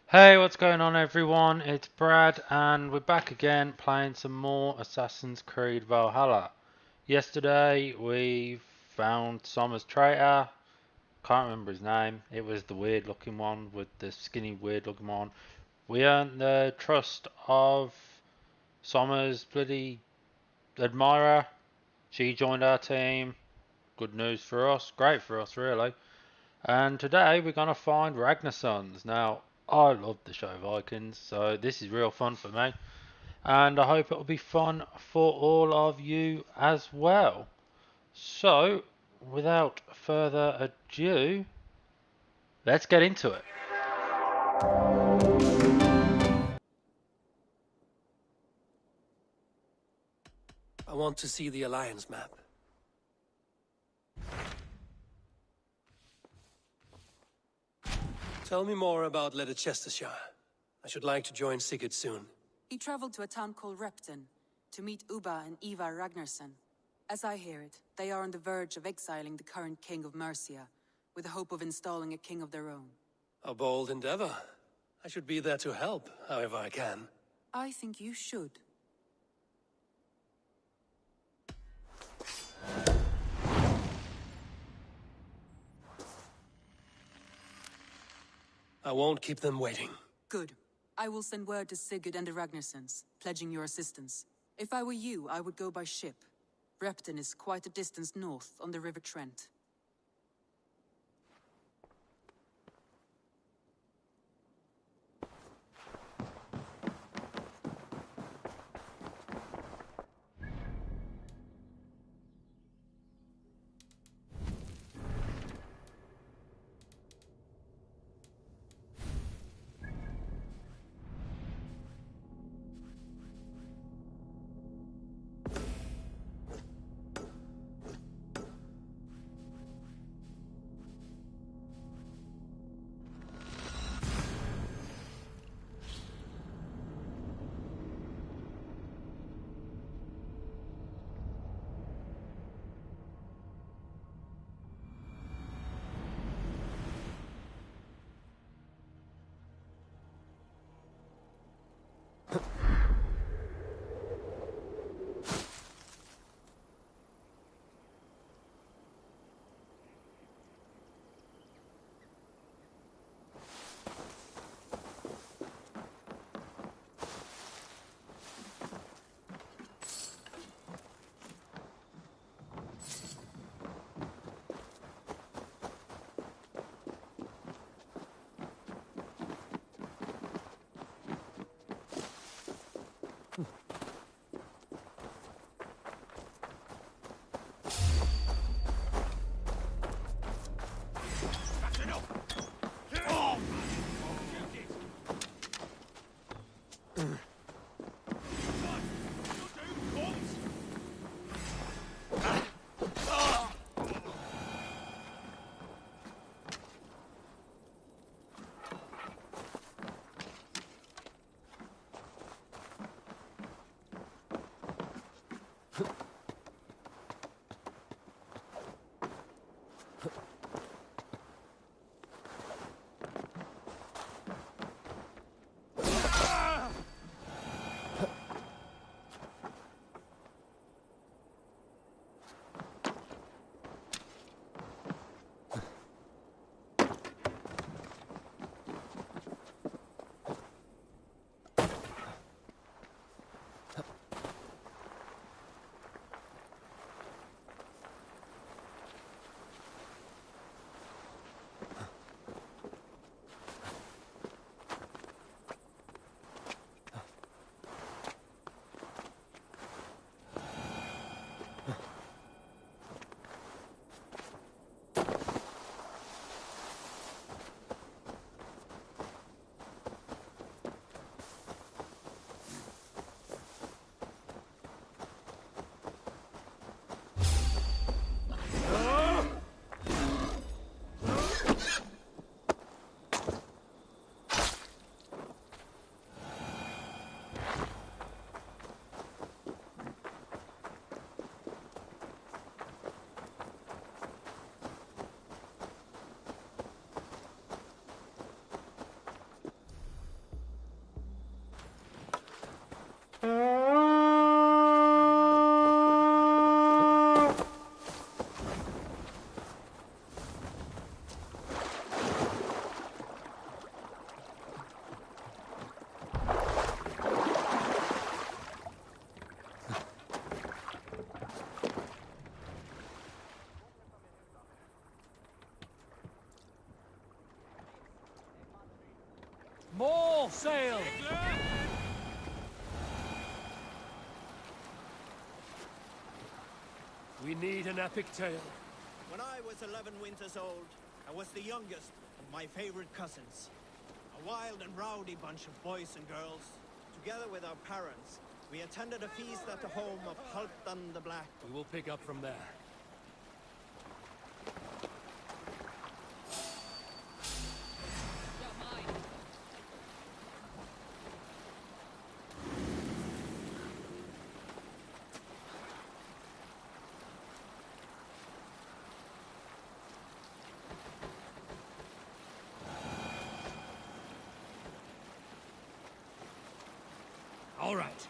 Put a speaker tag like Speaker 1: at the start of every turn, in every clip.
Speaker 1: Hey, what's going on everyone? It's Brad and we're back again playing some more Assassin's Creed Valhalla. Yesterday we found Sommer's traitor, can't remember his name, it was the weird looking one with the skinny weird looking one. We earned the trust of Sommer's bloody admirer, she joined our team, good news for us, great for us really. And today we're going to find Ragnarsons. Now, I love the show Vikings, so this is real fun for me. And I hope it'll be fun for all of you as well. So, without further ado, let's get into it.
Speaker 2: I want to see the Alliance map. Tell me more about Leicestershire. I should like to join Sigurd soon.
Speaker 3: He traveled to a town called Repton to meet Ubba and Eva Ragnarson. As I hear it, they are on the verge of exiling the current king of Mercia, with the hope of installing a king of their own.
Speaker 2: A bold endeavor. I should be there to help, however I can.
Speaker 3: I think you should.
Speaker 2: I won't keep them waiting.
Speaker 3: Good. I will send word to Sigurd and the Ragnarsons, pledging your assistance. If I were you, I would go by ship. Repton is quite a distance north on the River Trent.
Speaker 2: sail! We need an epic tale.
Speaker 4: When I was 11 winters old, I was the youngest of my favorite cousins. A wild and rowdy bunch of boys and girls. Together with our parents, we attended a feast at the home of Halfdan the Black.
Speaker 2: We will pick up from there. All right.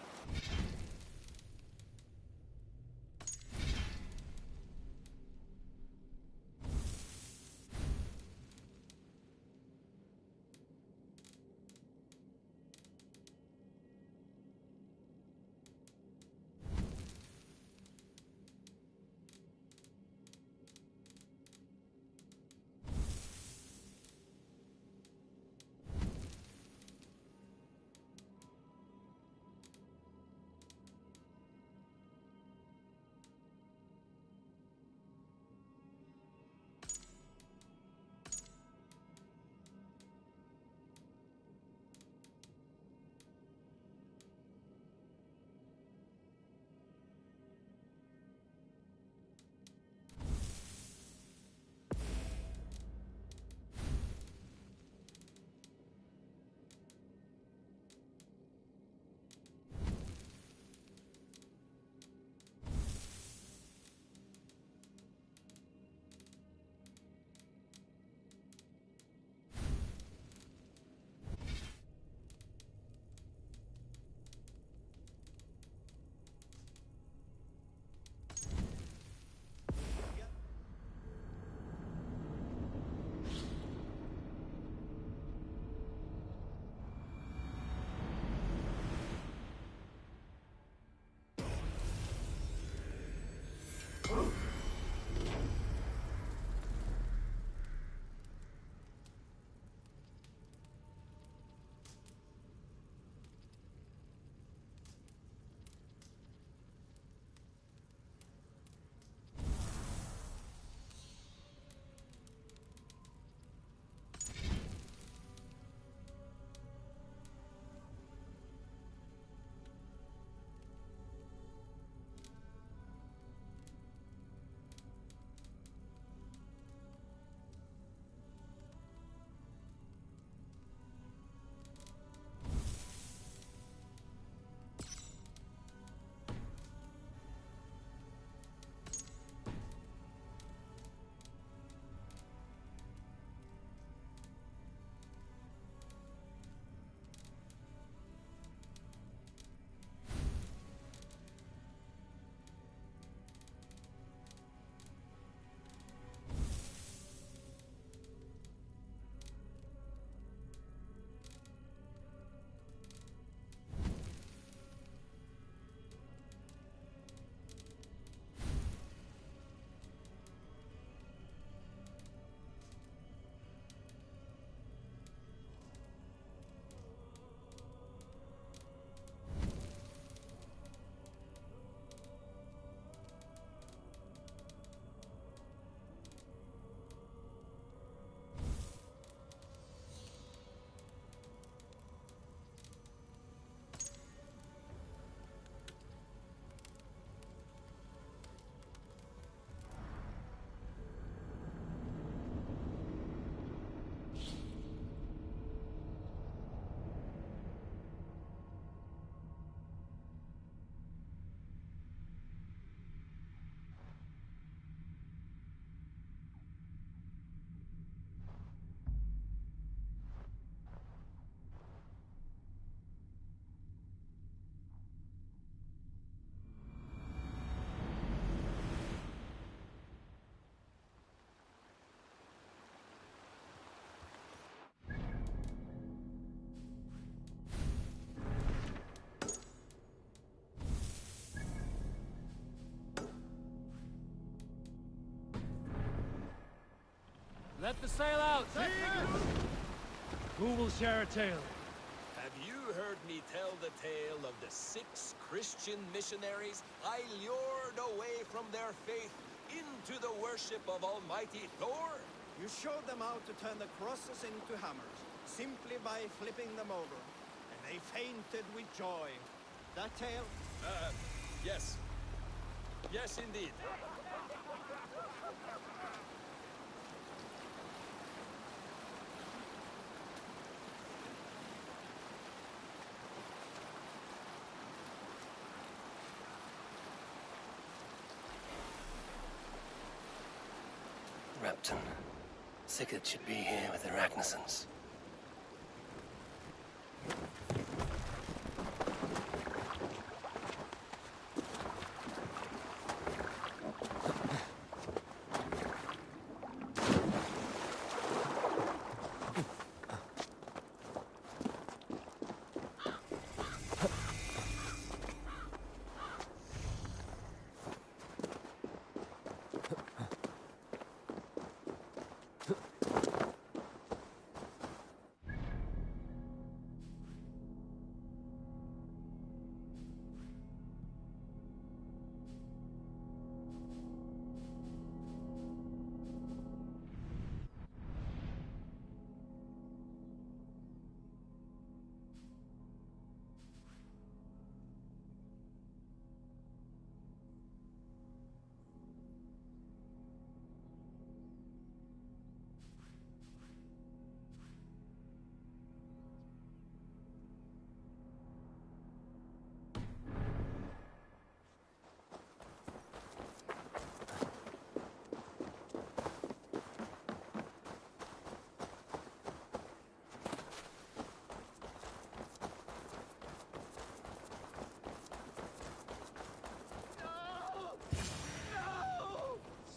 Speaker 2: Let the sail out! Who will share a tale? tell the tale of the 6 Christian missionaries I lured away from their faith into the worship of Almighty Thor?
Speaker 4: You showed them how to turn the crosses into hammers, simply by flipping them over. And they fainted with joy. That tale?
Speaker 2: Yes. Yes, indeed.
Speaker 5: Repton. Sigurd should be here with the Ragnarsons.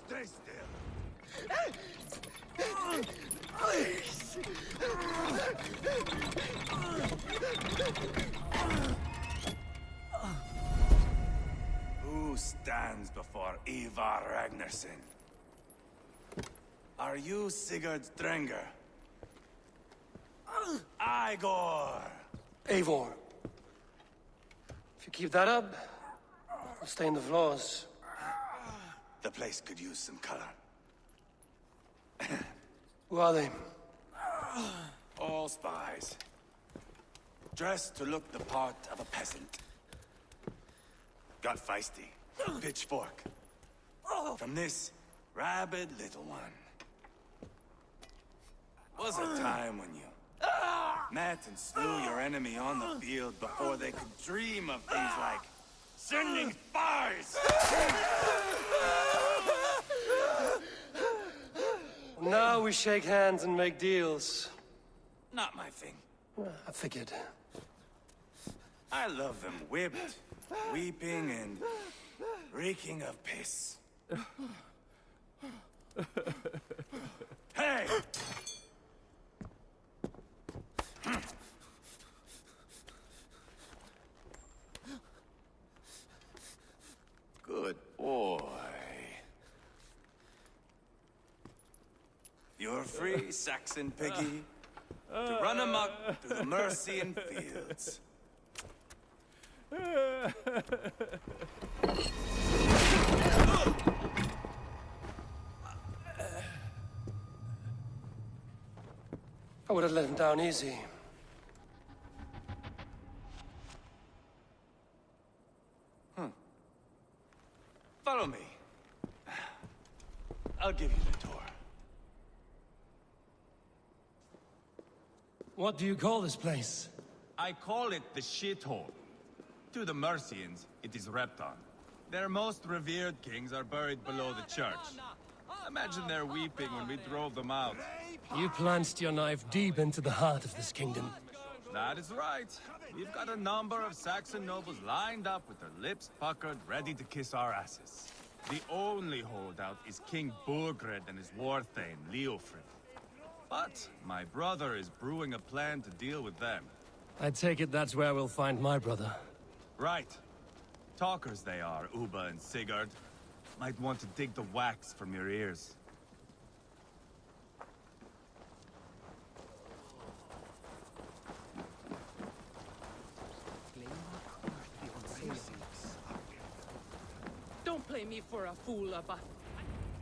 Speaker 2: Stay still.
Speaker 6: Who stands before Ivar Ragnarson? Are you Sigurd Drenger? Igor!
Speaker 5: Eivor. If you keep that up, we'll stain the floors.
Speaker 6: The place could use some color.
Speaker 5: Who are they?
Speaker 6: All spies. Dressed to look the part of a peasant. Got feisty. Pitchfork. From this rabid little one. Was a time when you met and slew your enemy on the field before they could dream of things like sending spies!
Speaker 5: Now we shake hands and make deals.
Speaker 6: Not my thing.
Speaker 5: I figured.
Speaker 6: I love them whipped, weeping, and reeking of piss. Hey! Good boy. You're free, Saxon piggy, to run amok through the Mercian fields.
Speaker 5: I would have let him down easy.
Speaker 6: Follow me. I'll give you the tour.
Speaker 5: What do you call this place?
Speaker 7: I call it the shithole. To the Mercians, it is Repton. Their most revered kings are buried below the church. Imagine their weeping when we drove them out.
Speaker 5: You plunged your knife deep into the heart of this kingdom.
Speaker 7: That is right. We've got a number of Saxon nobles lined up with their lips puckered, ready to kiss our asses. The only holdout is King Burgred and his war thane, Leofrid. But my brother is brewing a plan to deal with them.
Speaker 5: I take it that's where we'll find my brother.
Speaker 7: Right. Talkers they are, Uba and Sigurd. Might want to dig the wax from your ears.
Speaker 8: play me for a fool, Abba.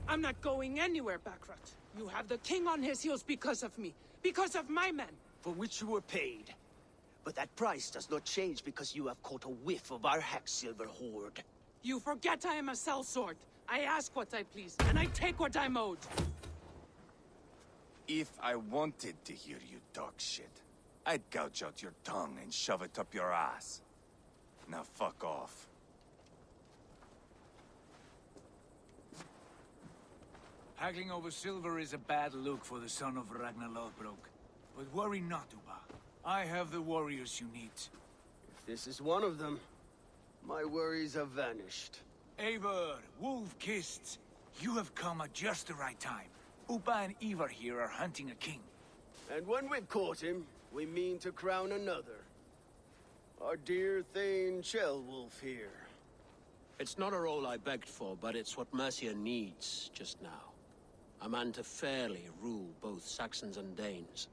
Speaker 8: I'm not going anywhere, Backrot. You have the king on his heels because of me. Because of my men.
Speaker 9: For which you were paid. But that price does not change because you have caught a whiff of our Hacksilver hoard.
Speaker 8: You forget I am a sellsword. I ask what I please, and I take what I'm owed.
Speaker 6: If I wanted to hear you talk shit, I'd gouge out your tongue and shove it up your ass. Now fuck off.
Speaker 10: Haggling over silver is a bad look for the son of Ragnarson. But worry not, Uba. I have the warriors you need.
Speaker 9: If this is one of them, my worries have vanished.
Speaker 10: Eivor, Wolf-Kissed, you have come at just the right time. Uba and Ivar here are hunting a king.
Speaker 9: And when we've caught him, we mean to crown another. Our dear Thane Ceolwulf here.
Speaker 11: It's not a role I begged for, but it's what Mercia needs just now. A man to fairly rule both Saxons and Danes.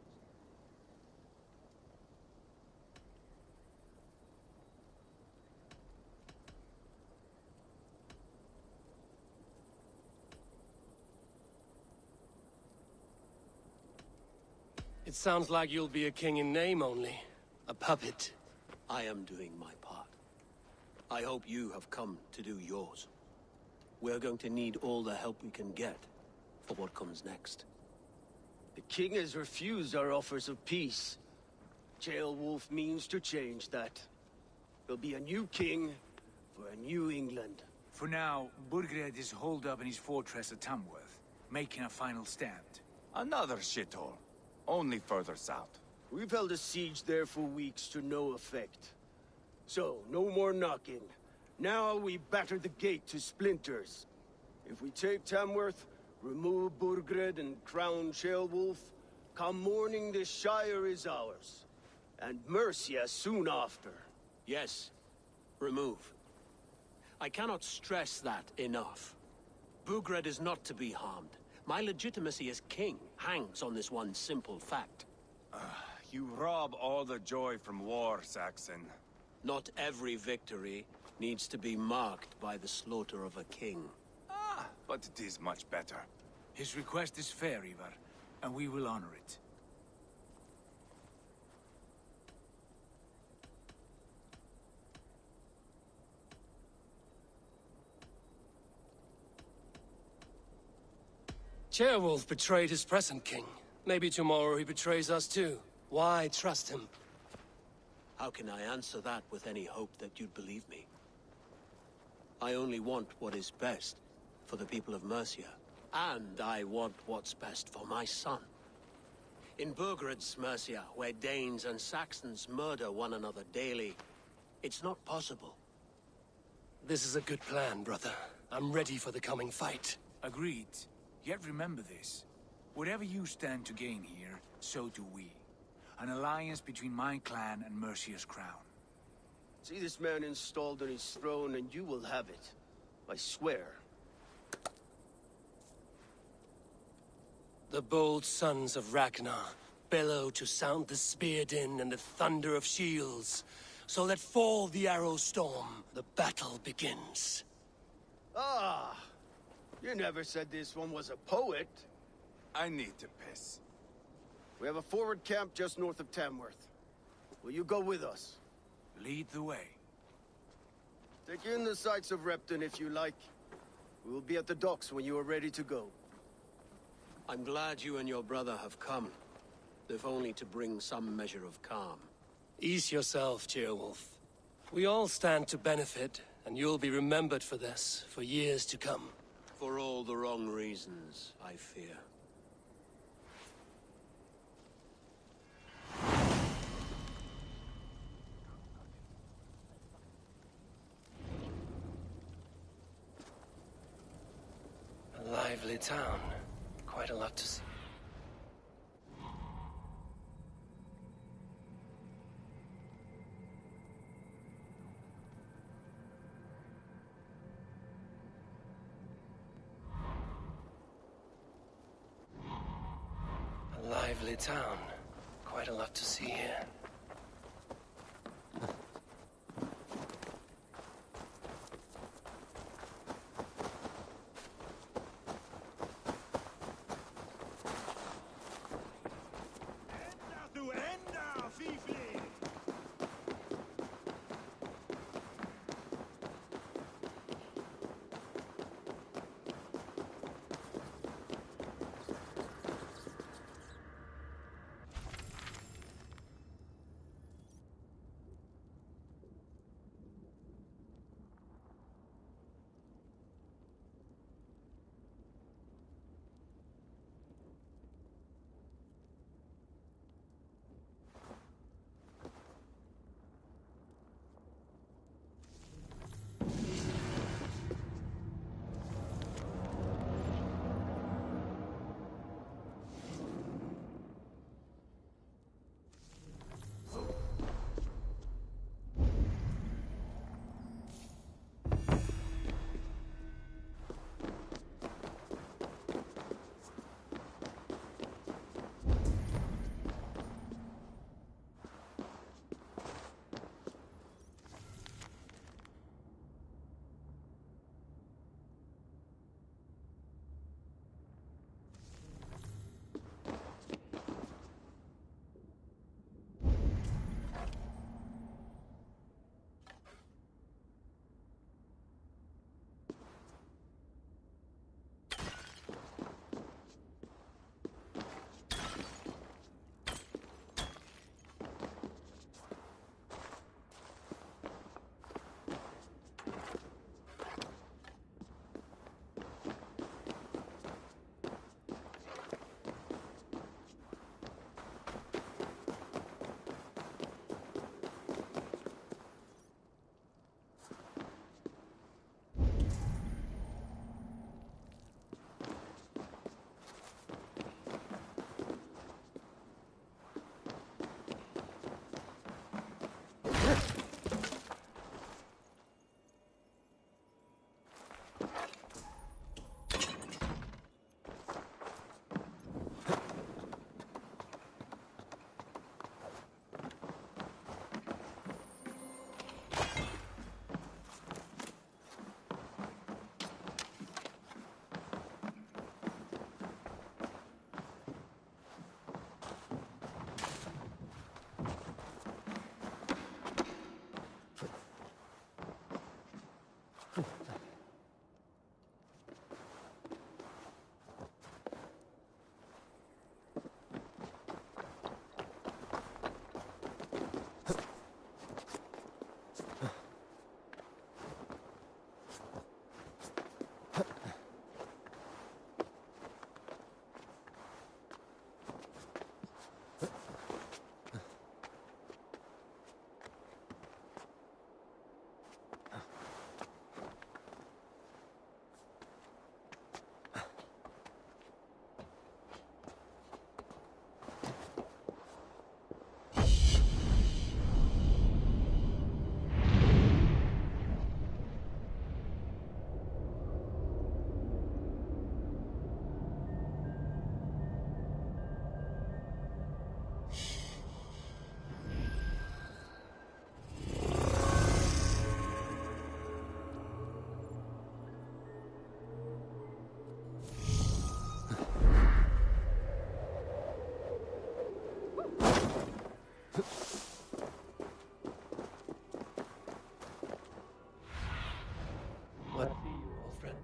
Speaker 5: It sounds like you'll be a king in name only. A puppet.
Speaker 11: I am doing my part. I hope you have come to do yours. We're going to need all the help we can get for what comes next.
Speaker 9: The king has refused our offers of peace. Ceolwulf means to change that. There'll be a new king for a new England.
Speaker 10: For now, Burgred is holed up in his fortress at Tamworth, making a final stand.
Speaker 6: Another shithole. Only further south.
Speaker 9: We've held a siege there for weeks to no effect. So, no more knocking. Now we batter the gate to splinters. If we take Tamworth, remove Burgred and crown Ceolwulf, come morning the Shire is ours. And Mercia soon after.
Speaker 11: Yes, remove. I cannot stress that enough. Burgred is not to be harmed. My legitimacy as king hangs on this one simple fact.
Speaker 6: You rob all the joy from war, Saxon.
Speaker 11: Not every victory needs to be marked by the slaughter of a king.
Speaker 6: But it is much better.
Speaker 10: His request is fair, Ivar, and we will honor it.
Speaker 5: Ceolwulf betrayed his present king. Maybe tomorrow he betrays us too. Why trust him?
Speaker 11: How can I answer that with any hope that you'd believe me? I only want what is best for the people of Mercia. And I want what's best for my son. In Burgred's Mercia, where Danes and Saxons murder one another daily, it's not possible.
Speaker 5: This is a good plan, brother. I'm ready for the coming fight.
Speaker 10: Agreed. Yet remember this. Whatever you stand to gain here, so do we. An alliance between my clan and Mercia's crown.
Speaker 9: See this man installed on his throne and you will have it. I swear.
Speaker 5: The bold sons of Ragnar bellow to sound the spear din and the thunder of shields. So let fall the arrow storm. The battle begins.
Speaker 9: Ah! You never said this one was a poet.
Speaker 6: I need to piss.
Speaker 9: We have a forward camp just north of Tamworth. Will you go with us?
Speaker 10: Lead the way.
Speaker 9: Take in the sights of Repton if you like. We will be at the docks when you are ready to go.
Speaker 11: I'm glad you and your brother have come, if only to bring some measure of calm.
Speaker 5: Ease yourself, Ceolwulf. We all stand to benefit, and you'll be remembered for this, for years to come.
Speaker 11: For all the wrong reasons, I fear.
Speaker 5: A lively town. Quite a lot to see. A lively town. Quite a lot to see here. What see you, old friend?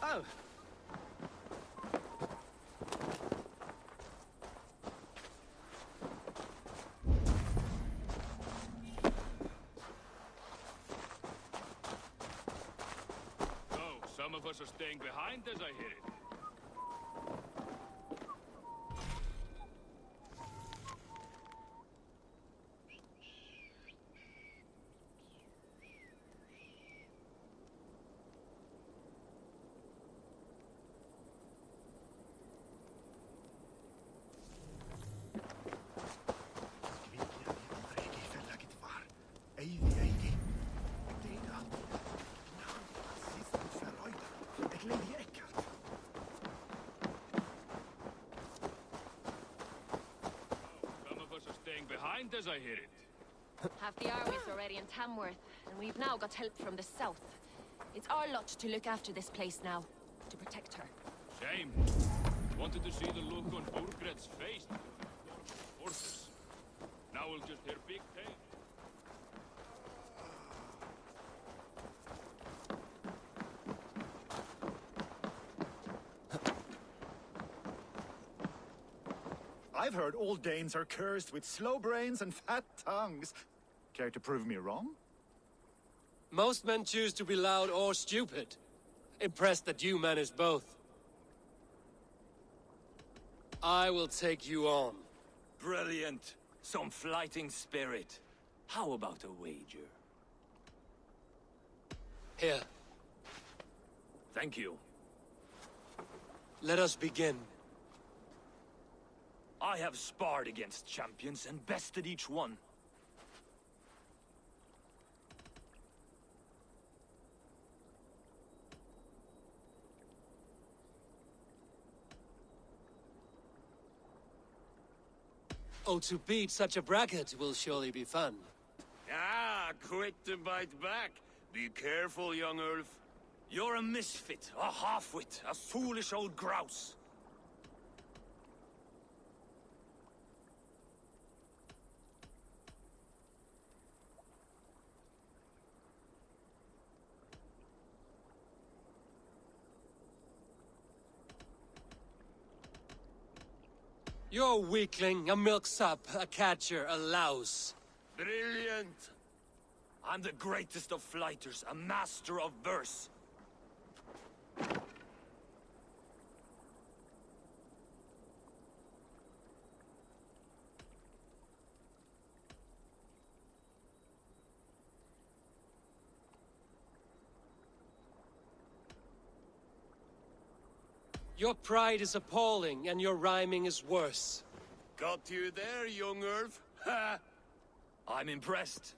Speaker 4: Oh!
Speaker 12: So, some of us are staying behind as I hear it. Some of us are staying behind as I hear it.
Speaker 13: Half the army's already in Tamworth, and we've now got help from the south. It's our lot to look after this place now, to protect her.
Speaker 12: Shame. Wanted to see the look on Burgred's face. Horses. Now we'll just hear big tales.
Speaker 14: I've heard all Danes are cursed with slow brains and fat tongues. Care to prove me wrong?
Speaker 5: Most men choose to be loud or stupid. Impressed that you manage both. I will take you on.
Speaker 11: Brilliant. Some fighting spirit. How about a wager?
Speaker 5: Here,
Speaker 11: Thank you.
Speaker 5: let us begin.
Speaker 11: I have sparred against champions and bested each one.
Speaker 5: Oh, to beat such a bracket will surely be fun.
Speaker 11: Ah, quick to bite back. Be careful, young Ulf. You're a misfit, a half-wit, a foolish old grouse.
Speaker 5: You're a weakling, a milksop, a catcher, a louse.
Speaker 11: Brilliant! I'm the greatest of flighters, a master of verse.
Speaker 5: Your pride is appalling, and your rhyming is worse.
Speaker 11: Got you there, young Ulf. Ha! I'm impressed.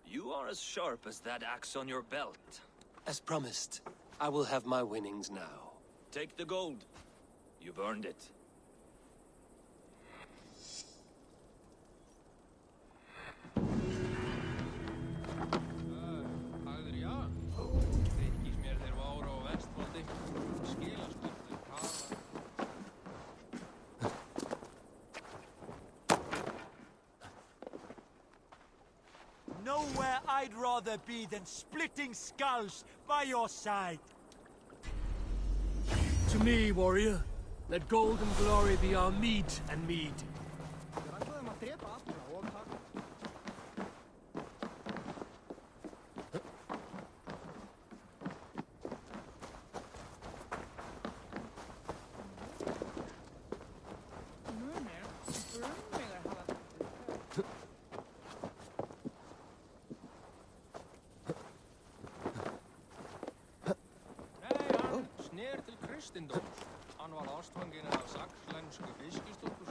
Speaker 11: You are as sharp as that axe on your belt.
Speaker 5: As promised, I will have my winnings now.
Speaker 11: Take the gold. You've earned it.
Speaker 15: Nowhere I'd rather be than splitting skulls by your side.
Speaker 5: To me, warrior, let gold and glory be our meat and mead.
Speaker 2: kristindóms. Hann var ástfanginn af saxlensku fiskistúlku.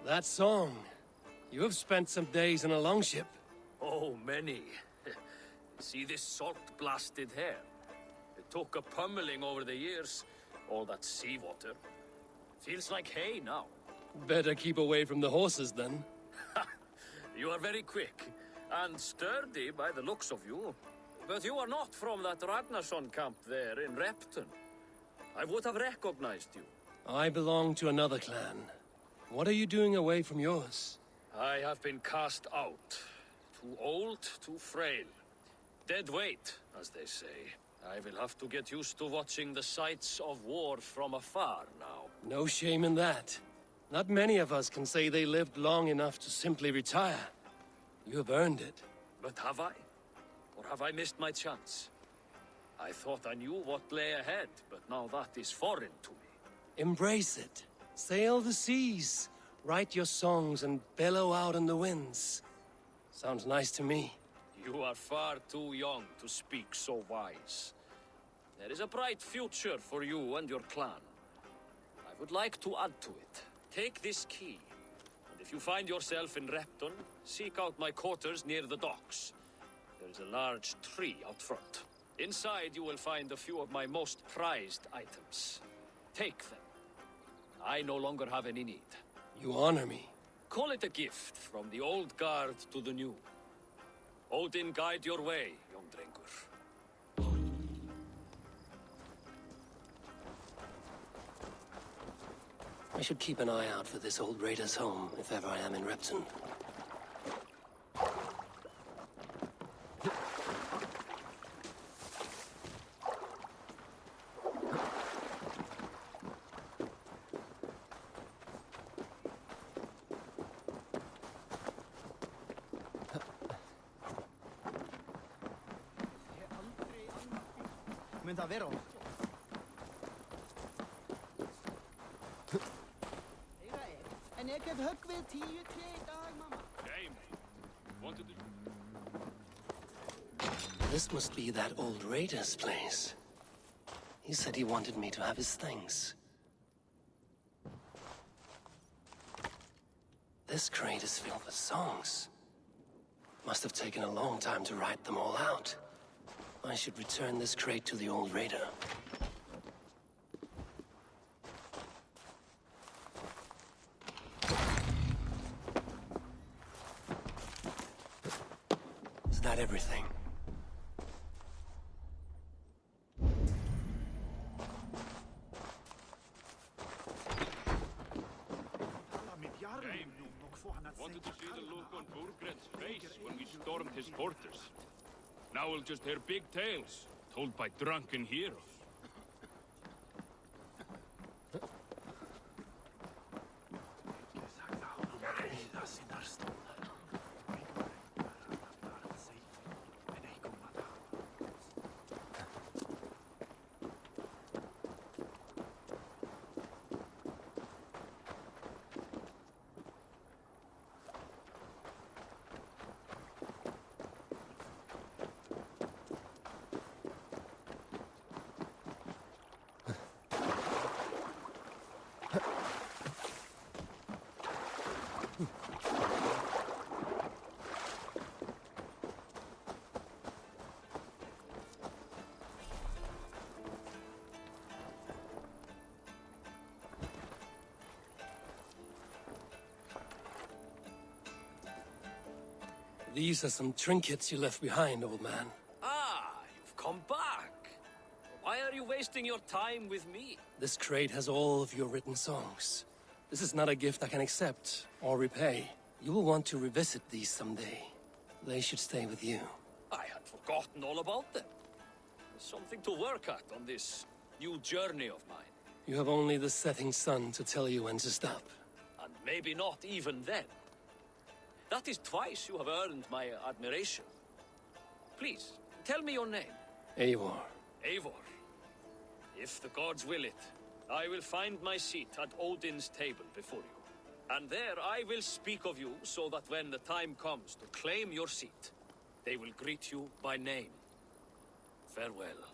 Speaker 5: That song. You have spent some days in a longship.
Speaker 11: Oh, many. See this salt-blasted hair? It took a pummeling over the years. All that seawater. Feels like hay now.
Speaker 5: Better keep away from the horses, then.
Speaker 11: You are very quick. And sturdy by the looks of you. But you are not from that Ragnarson camp there in Repton. I would have recognized you.
Speaker 5: I belong to another clan. What are you doing away from yours?
Speaker 11: I have been cast out. Too old, too frail. Dead weight, as they say. I will have to get used to watching the sights of war from afar now.
Speaker 5: No shame in that. Not many of us can say they lived long enough to simply retire. You have earned it.
Speaker 11: But have I? Or have I missed my chance? I thought I knew what lay ahead, but now that is foreign to me.
Speaker 5: Embrace it. Sail the seas. Write your songs and bellow out in the winds. Sounds nice to me.
Speaker 11: You are far too young to speak so wise. There is a bright future for you and your clan. I would like to add to it. Take this key, and if you find yourself in Repton, seek out my quarters near the docks. There is a large tree out front. Inside you will find a few of my most prized items. Take them. I no longer have any need.
Speaker 5: You honor me.
Speaker 11: Call it a gift from the old guard to the new. Odin guide your way, young drengur.
Speaker 5: I should keep an eye out for this old raider's home, if ever I am in Repton.
Speaker 4: Mun það vera hún? En ég get höggvið 10 tré í dag, mamma.
Speaker 12: Wanted to...
Speaker 5: This must be that old raider's place. He said he wanted me to have his things. This crate is filled with songs. Must have taken a long time to write them all out. I should return this crate to the old raider. Is that everything?
Speaker 12: Wanted to see the look on Burgred's face when we stormed his fortress. Now we'll just hear big tales, told by drunken heroes.
Speaker 5: These are some trinkets you left behind, old man.
Speaker 11: Ah, you've come back. Why are you wasting your time with me?
Speaker 5: This crate has all of your written songs. This is not a gift I can accept or repay. You will want to revisit these someday. They should stay with you.
Speaker 11: I had forgotten all about them. There's something to work at on this new journey of mine.
Speaker 5: You have only the setting sun to tell you when to stop.
Speaker 11: And maybe not even then. That is twice you have earned my admiration. Please, tell me your name.
Speaker 5: Eivor.
Speaker 11: Eivor. If the gods will it, I will find my seat at Odin's table before you. And there I will speak of you so that when the time comes to claim your seat, they will greet you by name. Farewell.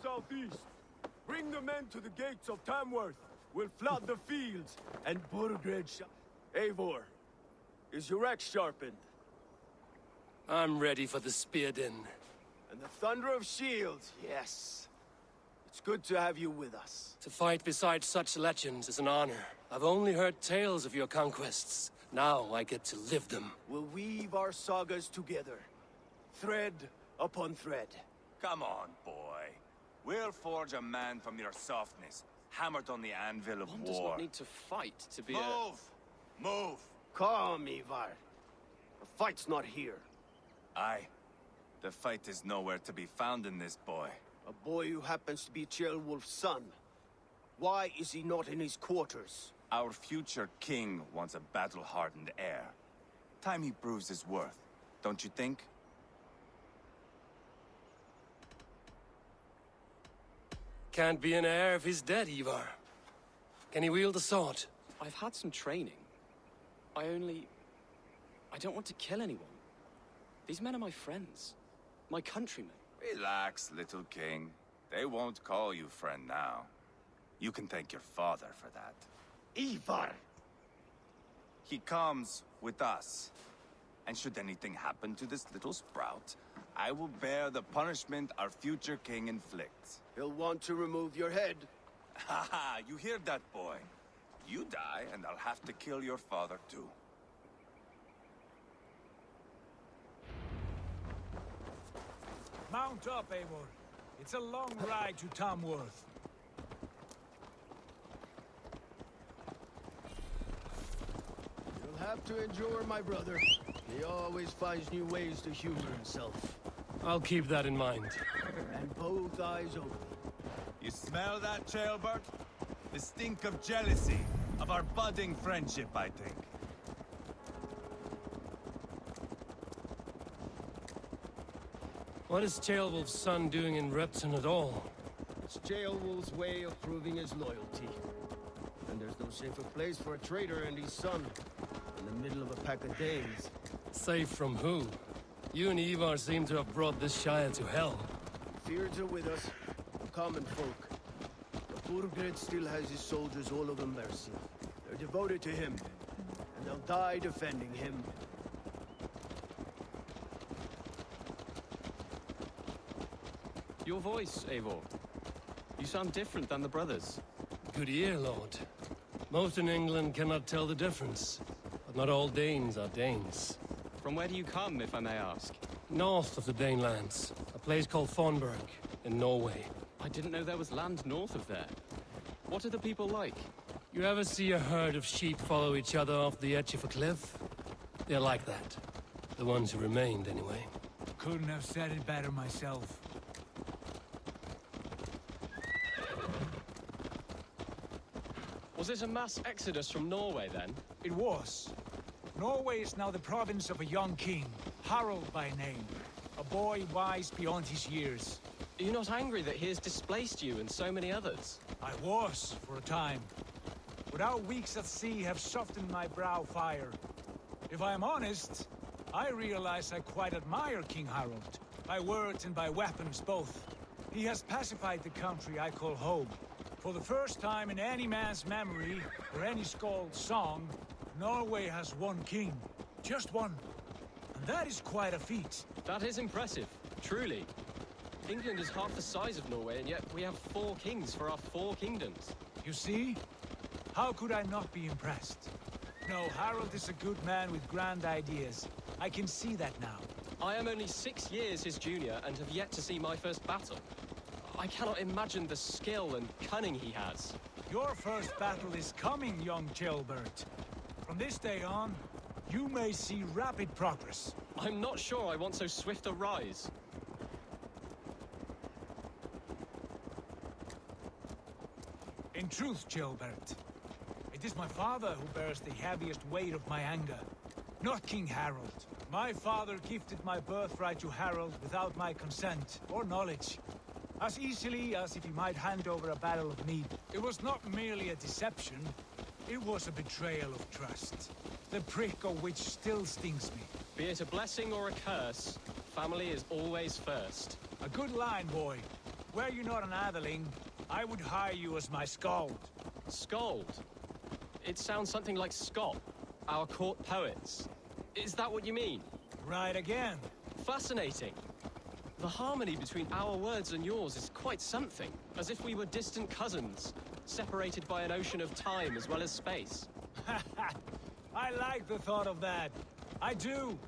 Speaker 9: Southeast. Bring the men to the gates of Tamworth. We'll flood the fields, and Burgred Eivor, is your axe sharpened?
Speaker 5: I'm ready for the spear din.
Speaker 9: And the thunder of shields, yes. It's good to have you with us.
Speaker 5: To fight beside such legends is an honor. I've only heard tales of your conquests. Now I get to live them.
Speaker 9: We'll weave our sagas together, thread upon thread.
Speaker 6: Come on, boy. We'll forge a man from your softness, hammered on the anvil of
Speaker 11: One
Speaker 6: war.
Speaker 11: does not need to fight to be
Speaker 6: Move! Move!
Speaker 9: Calm, Ivar. The fight's not here.
Speaker 6: Aye. The fight is nowhere to be found in this boy.
Speaker 9: A boy who happens to be Ceolwulf's son. Why is he not in his quarters?
Speaker 6: Our future king wants a battle-hardened heir. Time he proves his worth, don't you think?
Speaker 5: Can't be an heir if he's dead, Ivar. Can he wield a sword?
Speaker 16: I've had some training. I don't want to kill anyone. These men are my friends. My countrymen.
Speaker 6: Relax, little king. They won't call you friend now. You can thank your father for that.
Speaker 9: Ivar!
Speaker 6: He comes with us. And should anything happen to this little sprout, I will bear the punishment our future king inflicts.
Speaker 9: He'll want to remove your head.
Speaker 6: Haha, you hear that, boy? You die, and I'll have to kill your father, too.
Speaker 15: Mount up, Eivor. It's a long ride to Tamworth.
Speaker 9: You'll have to endure, my brother. He always finds new ways to humor himself.
Speaker 5: I'll keep that in mind.
Speaker 9: And both eyes open.
Speaker 7: You smell that, Jailbird? The stink of jealousy, of our budding friendship, I think.
Speaker 5: What is Ceolwulf's son doing in Repton at all?
Speaker 9: It's Ceolwulf's way of proving his loyalty. And there's no safer place for a traitor and his son. In the middle of a pack of Danes.
Speaker 5: Safe from who? You and Ivar seem to have brought this Shire to hell.
Speaker 9: Fears are with us, common folk. But Burgred still has his soldiers all over Mercia. They're devoted to him, and they'll die defending him.
Speaker 16: Your voice, Eivor. You sound different than the brothers.
Speaker 5: Good ear, Lord. Most in England cannot tell the difference. But not all Danes are Danes.
Speaker 16: From where do you come, if I may ask?
Speaker 5: North of the Danelands. A place called Thornburg, in Norway.
Speaker 16: I didn't know there was land north of there. What are the people like?
Speaker 5: You ever see a herd of sheep follow each other off the edge of a cliff? They're like that. The ones who remained, anyway.
Speaker 10: Couldn't have said it better myself.
Speaker 16: Was it a mass exodus from Norway, then?
Speaker 10: It was. Norway is now the province of a young king, Harald by name. A boy wise beyond his years.
Speaker 16: Are you not angry that he has displaced you and so many others?
Speaker 10: I was, for a time. But our weeks at sea have softened my brow fire. If I am honest, I realize I quite admire King Harald. By words and by weapons both. He has pacified the country I call home. For the first time in any man's memory, or any skald's song, Norway has one king. Just one. And that is quite a feat.
Speaker 16: That is impressive, truly. England is half the size of Norway, and yet we have 4 kings for our 4 kingdoms.
Speaker 10: You see? How could I not be impressed? No, Harald is a good man with grand ideas. I can see that now.
Speaker 16: I am only 6 years his junior and have yet to see my first battle. I cannot imagine the skill and cunning he has.
Speaker 10: Your first battle is coming, young Ceolbert. From this day on, you may see rapid progress.
Speaker 16: I'm not sure I want so swift a rise.
Speaker 10: In truth, Ceolbert, it is my father who bears the heaviest weight of my anger, not King Harald. My father gifted my birthright to Harald without my consent or knowledge. As easily as if he might hand over a barrel of mead. It was not merely a deception, it was a betrayal of trust. The prick of which still stings me.
Speaker 16: Be it a blessing or a curse, family is always first.
Speaker 10: A good line, boy. Were you not an atheling, I would hire you as my skald.
Speaker 16: Skald? It sounds something like Scott, our court poets. Is that what you mean?
Speaker 10: Right again.
Speaker 16: Fascinating. The harmony between our words and yours is quite something. As if we were distant cousins, separated by an ocean of time as well as space.
Speaker 10: I like the thought of that. I do.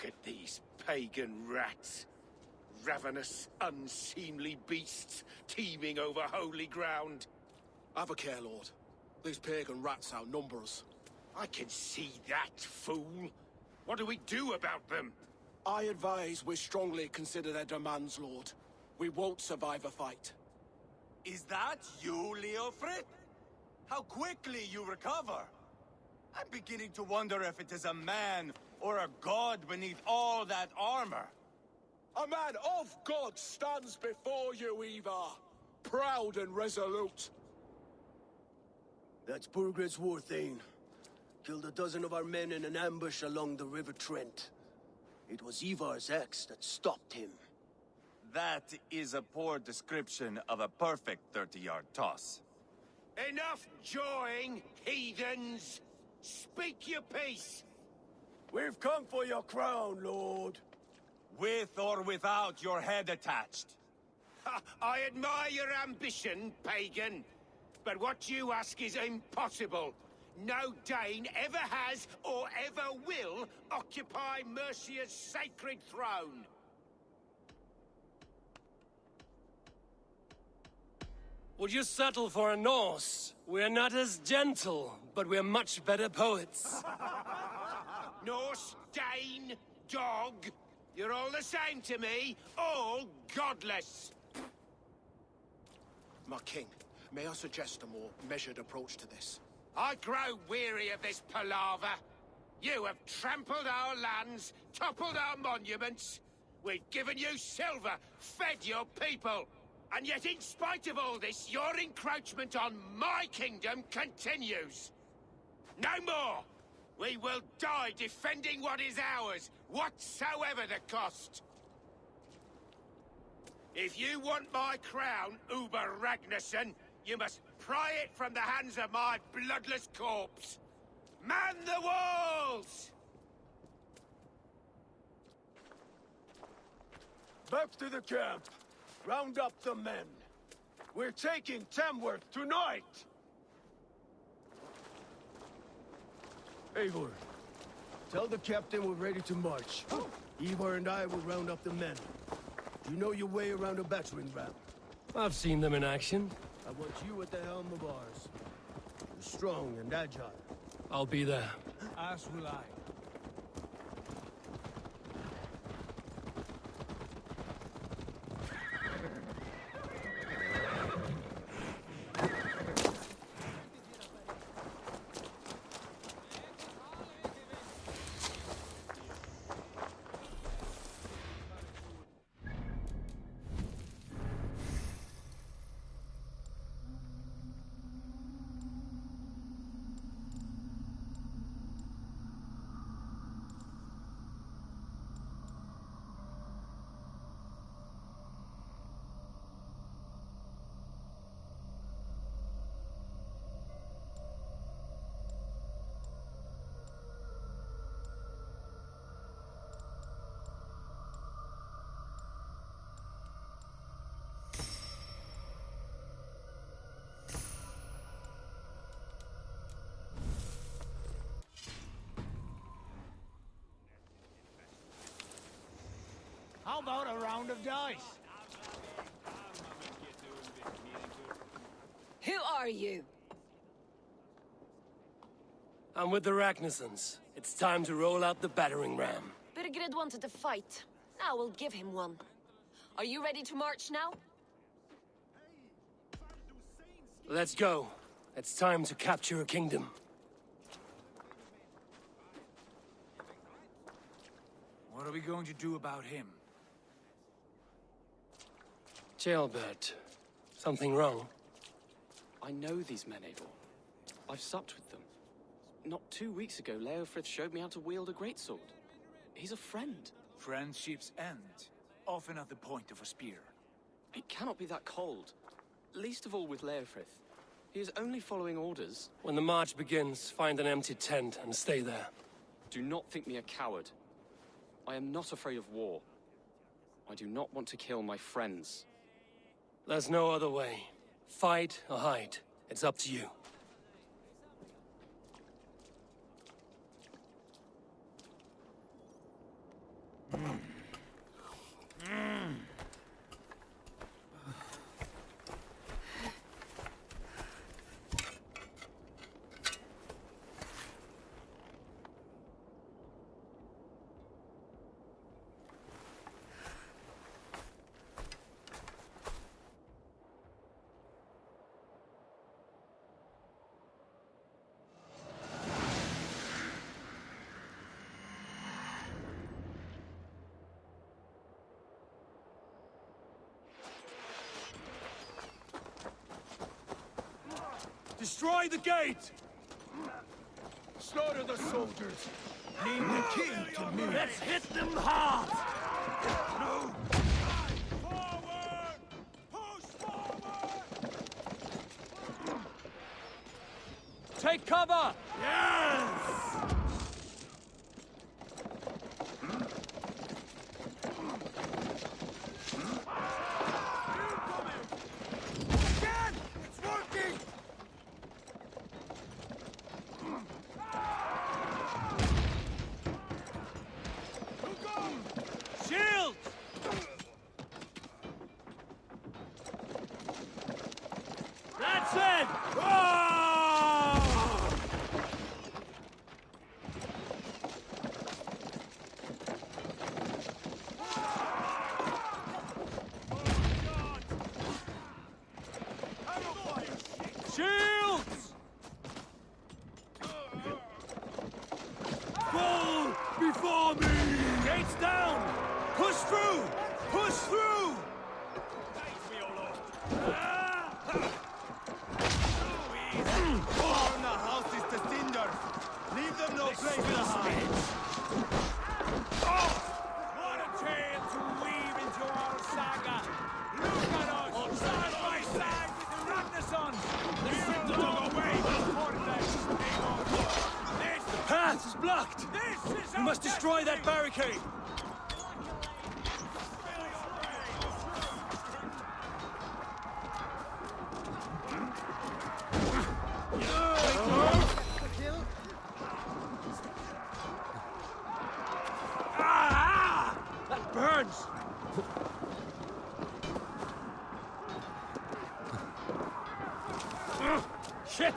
Speaker 9: Look at these pagan rats. Ravenous, unseemly beasts teeming over holy ground.
Speaker 5: Have a care, Lord. These pagan rats outnumber us.
Speaker 9: I can see that, fool. What do we do about them?
Speaker 5: I advise we strongly consider their demands, Lord. We won't survive a fight.
Speaker 15: Is that you, Leofrid? How quickly you recover!
Speaker 6: I'm beginning to wonder if it is a man or a god beneath all that armor.
Speaker 5: A man of God stands before you, Ivar. Proud and resolute.
Speaker 9: That's Burgred's Warthane. Killed a dozen of our men in an ambush along the River Trent. It was Ivar's axe that stopped him.
Speaker 6: That is a poor description of a perfect 30-yard toss.
Speaker 9: Enough jawing, heathens! Speak your piece! We've come for your crown, Lord.
Speaker 6: With or without your head attached.
Speaker 9: I admire your ambition, pagan. But what you ask is impossible. No Dane ever has or ever will occupy Mercia's sacred throne.
Speaker 5: Would you settle for a Norse? We're not as gentle, but we're much better poets.
Speaker 9: Norse, Dane, dog. You're all the same to me. All godless.
Speaker 5: My king, may I suggest a more measured approach to this?
Speaker 9: I grow weary of this palaver. You have trampled our lands, toppled our monuments. We've given you silver, fed your people. And yet, in spite of all this, your encroachment on my kingdom continues. No more! We will die defending what is ours, whatsoever the cost. If you want my crown, Uber Ragnarson, you must pry it from the hands of my bloodless corpse. Man the walls! Back to the camp. Round up the men. We're taking Tamworth tonight! Eivor, tell the captain we're ready to march. Eivor and I will round up the men. Do you know your way around a battering ram?
Speaker 5: I've seen them in action.
Speaker 9: I want you at the helm of ours. You're strong and agile.
Speaker 5: I'll be there.
Speaker 10: As will I.
Speaker 15: How about a round of dice?
Speaker 13: Who are you?
Speaker 5: I'm with the Ragnarsons. It's time to roll out the battering ram.
Speaker 13: Birgrid wanted to fight. Now we'll give him one. Are you ready to march now?
Speaker 5: Let's go. It's time to capture a kingdom.
Speaker 10: What are we going to do about him?
Speaker 5: Jailbird. Something wrong?
Speaker 16: I know these men, Eivor. I've supped with them. Not 2 weeks ago, Leofrith showed me how to wield a greatsword. He's a friend.
Speaker 10: Friendships end, often at the point of a spear.
Speaker 16: It cannot be that cold. Least of all with Leofrith. He is only following orders.
Speaker 5: When the march begins, find an empty tent and stay there.
Speaker 16: Do not think me a coward. I am not afraid of war. I do not want to kill my friends.
Speaker 5: There's no other way. Fight or hide. It's up to you.
Speaker 15: Destroy the gate! Slaughter the soldiers! Name the king to me! Let's hit them hard! No! Forward! Push forward! Take cover! Yes! That's it! Shields! Fall before me! Gates down! Push through! Push through!
Speaker 6: Burn the houses to cinders! Leave them no place to hide!
Speaker 15: What a tale to weave into our saga! Look at us! Side by side with the Ragnarson! The long away the path is blocked! We must destroy that barricade! That burns! Shit!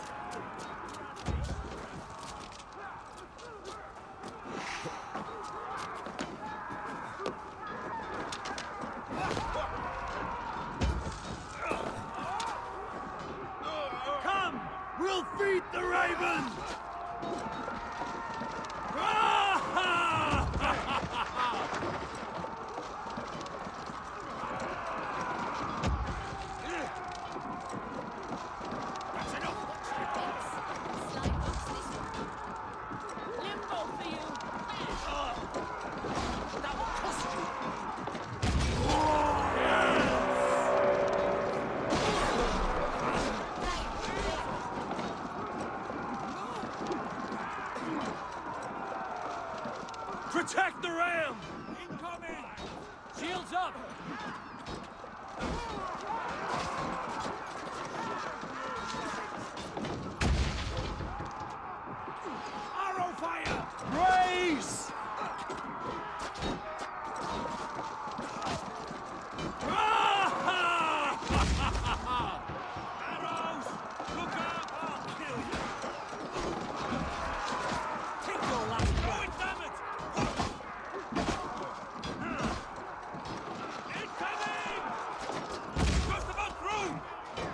Speaker 15: Come! We'll feed the raven! Protect the ram! Incoming! Shields up! Arrow fire! Race! Arrows! Look out! I'll kill you! Take your last blow, damn it!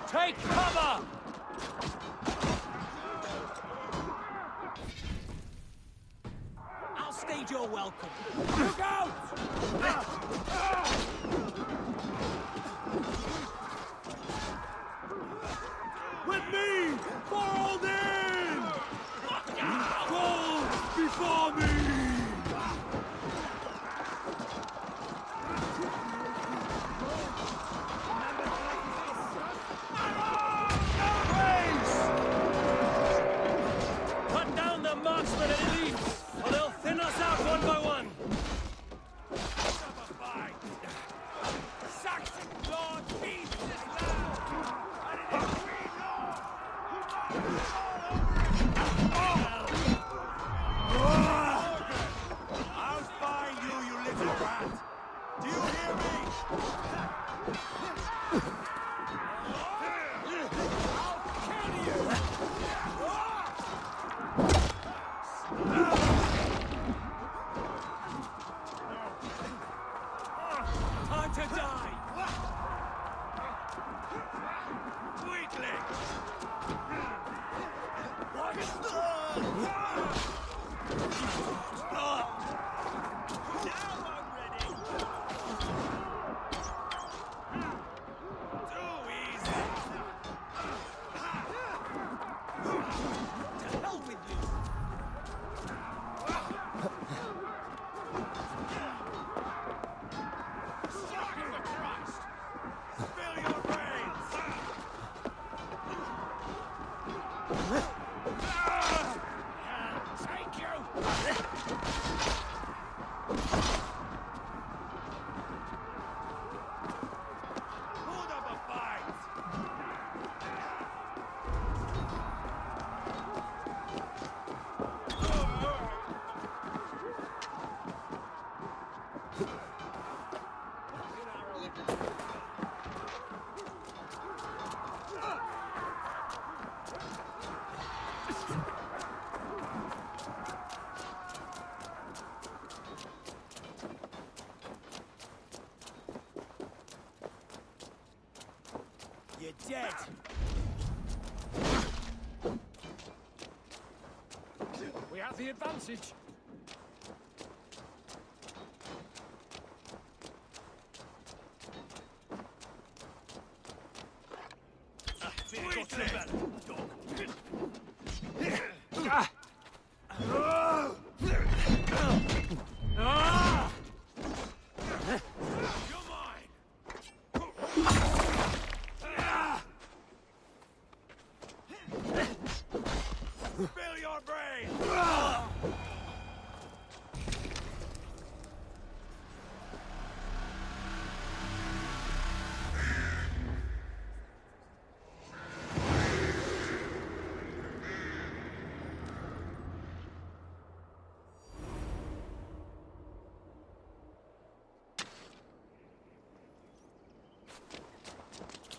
Speaker 15: Take cover! I'll stage your welcome. Look out! With me! Fold in! Fall before me! Marksmen and elites, or they'll thin us out one by one. Saxon Lord feeds this land, and it is we Lord. I'll find you, you little Thank you! Put up a fight!
Speaker 4: You're dead.
Speaker 10: We have the advantage.
Speaker 15: Spill your brains!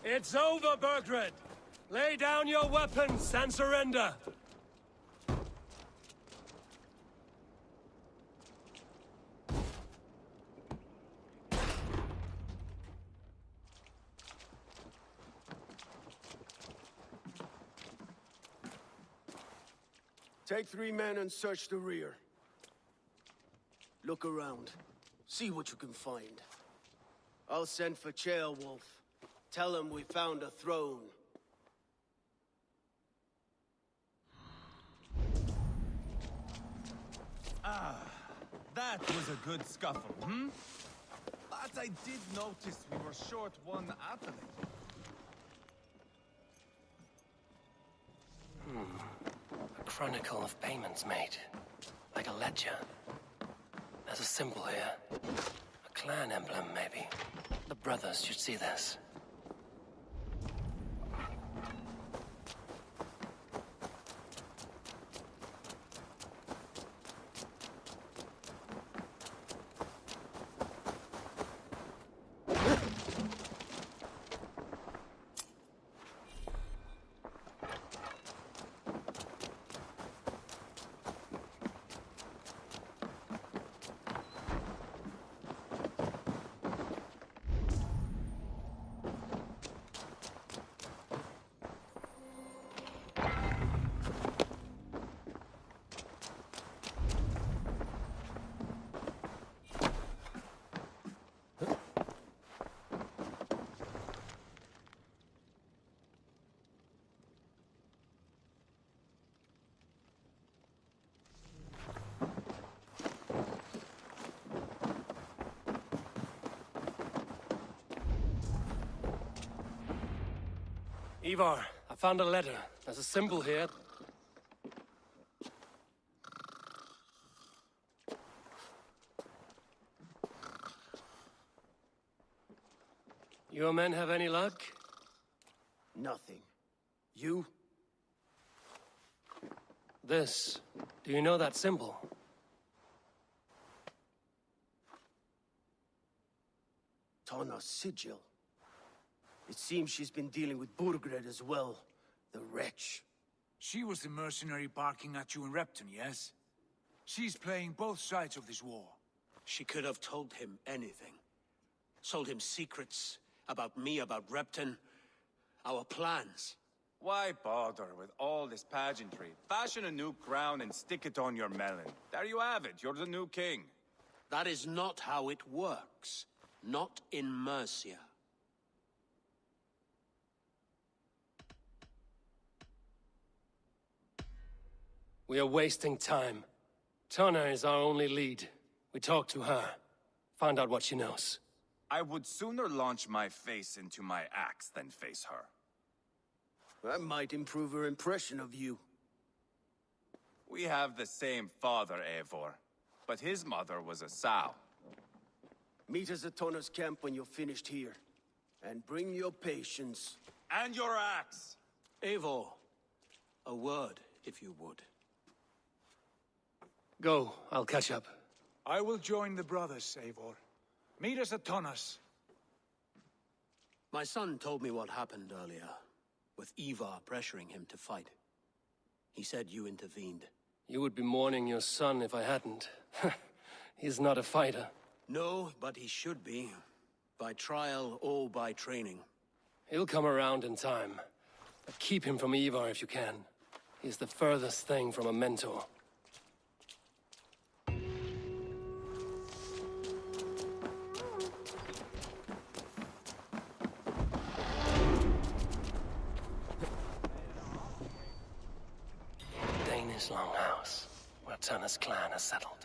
Speaker 5: It's over, Burgred! Lay down your weapons and surrender!
Speaker 9: Take 3 men and search the rear. Look around. See what you can find. I'll send for Ceolwulf. Tell him we found a throne.
Speaker 6: That was a good scuffle, hmm? But I did notice we were short one athlete.
Speaker 5: A chronicle of payments made. Like a ledger. There's a symbol here. A clan emblem, maybe. The brothers should see this. Ivar, I found a letter. There's a symbol here. Your men have any luck?
Speaker 9: Nothing. You?
Speaker 5: This. Do you know that symbol?
Speaker 9: Tana's sigil. It seems she's been dealing with Burgred as well. The wretch.
Speaker 10: She was the mercenary barking at you in Repton, yes? She's playing both sides of this war.
Speaker 11: She could have told him anything. Told him secrets about me, about Repton, our plans.
Speaker 6: Why bother with all this pageantry? Fashion a new crown and stick it on your melon. There you have it, you're the new king.
Speaker 11: That is not how it works. Not in Mercia.
Speaker 5: We are wasting time. Tana is our only lead. We talk to her. Find out what she knows.
Speaker 6: I would sooner launch my face into my axe than face her.
Speaker 9: That might improve her impression of you.
Speaker 6: We have the same father, Eivor, but his mother was a sow.
Speaker 9: Meet us at Tonna's camp when you're finished here. And bring your patience.
Speaker 6: And your axe!
Speaker 11: Eivor, a word, if you would.
Speaker 5: Go, I'll catch up.
Speaker 10: I will join the brothers, Eivor. Meet us at Tonna's.
Speaker 11: My son told me what happened earlier, with Ivar pressuring him to fight. He said you intervened.
Speaker 5: You would be mourning your son if I hadn't. He's not a fighter.
Speaker 11: No, but he should be. By trial or by training.
Speaker 5: He'll come around in time. But keep him from Ivar if you can. He's the furthest thing from a mentor. Danish Longhouse, where Tunna's clan is settled.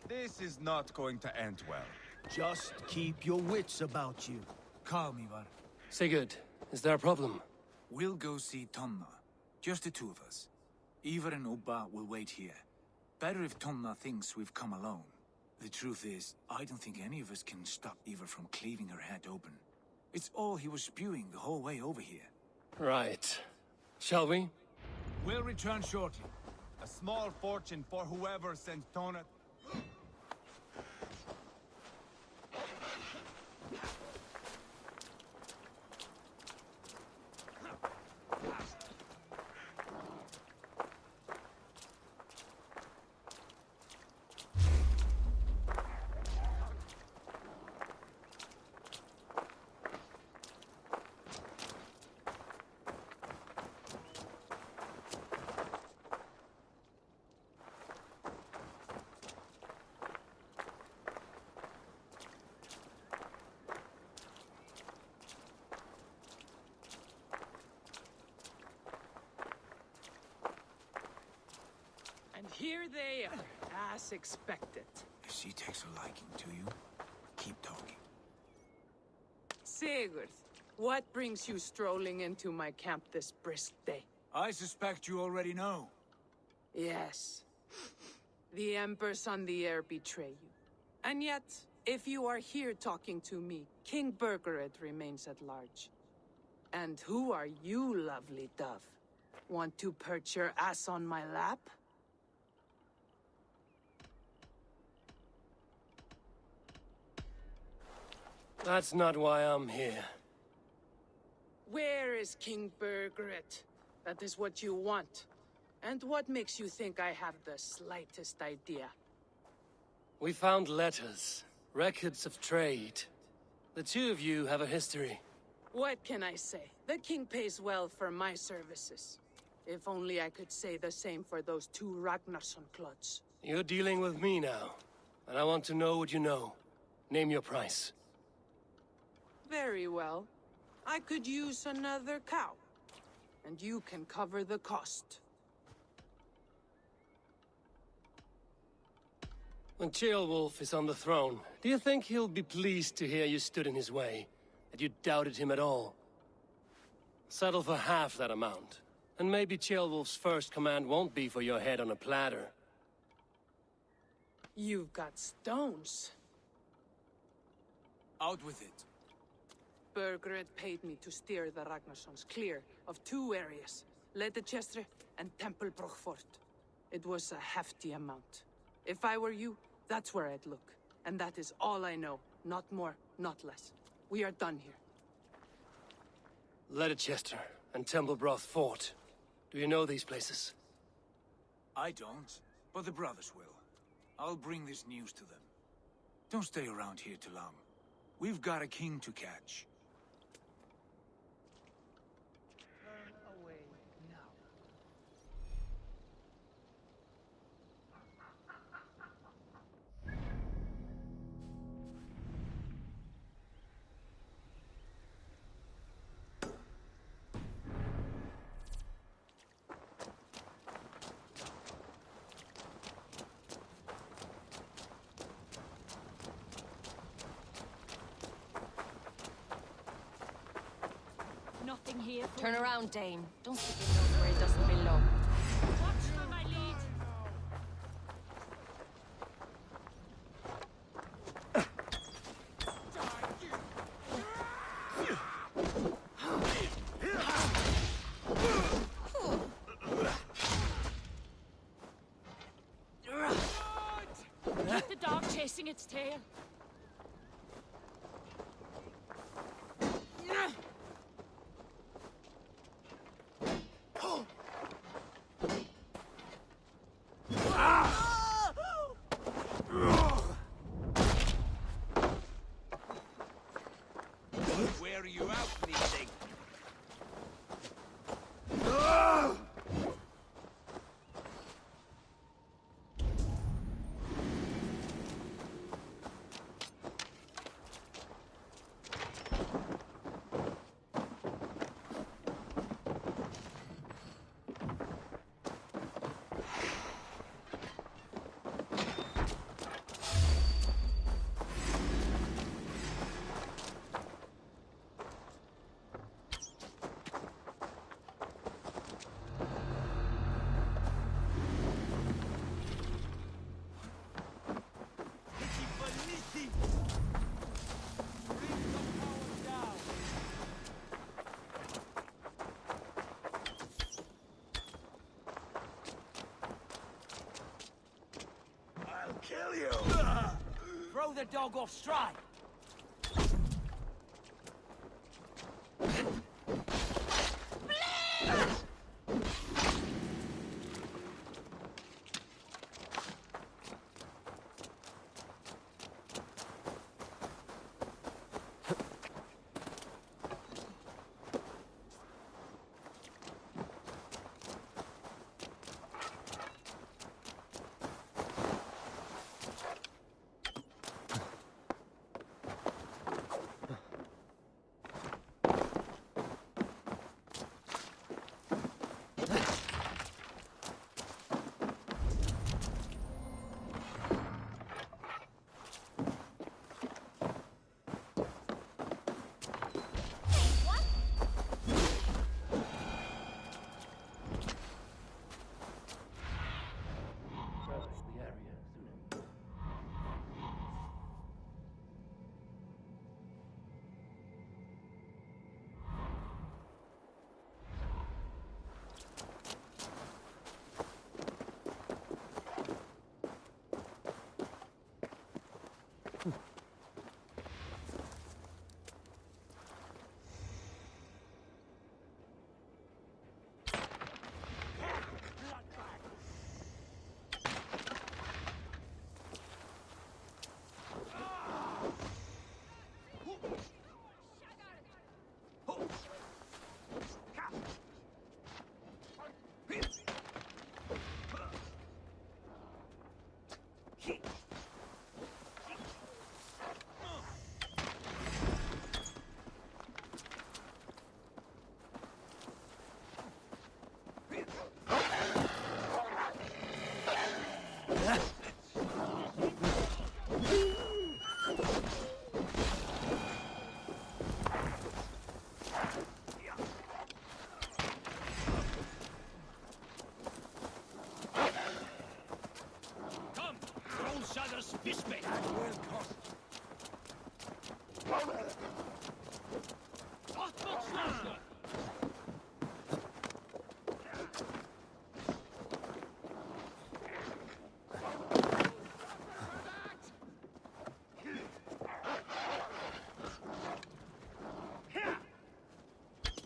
Speaker 6: This is not going to end well.
Speaker 4: Just keep your wits about you.
Speaker 10: Calm, Ivar.
Speaker 5: Sigurd, is there a problem?
Speaker 10: We'll go see Tonna. Just the two of us. Ivar and Ubba will wait here. Better if Tonna thinks we've come alone. The truth is, I don't think any of us can stop Ivar from cleaving her head open. It's all he was spewing the whole way over here.
Speaker 5: Right. Shall we?
Speaker 10: We'll return shortly.
Speaker 6: A small fortune for whoever sends Tona.
Speaker 8: here they are, as expected.
Speaker 10: If she takes a liking to you, keep talking.
Speaker 8: Sigurd, what brings you strolling into my camp this brisk day?
Speaker 10: I suspect you already know.
Speaker 8: Yes. The Embers on the air betray you. And yet, if you are here talking to me, King Burgered remains at large. And who are you, lovely dove? Want to perch your ass on my lap?
Speaker 5: That's not why I'm here.
Speaker 8: Where is King Burgered? That is what you want. And what makes you think I have the slightest idea?
Speaker 5: We found letters, records of trade. The two of you have a history.
Speaker 8: What can I say? The king pays well for my services. If only I could say the same for those two Ragnarson clods.
Speaker 5: You're dealing with me now, and I want to know what you know. Name your price.
Speaker 8: Very well. I could use another cow. And you can cover the cost.
Speaker 5: When Ceolwulf is on the throne, do you think he'll be pleased to hear you stood in his way? That you doubted him at all? Settle for half that amount. And maybe Ceolwulf's first command won't be for your head on a platter.
Speaker 8: You've got stones.
Speaker 10: Out with it.
Speaker 8: Burgered paid me to steer the Ragnarsons clear of two areas, Leicester and Temple Brochfort. It was a hefty amount. If I were you, that's where I'd look. And that is all I know. Not more, not less. We are done here.
Speaker 5: Leicester and Templebroth Fort. Do you know these places?
Speaker 10: I don't, but the brothers will. I'll bring this news to them. Don't stay around here too long. We've got a king to catch.
Speaker 13: Nothing here. Turn around, Dane. Don't stick your nose where it doesn't belong.
Speaker 8: Watch for my lead.
Speaker 13: Keep the dog chasing its tail.
Speaker 2: Where are you out, meeting?
Speaker 15: Kill you! Throw the dog off stride!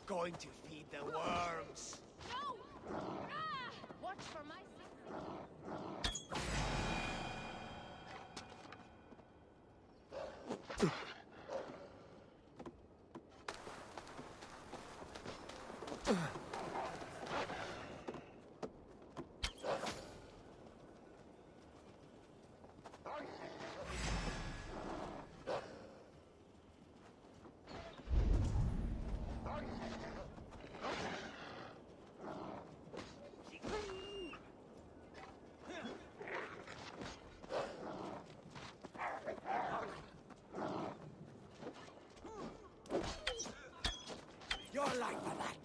Speaker 4: Going to feed the worms.
Speaker 13: No! Ah! Watch for my
Speaker 4: You're like for that.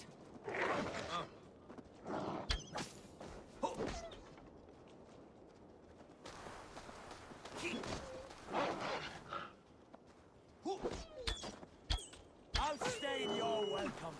Speaker 4: I'll stain your welcome.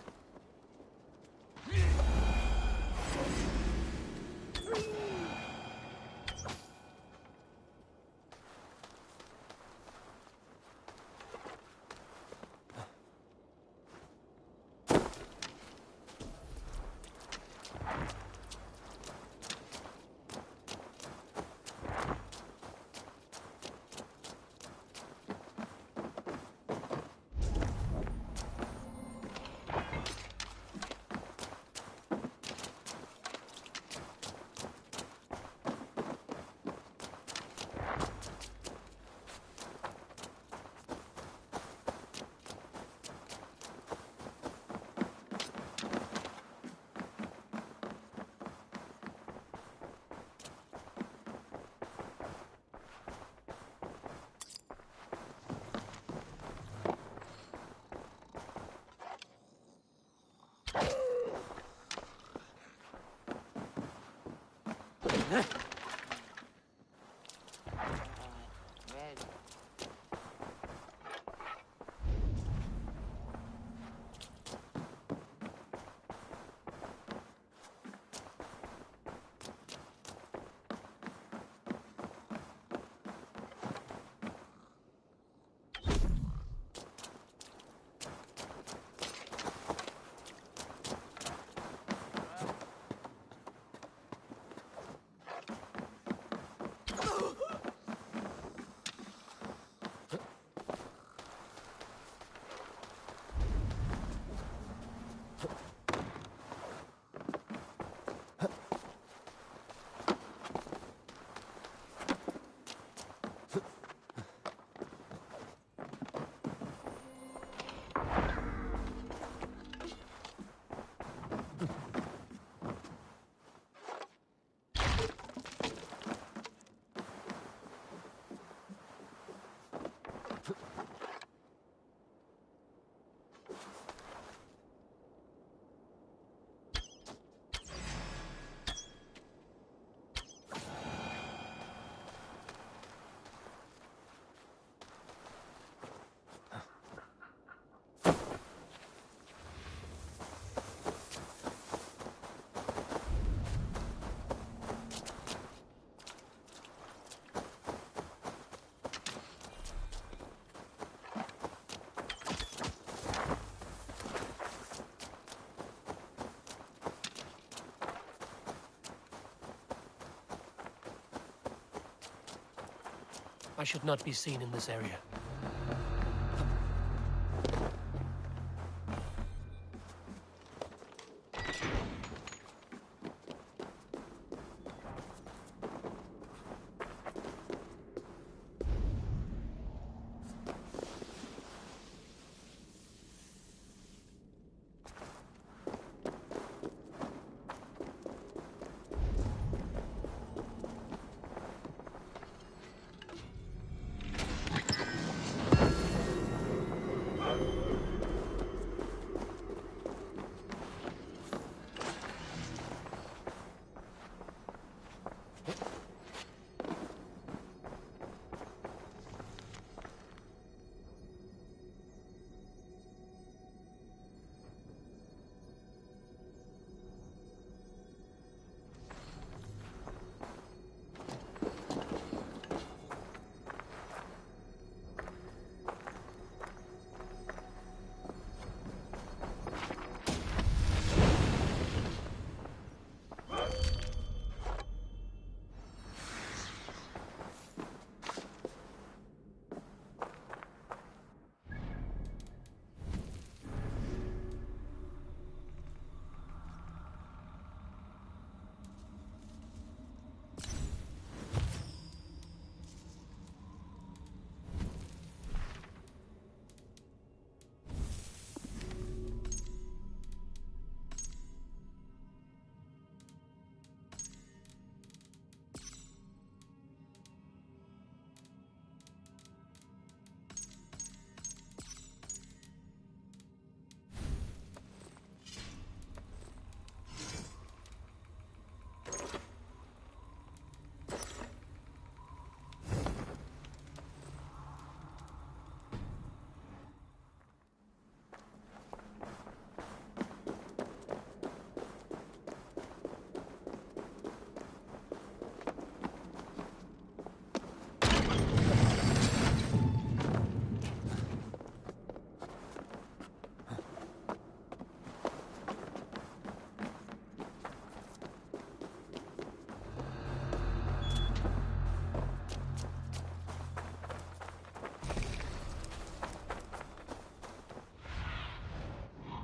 Speaker 5: I should not be seen in this area.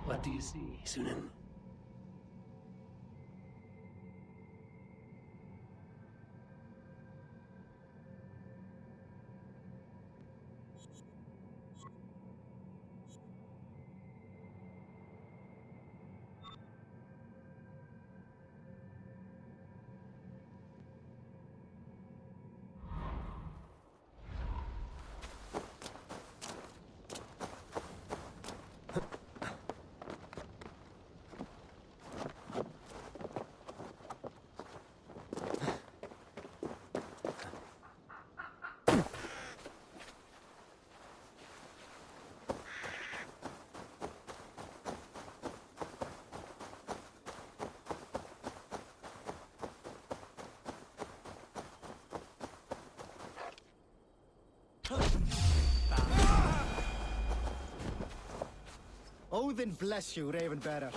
Speaker 5: What do you see, Sunan?
Speaker 17: Odin bless you, Ravenbearer.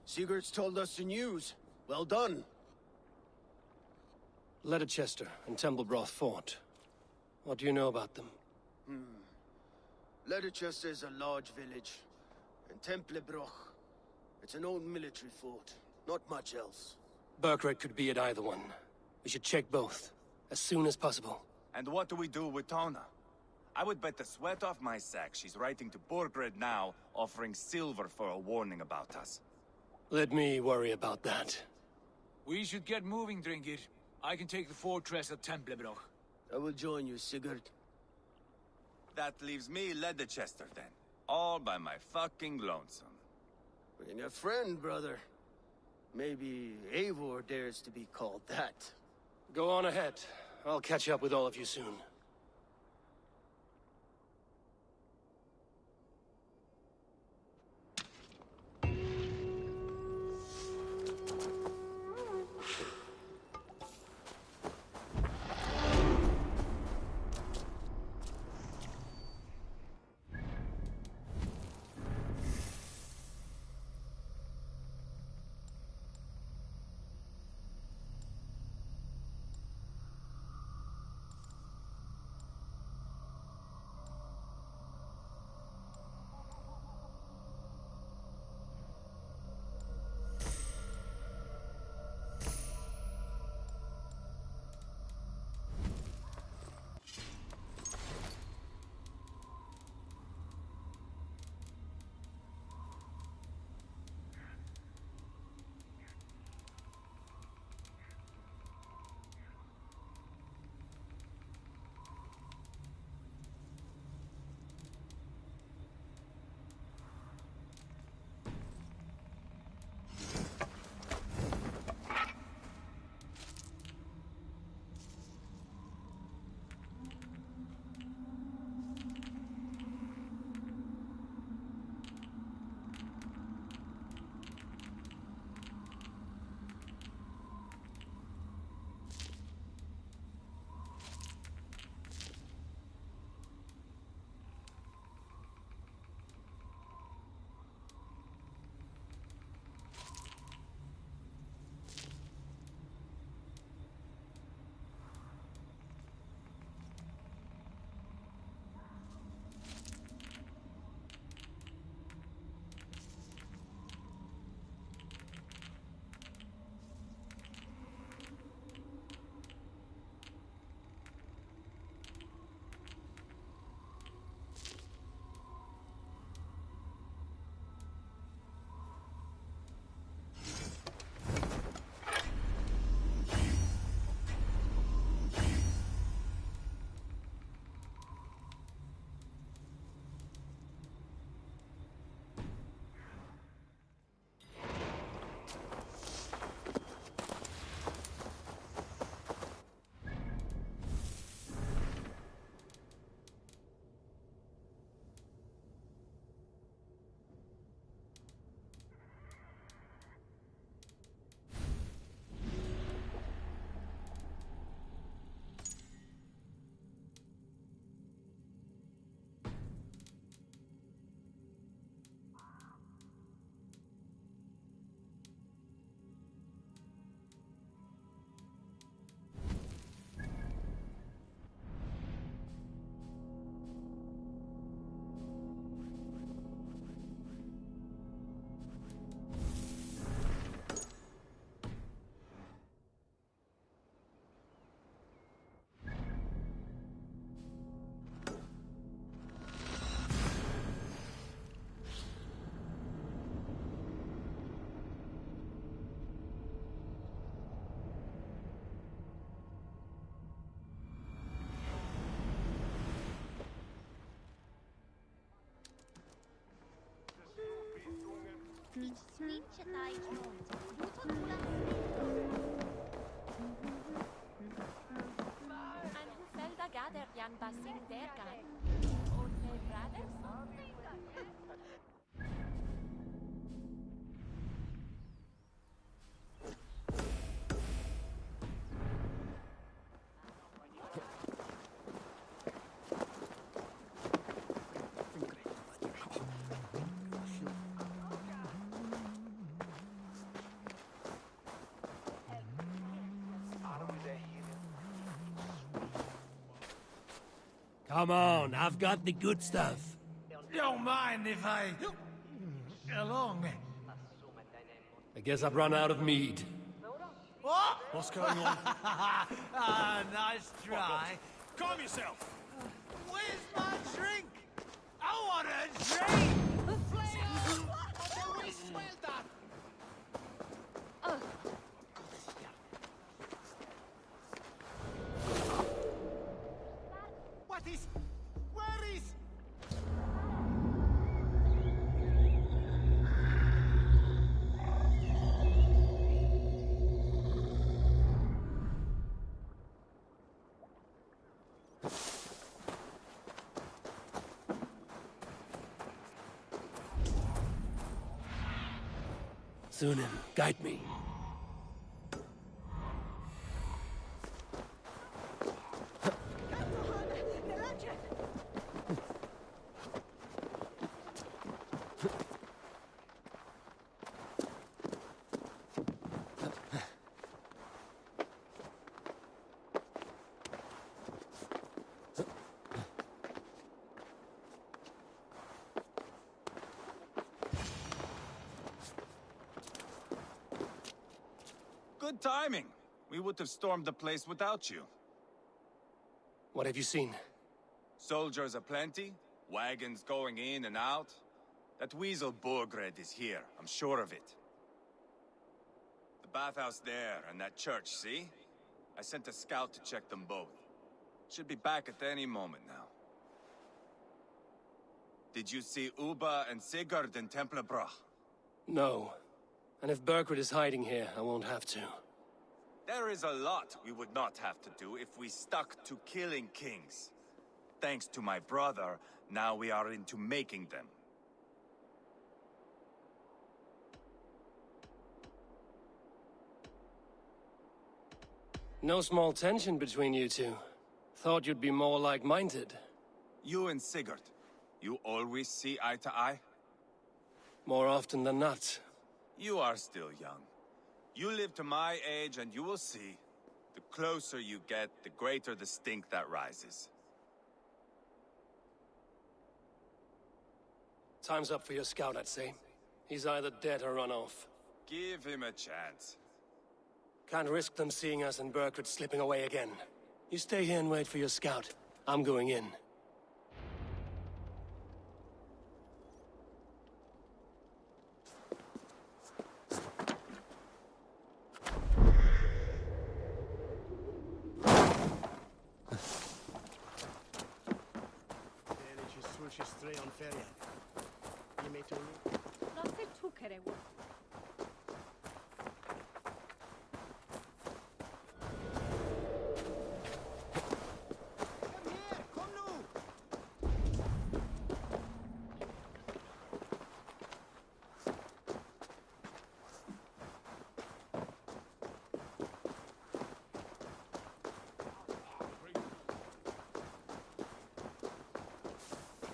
Speaker 9: Sigurd's told us the news. Well done.
Speaker 5: Leicester and Templebroth fought. What do you know about them?
Speaker 9: Leicester is a large village. And Templebroch, it's an old military fort. Not much else.
Speaker 5: Burkred could be at either one. We should check both, as soon as possible.
Speaker 6: And what do we do with Tona? I would bet the sweat off my sack she's writing to Borgred now, offering silver for a warning about us.
Speaker 5: Let me worry about that.
Speaker 10: We should get moving, Dringir. I can take the fortress at Templebroch.
Speaker 9: I will join you, Sigurd.
Speaker 6: That leaves me Leicester then. All by my fucking lonesome.
Speaker 9: Bring a friend, brother. Maybe Eivor dares to be called that.
Speaker 5: Go on ahead. I'll catch up with all of you soon.
Speaker 13: Felda gader jan basin dergan. Und Ragnarson.
Speaker 5: Come on, I've got the good stuff.
Speaker 10: Don't mind if I... along.
Speaker 5: I guess I've run out of mead.
Speaker 10: What?
Speaker 5: What's going on?
Speaker 10: Nice try.
Speaker 15: Calm yourself!
Speaker 10: Where's my drink? I want a drink!
Speaker 15: What is... Where is...
Speaker 5: Sunan, guide me.
Speaker 6: Good timing. We would have stormed the place without you.
Speaker 5: What have you seen?
Speaker 6: Soldiers aplenty, wagons going in and out. That weasel Borgred is here, I'm sure of it. The bathhouse there and that church, see? I sent a scout to check them both. Should be back at any moment now. Did you see Uba and Sigurd in Templebrach?
Speaker 5: No. And if Berkwood is hiding here, I won't have to.
Speaker 6: There is a lot we would not have to do if we stuck to killing kings. Thanks to my brother, now we are into making them.
Speaker 5: No small tension between you two. Thought you'd be more like-minded.
Speaker 6: You and Sigurd, you always see eye to eye?
Speaker 5: More often than not.
Speaker 6: You are still young. You live to my age and you will see. The closer you get, the greater the stink that rises.
Speaker 5: Time's up for your scout, I'd say. He's either dead or run off.
Speaker 6: Give him a chance.
Speaker 5: Can't risk them seeing us and Berkwood slipping away again. You stay here and wait for your scout. I'm going in.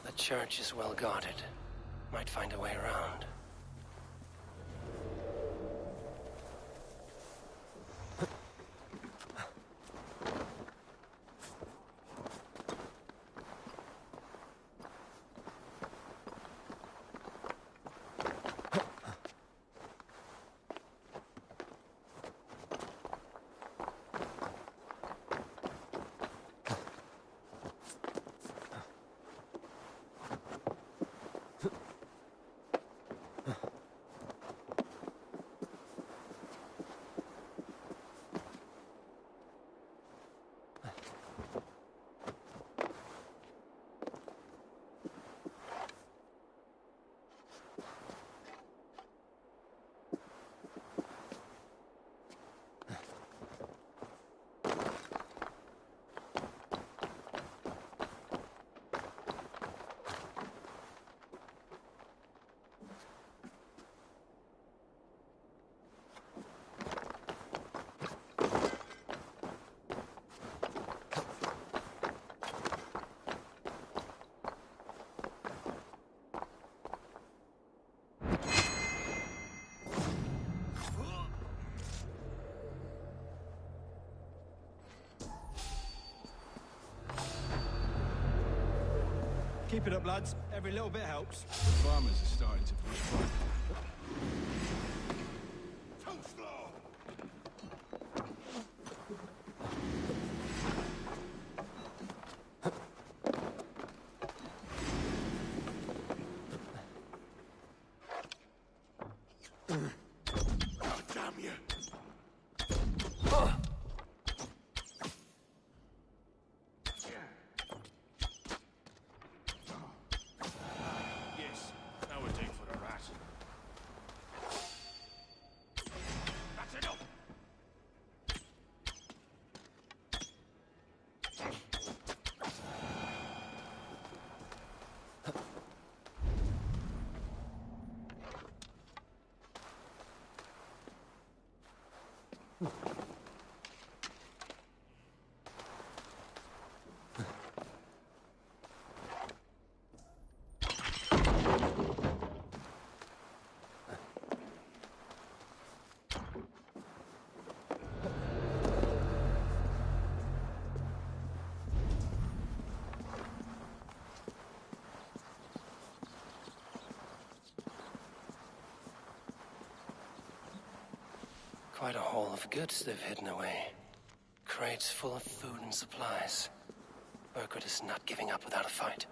Speaker 5: The church is well guarded. Might find a way around.
Speaker 4: Keep it up, lads. Every little bit helps.
Speaker 14: The farmers are starting to push back.
Speaker 12: Yes, now we're due for a rat. That's enough!
Speaker 16: Quite a haul of goods they've hidden away. Crates full of food and supplies. Burgred is not giving up without a fight.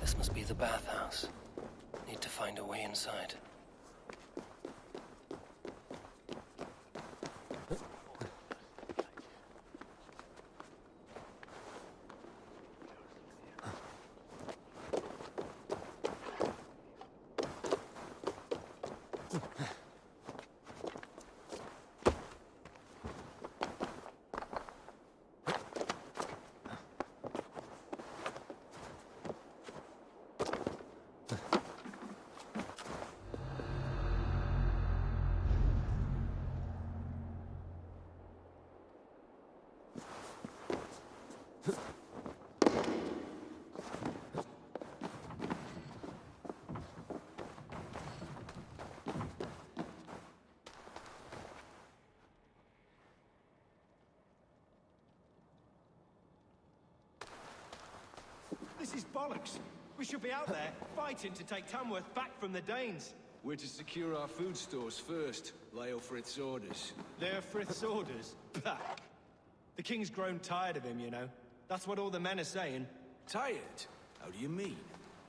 Speaker 16: This must be the bathhouse. Need to find a way inside.
Speaker 4: This is bollocks. We should be out there, fighting to take Tamworth back from the Danes.
Speaker 14: We're to secure our food stores first. Leo Frith's orders.
Speaker 4: They're Frith's orders? Bah. The king's grown tired of him, you know. That's what all the men are saying.
Speaker 14: Tired? How do you mean?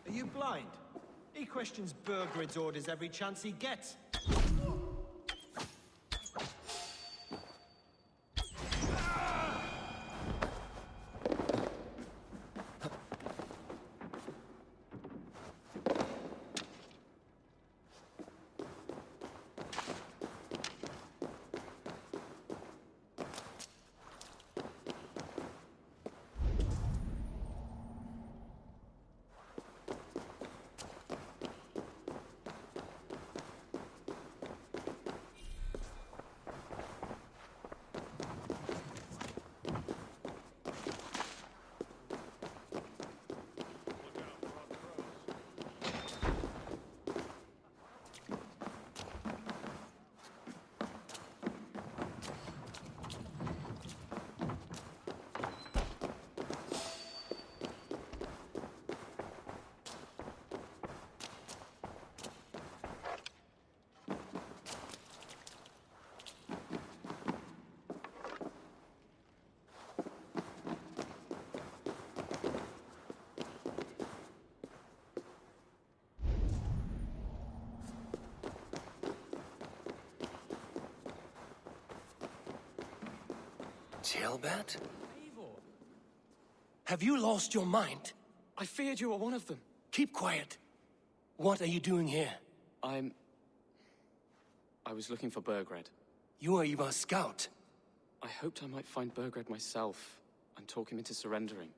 Speaker 4: Are you blind? He questions Burgred's orders every chance he gets.
Speaker 5: Jailbird? Have you lost your mind?
Speaker 16: I feared you were one of them.
Speaker 5: Keep quiet. What are you doing here?
Speaker 16: I was looking for Burgred.
Speaker 5: You are Ivar's scout.
Speaker 16: I hoped I might find Burgred myself and talk him into surrendering.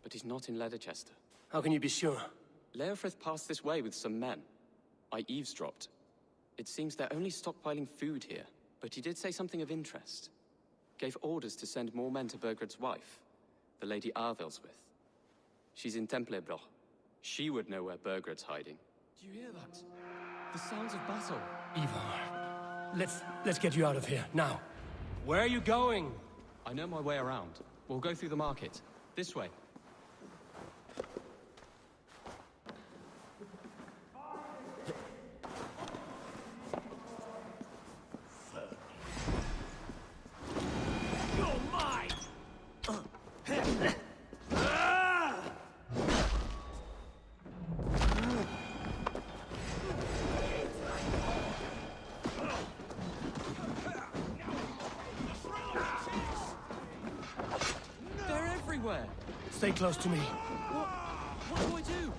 Speaker 16: But he's not in Leatherchester.
Speaker 5: How can you be sure?
Speaker 16: Leofrith passed this way with some men. I eavesdropped. It seems they're only stockpiling food here, but he did say something of interest. Gave orders to send more men to Burgred's wife, the Lady Arvelswith. She's in Templebroch. She would know where Burgred's hiding.
Speaker 5: Do you hear that?
Speaker 16: The sounds of battle.
Speaker 5: Ivar, let's get you out of here, now. Where are you going?
Speaker 16: I know my way around. We'll go through the market. This way.
Speaker 5: Stay close to me.
Speaker 16: What do I do?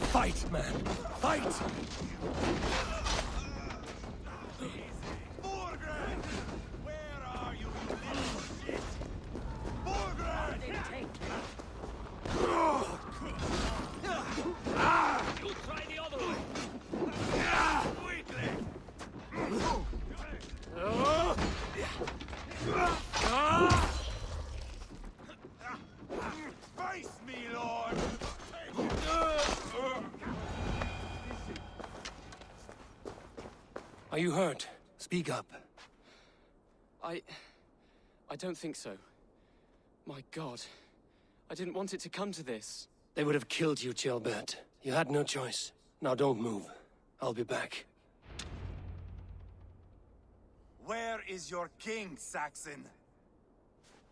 Speaker 5: Fight, man! Fight!
Speaker 15: Borgred! Where are you, you little shit? Borgred!
Speaker 12: You try the other way.
Speaker 15: Quickly! Face me, Lord!
Speaker 5: Are you hurt? Speak up.
Speaker 16: I don't think so. My God. I didn't want it to come to this.
Speaker 5: They would have killed you, Jailbird. You had no choice. Now don't move. I'll be back.
Speaker 6: Where is your king, Saxon?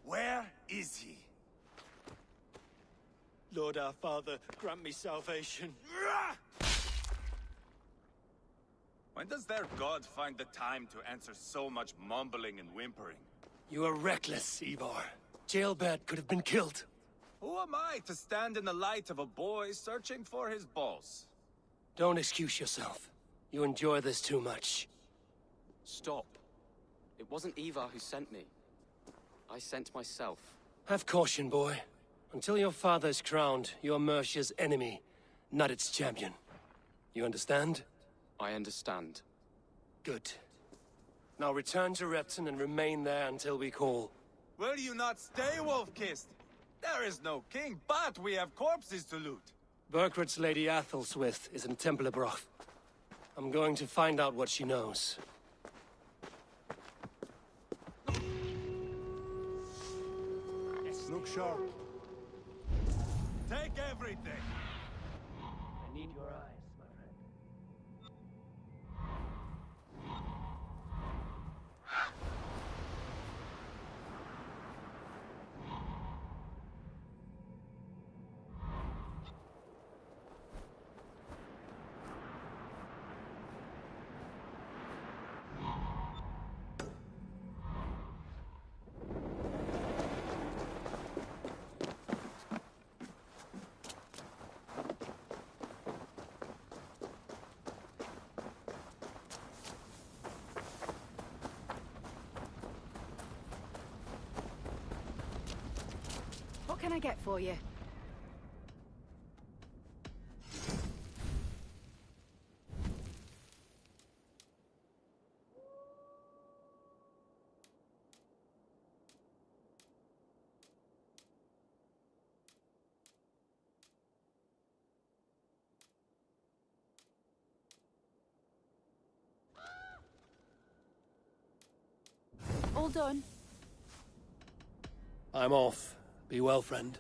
Speaker 6: Where is he?
Speaker 4: Lord our Father, grant me salvation.
Speaker 6: When does their god find the time to answer so much mumbling and whimpering?
Speaker 5: You are reckless, Ivar. Jailbird could have been killed.
Speaker 6: Who am I to stand in the light of a boy searching for his balls?
Speaker 5: Don't excuse yourself. You enjoy this too much.
Speaker 16: Stop. It wasn't Ivar who sent me. I sent myself.
Speaker 5: Have caution, boy. Until your father is crowned, you're Mercia's enemy, not its champion. You understand?
Speaker 16: I understand.
Speaker 5: Good. Now return to Repton and remain there until we call.
Speaker 6: Will you not stay, Wolf-Kissed? There is no king, but we have corpses to loot.
Speaker 5: Burgred's Lady Athelstwith is in Templebroch. I'm going to find out what she knows.
Speaker 14: Look sharp.
Speaker 6: Take everything.
Speaker 5: I need your eyes, my friend.
Speaker 18: What can I get for you? All done.
Speaker 5: I'm off. Be well, friend.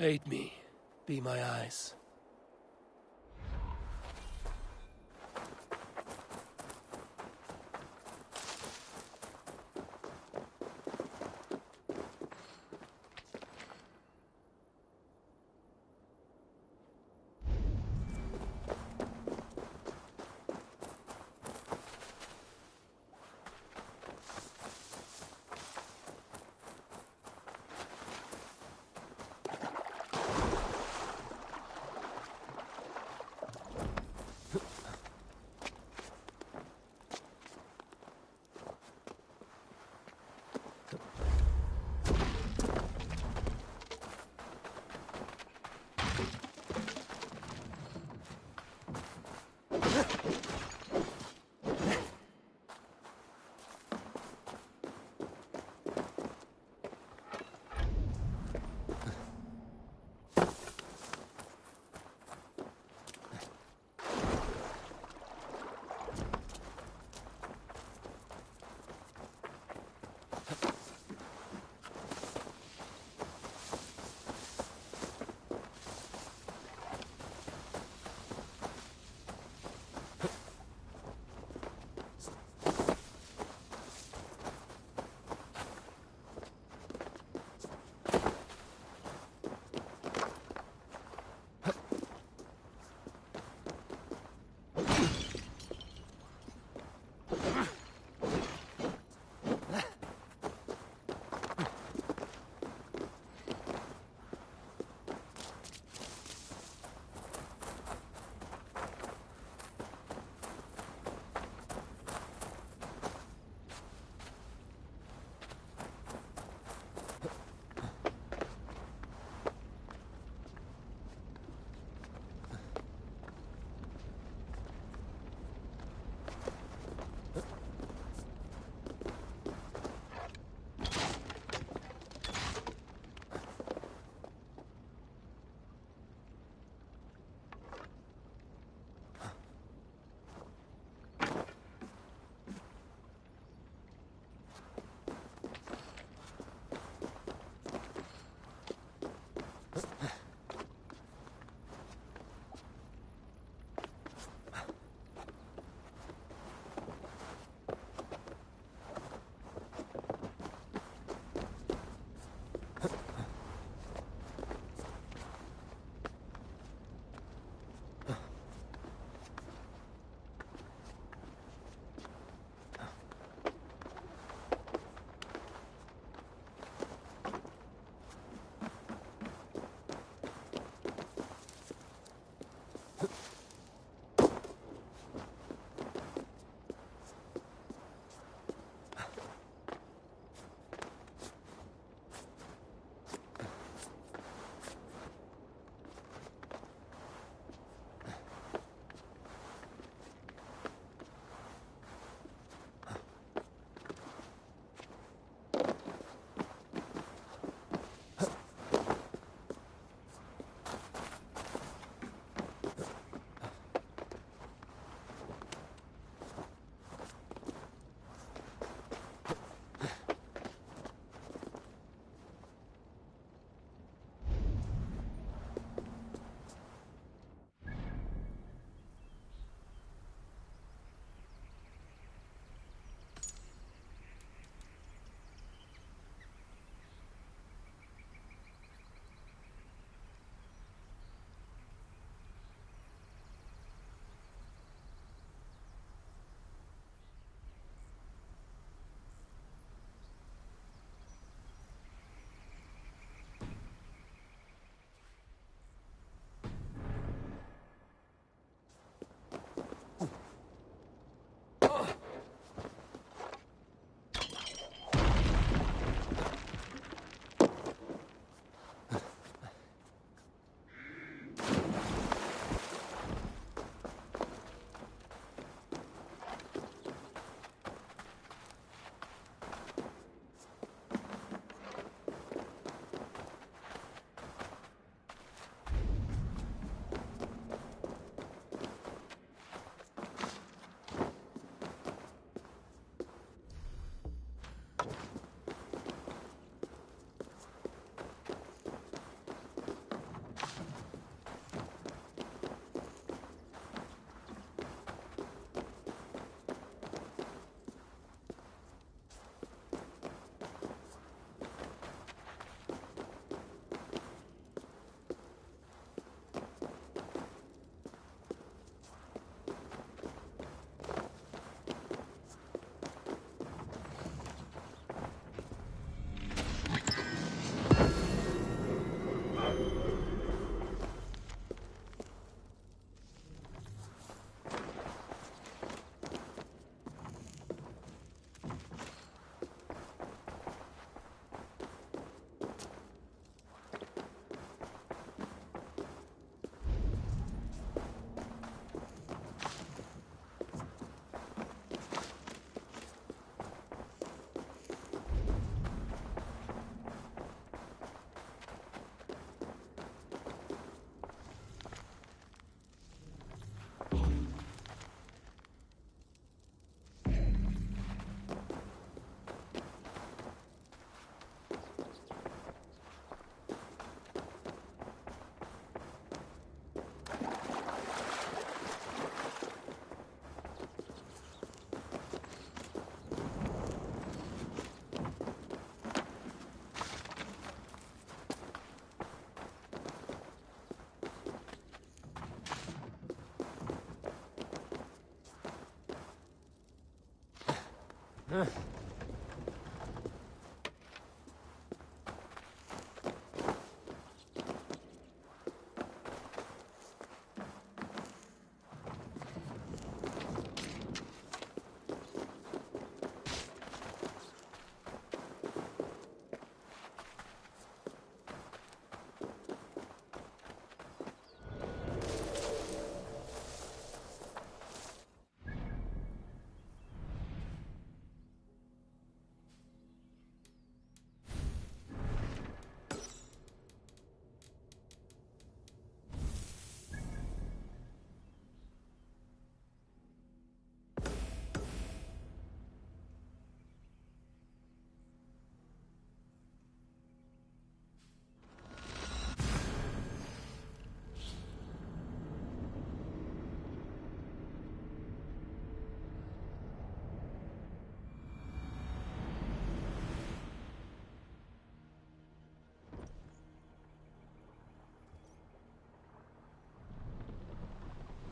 Speaker 5: Aid me. Be my eyes.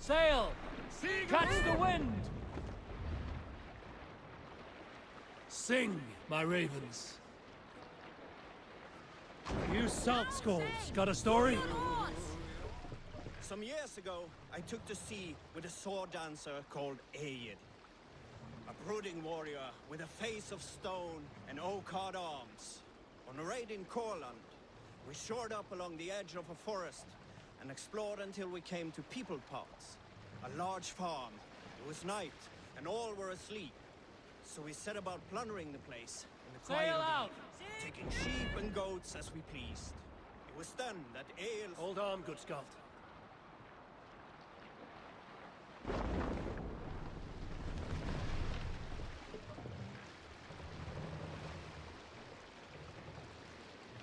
Speaker 5: Sail! Catch the wind! Sing, my ravens. You salt skulls, got a story?
Speaker 4: Some years ago, I took to sea with a sword dancer called Aed. A brooding warrior with a face of stone and oak-hard arms. On a raid in Courland, we shored up along the edge of a forest and explored until we came to People Parts, a large farm. It was night, and all were asleep. So we set about plundering the place in the quiet of the evening, taking sheep and goats as we pleased. It was then that Ale...
Speaker 5: Hold on, good Scott.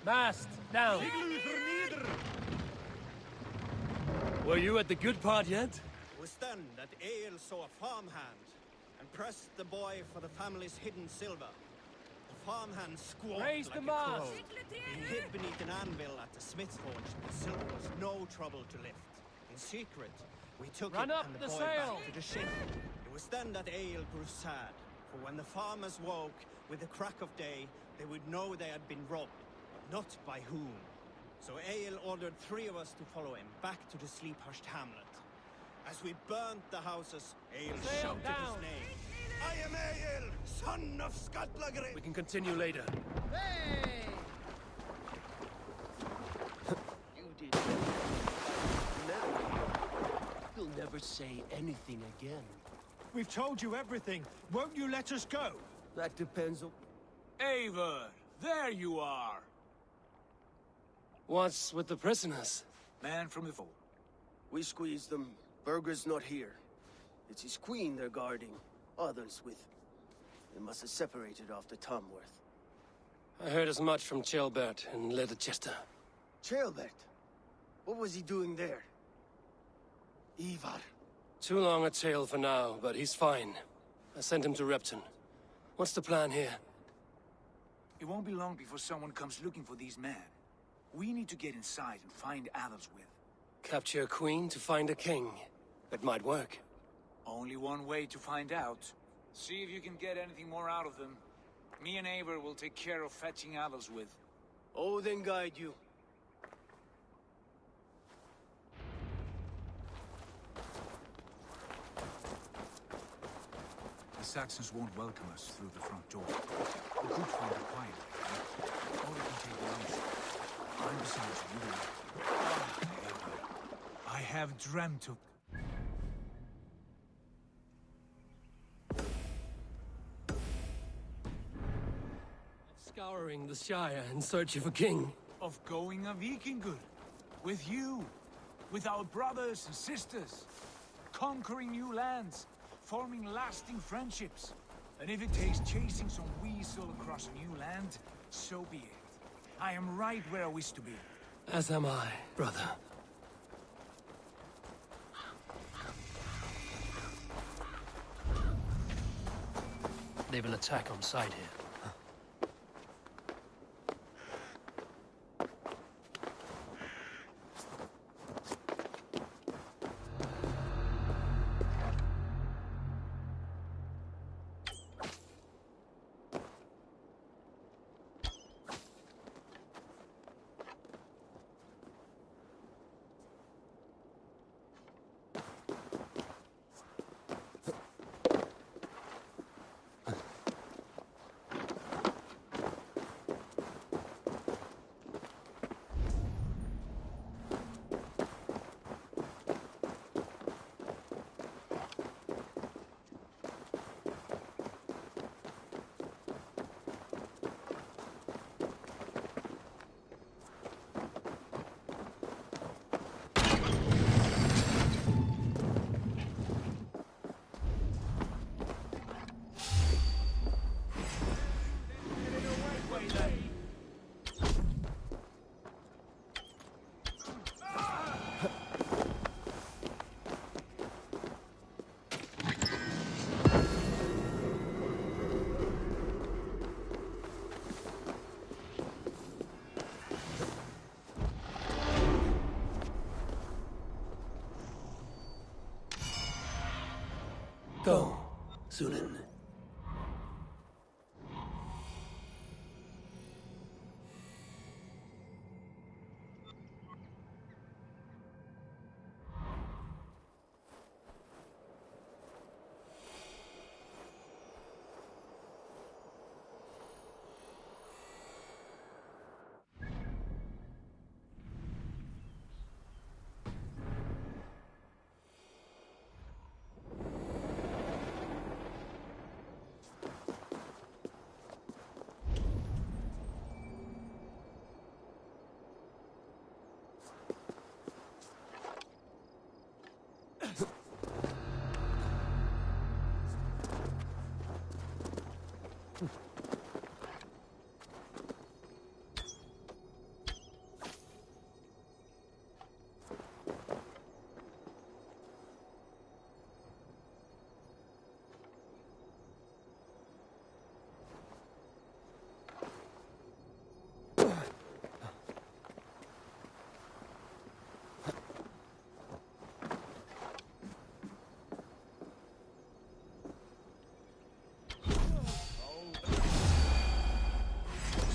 Speaker 5: Mast, down! Were you at the good part yet?
Speaker 4: It was then that Ale saw a farmhand and pressed the boy for the family's hidden silver. The farmhand squawked
Speaker 5: Raise
Speaker 4: like
Speaker 5: the
Speaker 4: a
Speaker 5: mast!
Speaker 4: crow. Being hid beneath an anvil at the smith's forge, the silver was no trouble to lift. In secret, we took
Speaker 5: Run
Speaker 4: it
Speaker 5: up
Speaker 4: and the
Speaker 5: the
Speaker 4: boy
Speaker 5: sail!
Speaker 4: back to the ship. It was then that Ale grew sad, for when the farmers woke with the crack of day, they would know they had been robbed, but not by whom. So Ale ordered 3 of us to follow him back to the sleep-hushed hamlet. As we burnt the houses, Ale shouted his name. I am Ale, son of Skatlagre!
Speaker 5: We can continue later.
Speaker 9: Hey! You did. You'll never say anything again.
Speaker 10: We've told you everything. Won't you let us go?
Speaker 9: That depends on...
Speaker 10: Eivor, there you are.
Speaker 5: What's with the prisoners?
Speaker 10: Man from the fort.
Speaker 9: We squeezed them. Berger's not here. It's his queen they're guarding. Others with... They must have separated after Tamworth.
Speaker 5: I heard as much from Chelbert and Leicester.
Speaker 9: Chelbert? What was he doing there? Ivar.
Speaker 5: Too long a tale for now, but he's fine. I sent him to Repton. What's the plan here?
Speaker 10: It won't be long before someone comes looking for these men. We need to get inside and find Adelswith.
Speaker 5: Capture a queen to find a king. It might work.
Speaker 10: Only one way to find out. See if you can get anything more out of them. Me and Eivor will take care of fetching Adelswith.
Speaker 9: Odin guide you.
Speaker 10: The Saxons won't welcome us through the front door. We could find a quiet way, or we can take the lunch. I'm besides you. I have dreamt of...
Speaker 5: Scouring the Shire in search of a king.
Speaker 10: Of going a Vikingur. With you. With our brothers and sisters. Conquering new lands. Forming lasting friendships. And if it takes chasing some weasel across a new land, so be it. I am right where I wish to be.
Speaker 5: As am I, brother. They will attack on sight here. Go, Sunan.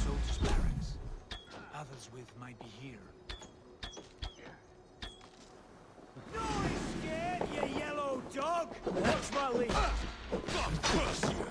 Speaker 10: Soldiers' barracks. With might be here.
Speaker 4: No scared, you yellow dog! Watch my lead!
Speaker 15: God curse you!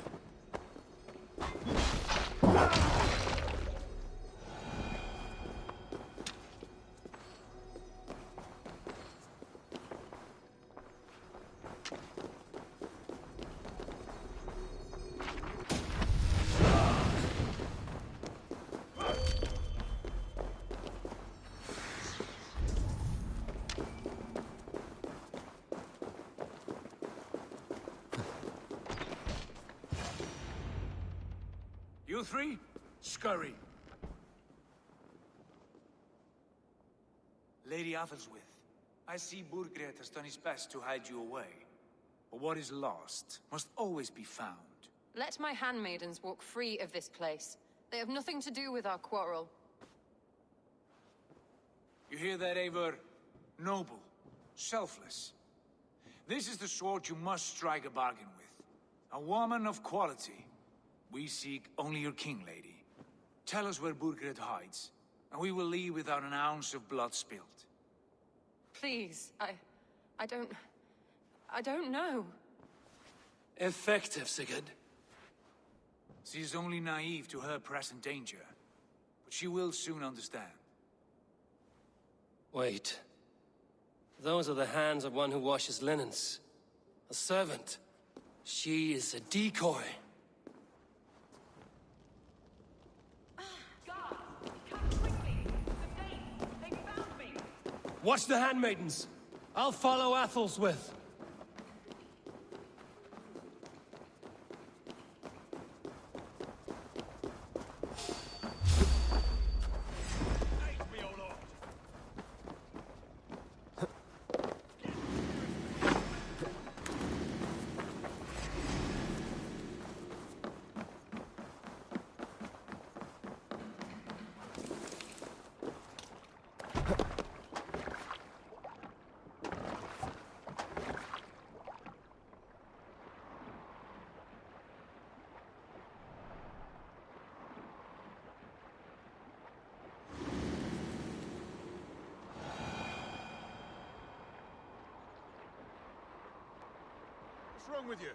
Speaker 10: You three, scurry. Lady Athelstwith, I see Burgred has done his best to hide you away. But what is lost must always be found.
Speaker 13: Let my handmaidens walk free of this place. They have nothing to do with our quarrel.
Speaker 10: You hear that, Eivor? Noble, selfless. This is the sword you must strike a bargain with. A woman of quality. We seek only your king, lady. Tell us where Burgred hides, and we will leave without an ounce of blood spilled.
Speaker 13: Please, I don't know.
Speaker 5: Effective, Sigurd.
Speaker 10: She is only naive to her present danger, but she will soon understand.
Speaker 5: Wait. Those are the hands of one who washes linens. A servant. She is a decoy. Watch the handmaidens. I'll follow Athelstwith.
Speaker 15: What's wrong with you?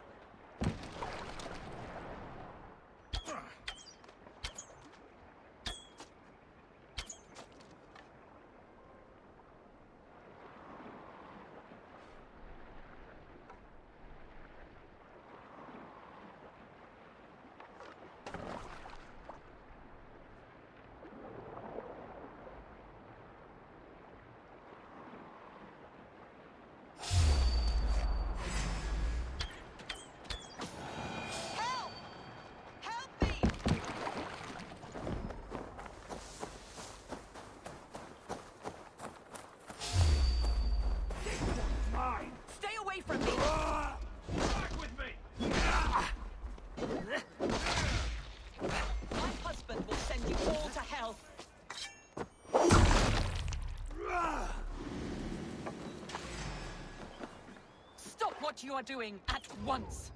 Speaker 19: are doing at once.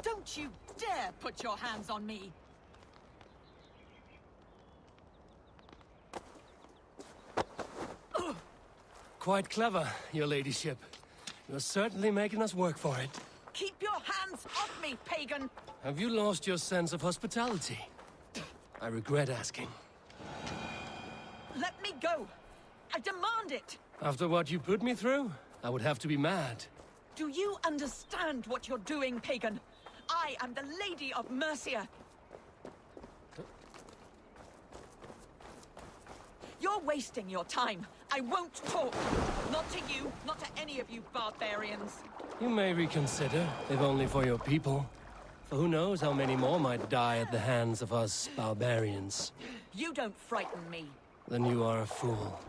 Speaker 19: Don't you dare put your hands on me!
Speaker 5: Quite clever, your ladyship. You're certainly making us work for it.
Speaker 19: Keep your hands off me, pagan!
Speaker 5: Have you lost your sense of hospitality? I regret asking.
Speaker 19: Let me go! I demand it!
Speaker 5: After what you put me through, I would have to be mad.
Speaker 19: Do you understand what you're doing, pagan? I am the Lady of Mercia. You're wasting your time. I won't talk. Not to you, not to any of you barbarians.
Speaker 5: You may reconsider, if only for your people. For who knows how many more might die at the hands of us barbarians.
Speaker 19: You don't frighten me.
Speaker 5: Then you are a fool.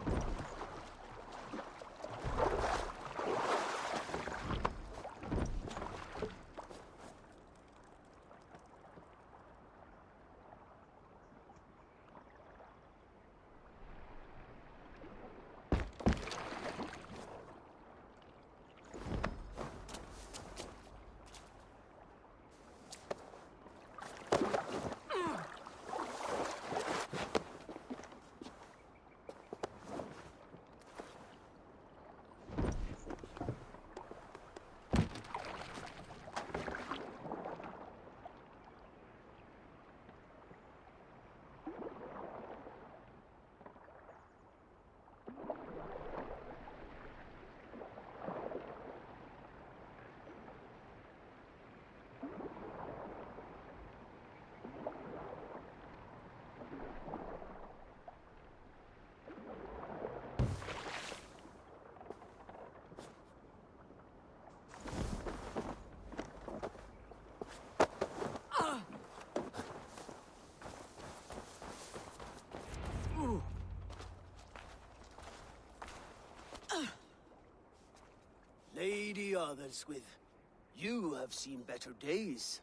Speaker 9: Lady Otherswith, you have seen better days.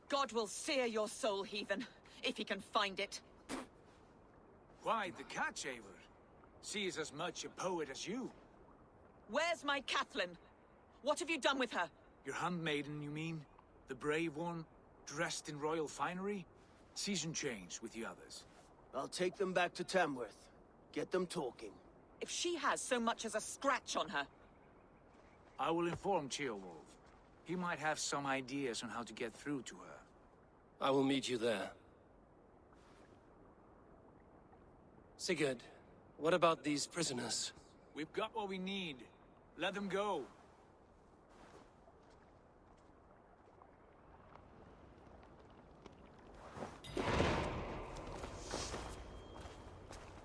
Speaker 19: God will sear your soul, heathen, if he can find it.
Speaker 10: Why, the cat-shaver? She is as much a poet as you.
Speaker 19: Where's my Cathlin? What have you done with her?
Speaker 10: Your handmaiden, you mean? The brave one, dressed in royal finery? Season change with the others.
Speaker 9: I'll take them back to Tamworth. Get them talking.
Speaker 19: If she has so much as a scratch on her...
Speaker 10: I will inform Ceolwulf. He might have some ideas on how to get through to her.
Speaker 5: I will meet you there. Sigurd, what about these prisoners?
Speaker 10: We've got what we need. Let them go.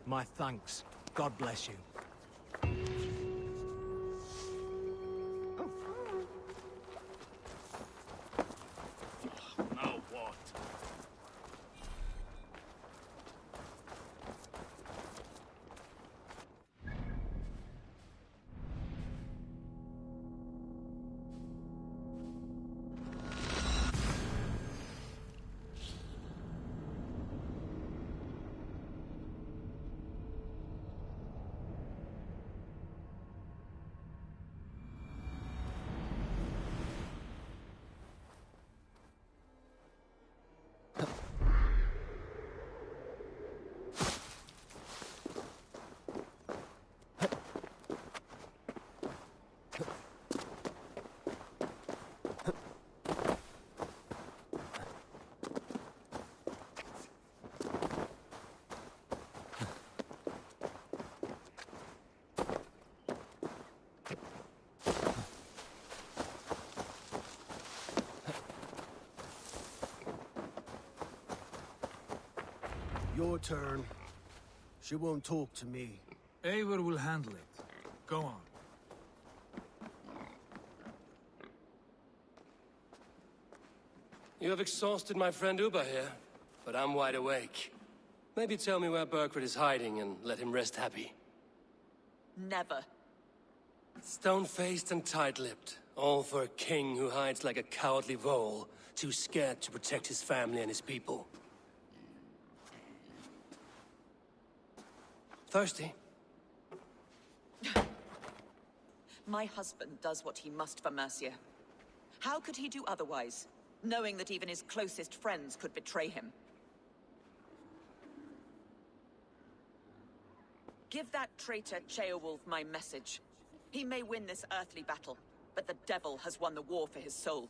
Speaker 4: My thanks. God bless you.
Speaker 12: Now what?
Speaker 9: Your turn. She won't talk to me.
Speaker 10: Eivor will handle it. Go on.
Speaker 5: You have exhausted my friend Uba here, but I'm wide awake. Maybe tell me where Burkred is hiding and let him rest happy.
Speaker 19: Never.
Speaker 5: Stone-faced and tight-lipped, all for a king who hides like a cowardly vole, too scared to protect his family and his people. Thirsty?
Speaker 19: My husband does what he must for Mercia. How could he do otherwise, knowing that even his closest friends could betray him? Give that traitor Ceolwulf my message. He may win this earthly battle, but the devil has won the war for his soul.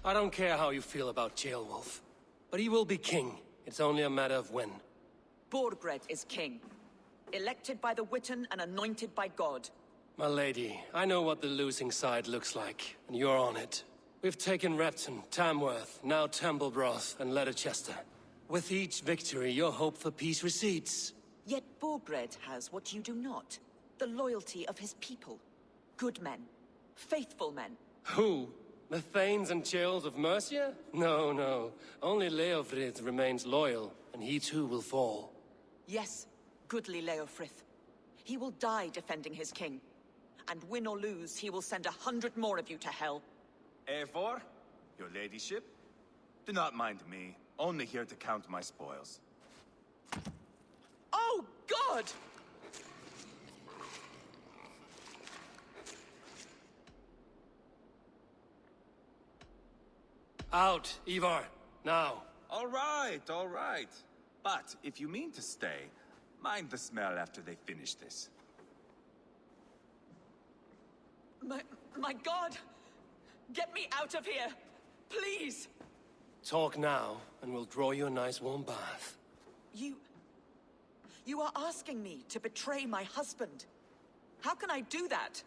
Speaker 5: I don't care how you feel about Ceolwulf, but he will be king. It's only a matter of when.
Speaker 19: Borgred is king. Elected by the Witan and anointed by God.
Speaker 5: My lady, I know what the losing side looks like, and you're on it. We've taken Repton, Tamworth, now Templebroth, and Leicester. With each victory, your hope for peace recedes.
Speaker 19: Yet Borgred has what you do not. The loyalty of his people. Good men. Faithful men.
Speaker 5: Who? The Thanes and Churls of Mercia? No, no. Only Leofrith remains loyal, and he too will fall.
Speaker 19: Yes, goodly Leofrith. He will die defending his king. And win or lose, he will send 100 more of you to hell.
Speaker 6: Eivor, your ladyship? Do not mind me. Only here to count my spoils.
Speaker 19: Oh, God!
Speaker 5: Out, Ivar. Now.
Speaker 6: All right, all right. But if you mean to stay, mind the smell after they finish this.
Speaker 19: My God! Get me out of here! Please!
Speaker 5: Talk now, and we'll draw you a nice warm bath.
Speaker 19: You are asking me to betray my husband. How can I do that?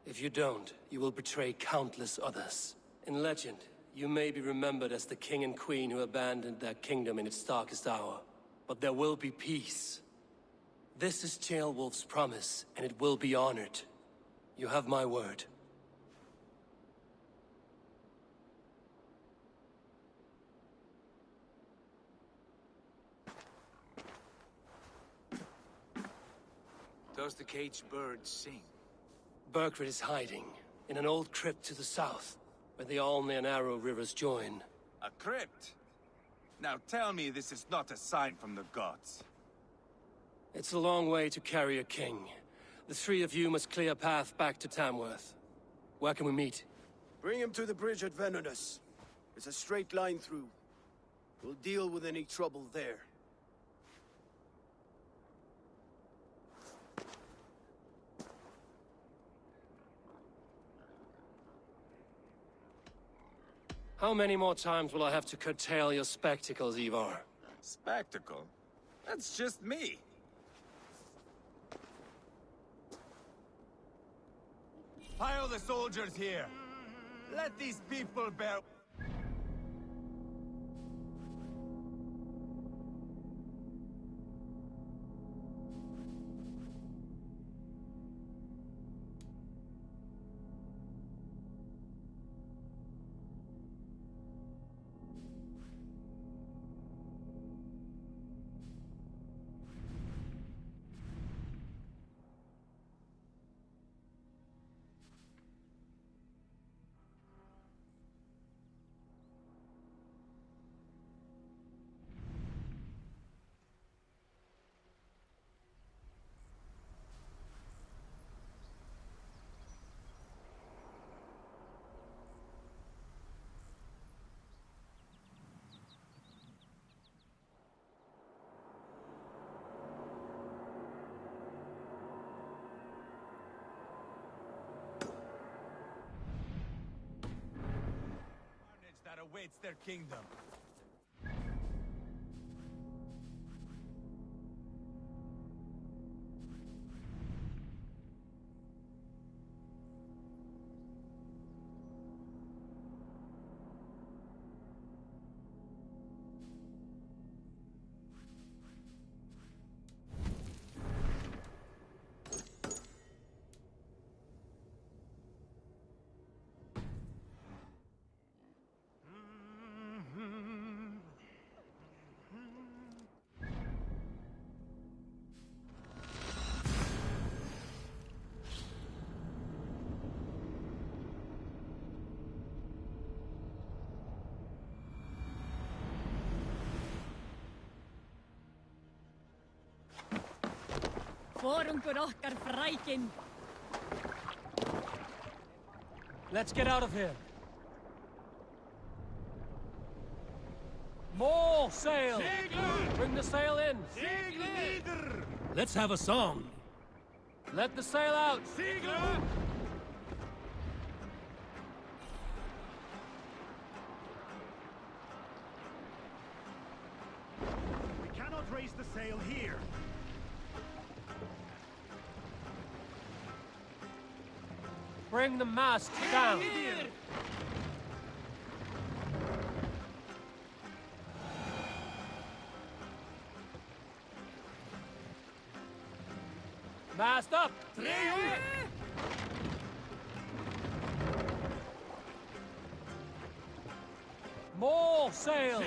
Speaker 5: If you don't, you will betray countless others. In legend, you may be remembered as the king and queen who abandoned their kingdom in its darkest hour. But there will be peace. This is Ceolwulf's promise, and it will be honored. You have my word.
Speaker 20: Does the caged bird sing?
Speaker 5: Burkred is hiding in an old crypt to the south, where the Alne and Arrow rivers join.
Speaker 6: A crypt? Now tell me this is not a sign from the gods.
Speaker 5: It's a long way to carry a king. The three of you must clear a path back to Tamworth. Where can we meet?
Speaker 9: Bring him to the bridge at Venonus. It's a straight line through. We'll deal with any trouble there.
Speaker 5: How many more times will I have to curtail your spectacles, Ivar?
Speaker 6: Spectacle? That's just me. Pile the soldiers here. Let these people bear... that awaits their kingdom.
Speaker 5: Let's get out of here. More sail! Bring the sail in! Let's have a song. Let the sail out!
Speaker 14: We cannot raise the sail here.
Speaker 5: Bring the mast down! Mast up! More sail!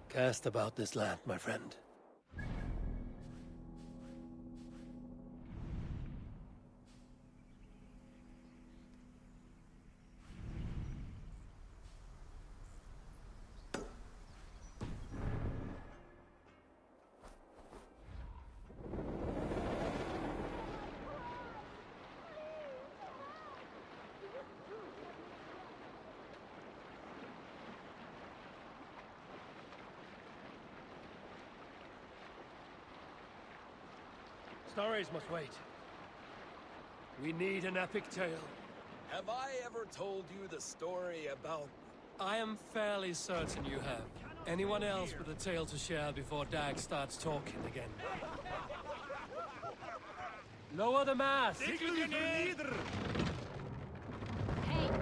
Speaker 5: Cast about this land, my friend. Stories must wait. We need an epic tale.
Speaker 2: Have I ever told you the story about...
Speaker 5: I am fairly certain you have. Anyone else with a tale to share before Dag starts talking again? Lower the mast!
Speaker 13: Hey,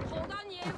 Speaker 13: hold on you!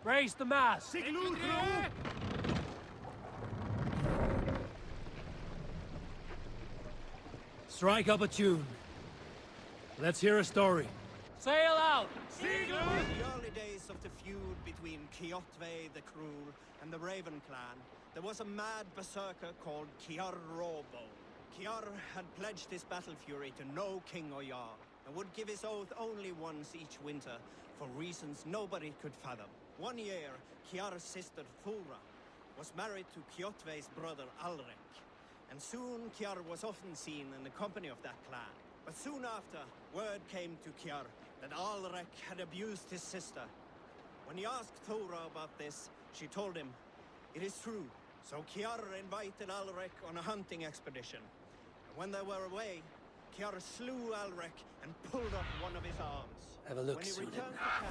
Speaker 5: Raise the mast! Strike up a tune. Let's hear a story. Sail out!
Speaker 4: In the early days of the feud between Kjotve the Cruel and the Raven clan, there was a mad berserker called Kiar Rawbone. Kiar had pledged his battle fury to no king or jarl, and would give his oath only once each winter, for reasons nobody could fathom. One year, Kiar's sister Thora was married to Kjotve's brother Alrek, and soon Kiar was often seen in the company of that clan. But soon after, word came to Kiar that Alrek had abused his sister. When he asked Thora about this, she told him, "It is true." So Kiar invited Alrek on a hunting expedition. And when they were away, Kiar slew Alrek and pulled off one of his arms.
Speaker 5: Have a look,
Speaker 4: When he
Speaker 5: Sunan.
Speaker 4: returned to camp,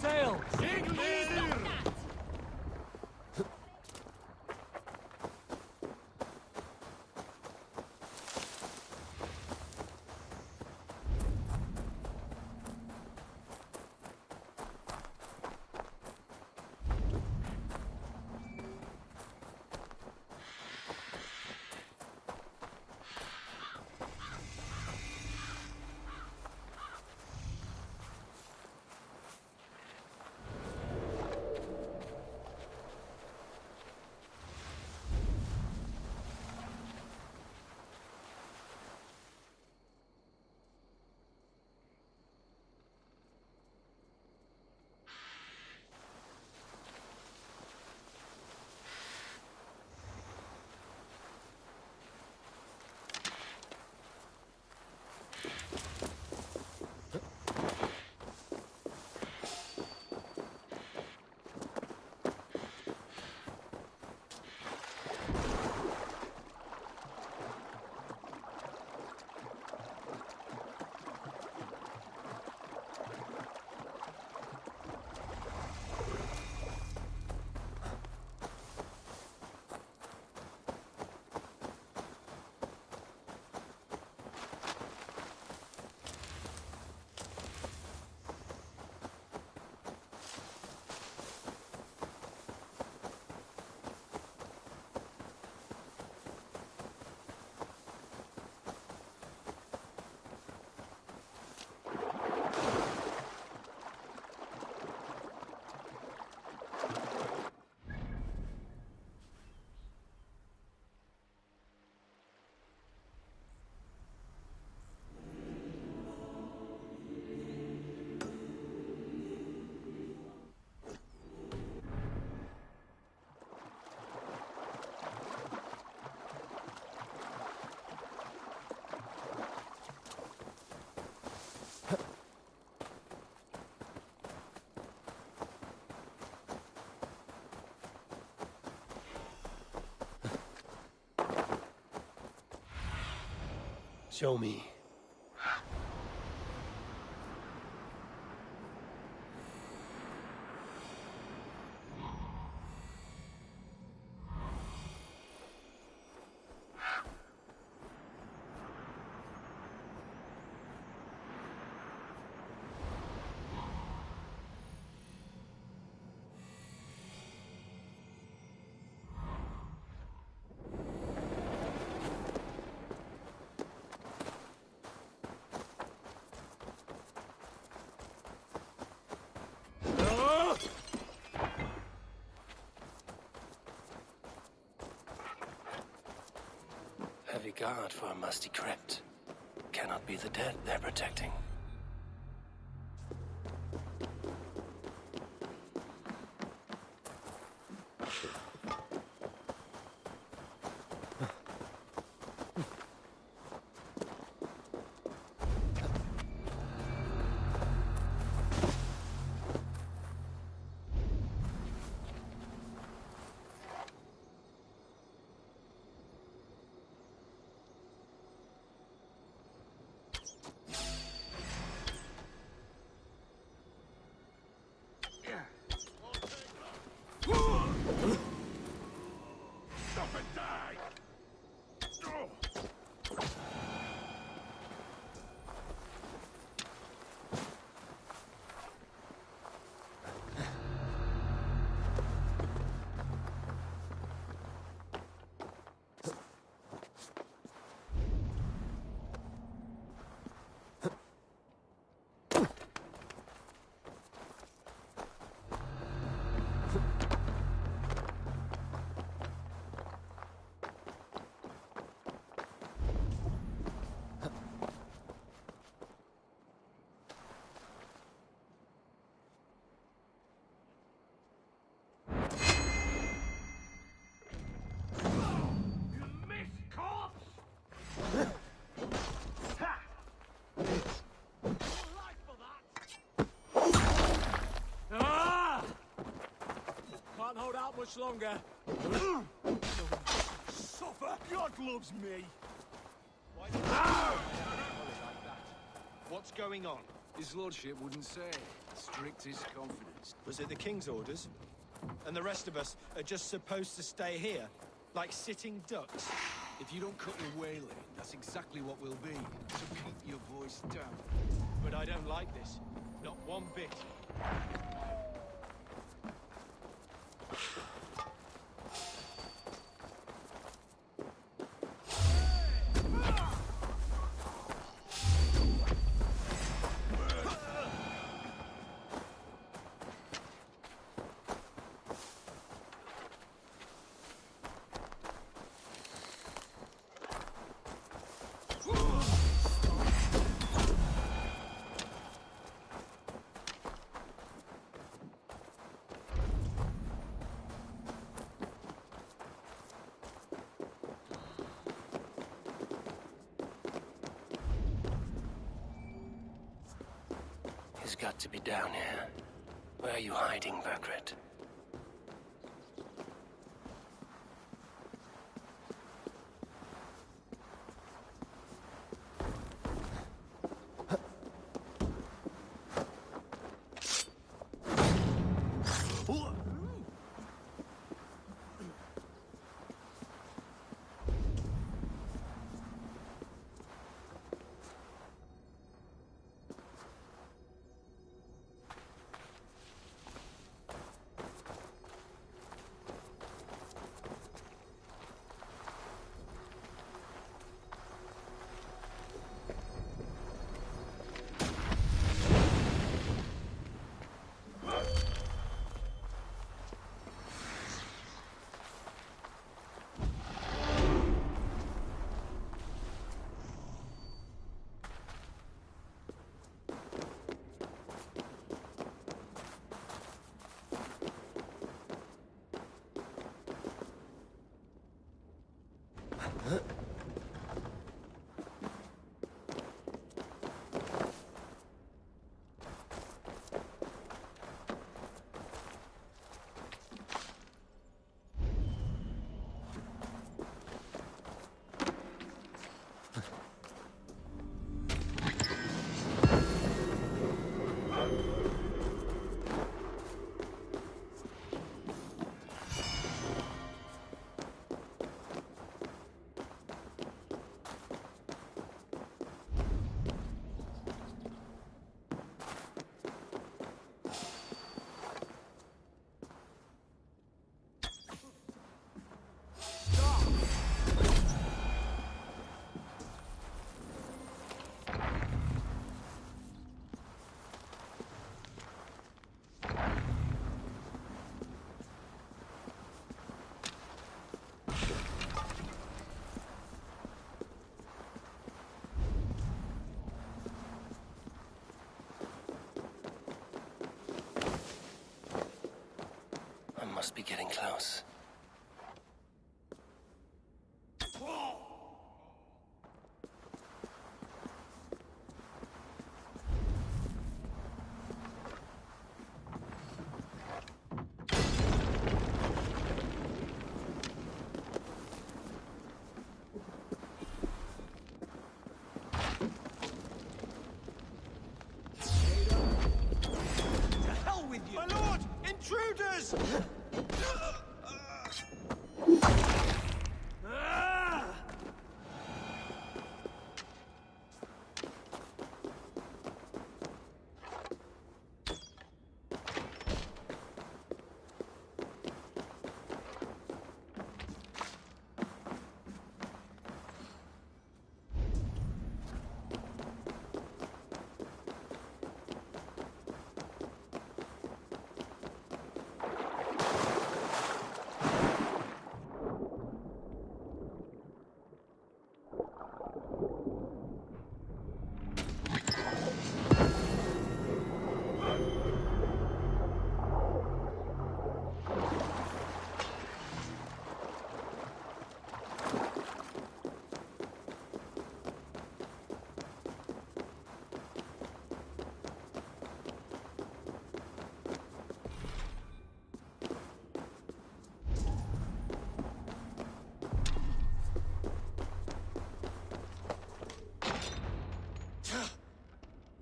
Speaker 10: Sail!
Speaker 5: Show me. Heavy guard for a musty crypt. Cannot be the dead they're protecting.
Speaker 10: Hold out much longer.
Speaker 15: Suffer! God loves me!
Speaker 4: What's going on?
Speaker 20: His lordship wouldn't say. Strictest confidence.
Speaker 4: Was it the king's orders? And the rest of us are just supposed to stay here, like sitting ducks?
Speaker 20: If you don't cut your wailing, that's exactly what we'll be. So keep your voice down.
Speaker 4: But I don't like this. Not one bit.
Speaker 11: He's got to be down here. Where are you hiding, Burgred? Must be getting close.
Speaker 4: To hell with you! My lord! Intruders!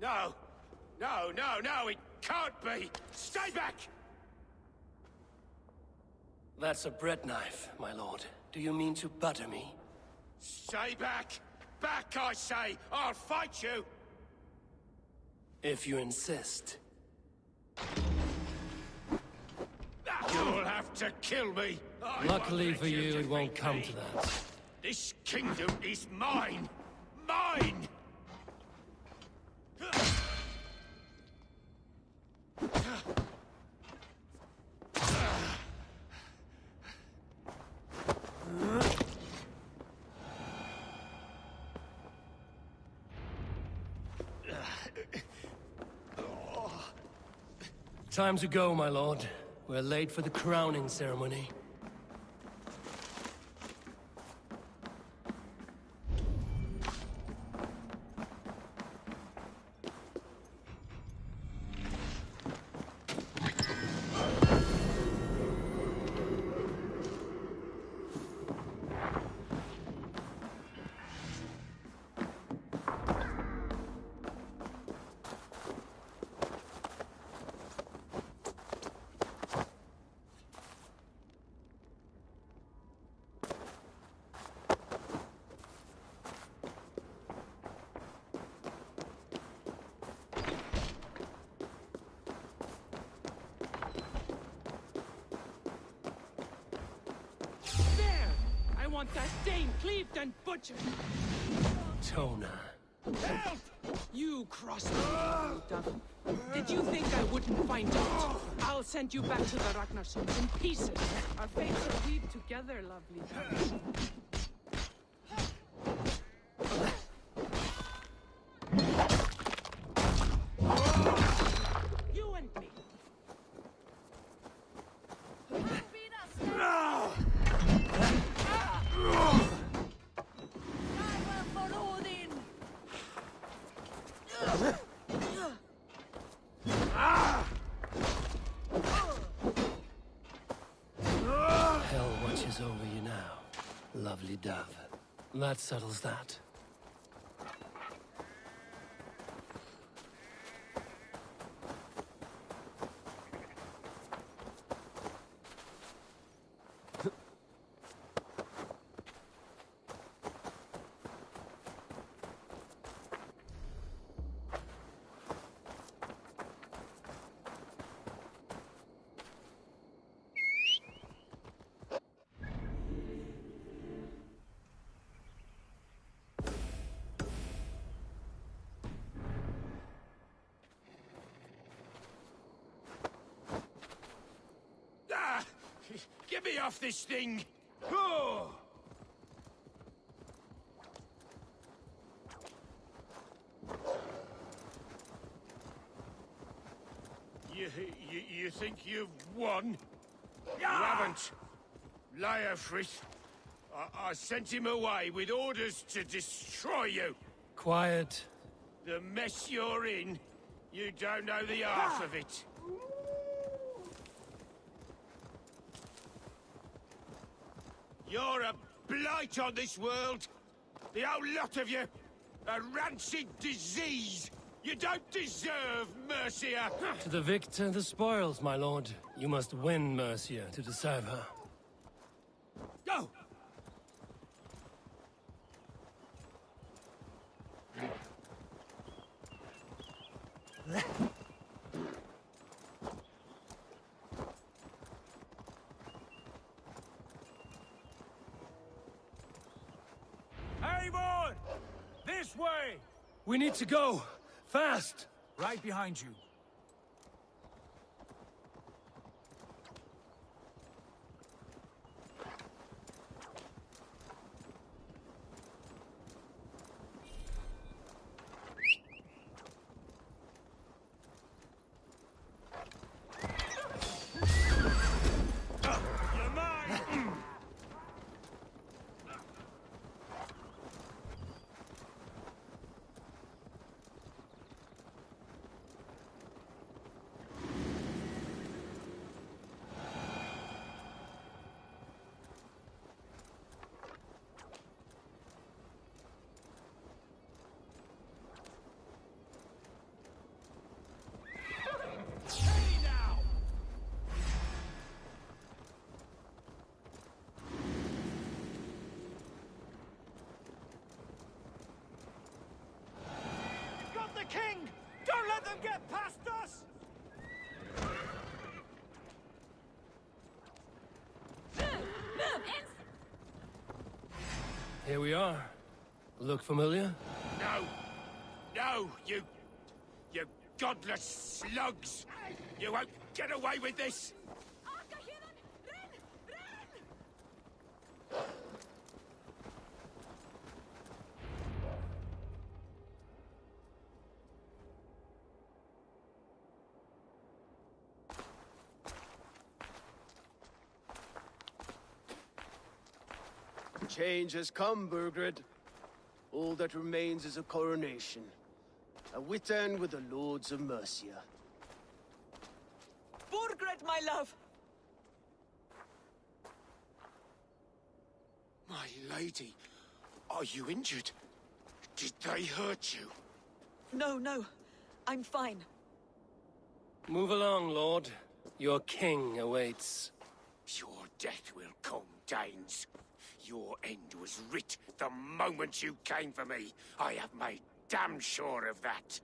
Speaker 9: No! No, no, no, it can't be! Stay back!
Speaker 5: That's a bread knife, my lord. Do you mean to butter me?
Speaker 9: Stay back! Back, I say! I'll fight you!
Speaker 5: If you insist.
Speaker 9: You'll have to kill me!
Speaker 5: Luckily for you, it won't come to that.
Speaker 9: This kingdom is mine! Mine!
Speaker 5: Time to go, my lord. We're late for the crowning ceremony.
Speaker 8: There! I want that Dane cleaved and butchered!
Speaker 5: Tona.
Speaker 8: Help! You crossbody, devil. Did you think I wouldn't find out? I'll send you back to the Ragnarsons in pieces. Our fates are weaved together, lovely devil. You and me.
Speaker 5: Hell watches over you now, lovely dove. That settles that.
Speaker 9: Get me off this thing! Oh! You think you've won? You haven't. Leofrith. I sent him away with orders to destroy you.
Speaker 5: Quiet.
Speaker 9: The mess you're in, you don't know the half of it. You're a blight on this world. The whole lot of you. A rancid disease. You don't deserve Mercia.
Speaker 5: To the victor, the spoils, my lord. You must win Mercia to deserve her.
Speaker 9: Go!
Speaker 10: Avon! This way!
Speaker 5: We need to go! Fast!
Speaker 10: Right behind you.
Speaker 9: You're mine!
Speaker 15: the king! Don't let them get past us!
Speaker 5: Here we are. Look familiar?
Speaker 15: No! No, you godless slugs! You won't get away with this!
Speaker 9: Change has come, Burgred. All that remains is a coronation. A Witan with the Lords of Mercia.
Speaker 19: Burgred, my love!
Speaker 15: My lady, are you injured? Did they hurt you?
Speaker 19: No, no. I'm fine.
Speaker 5: Move along, Lord. Your king awaits.
Speaker 15: Your death will come, Danes. Your end was writ the moment you came for me. I have made damn sure of that.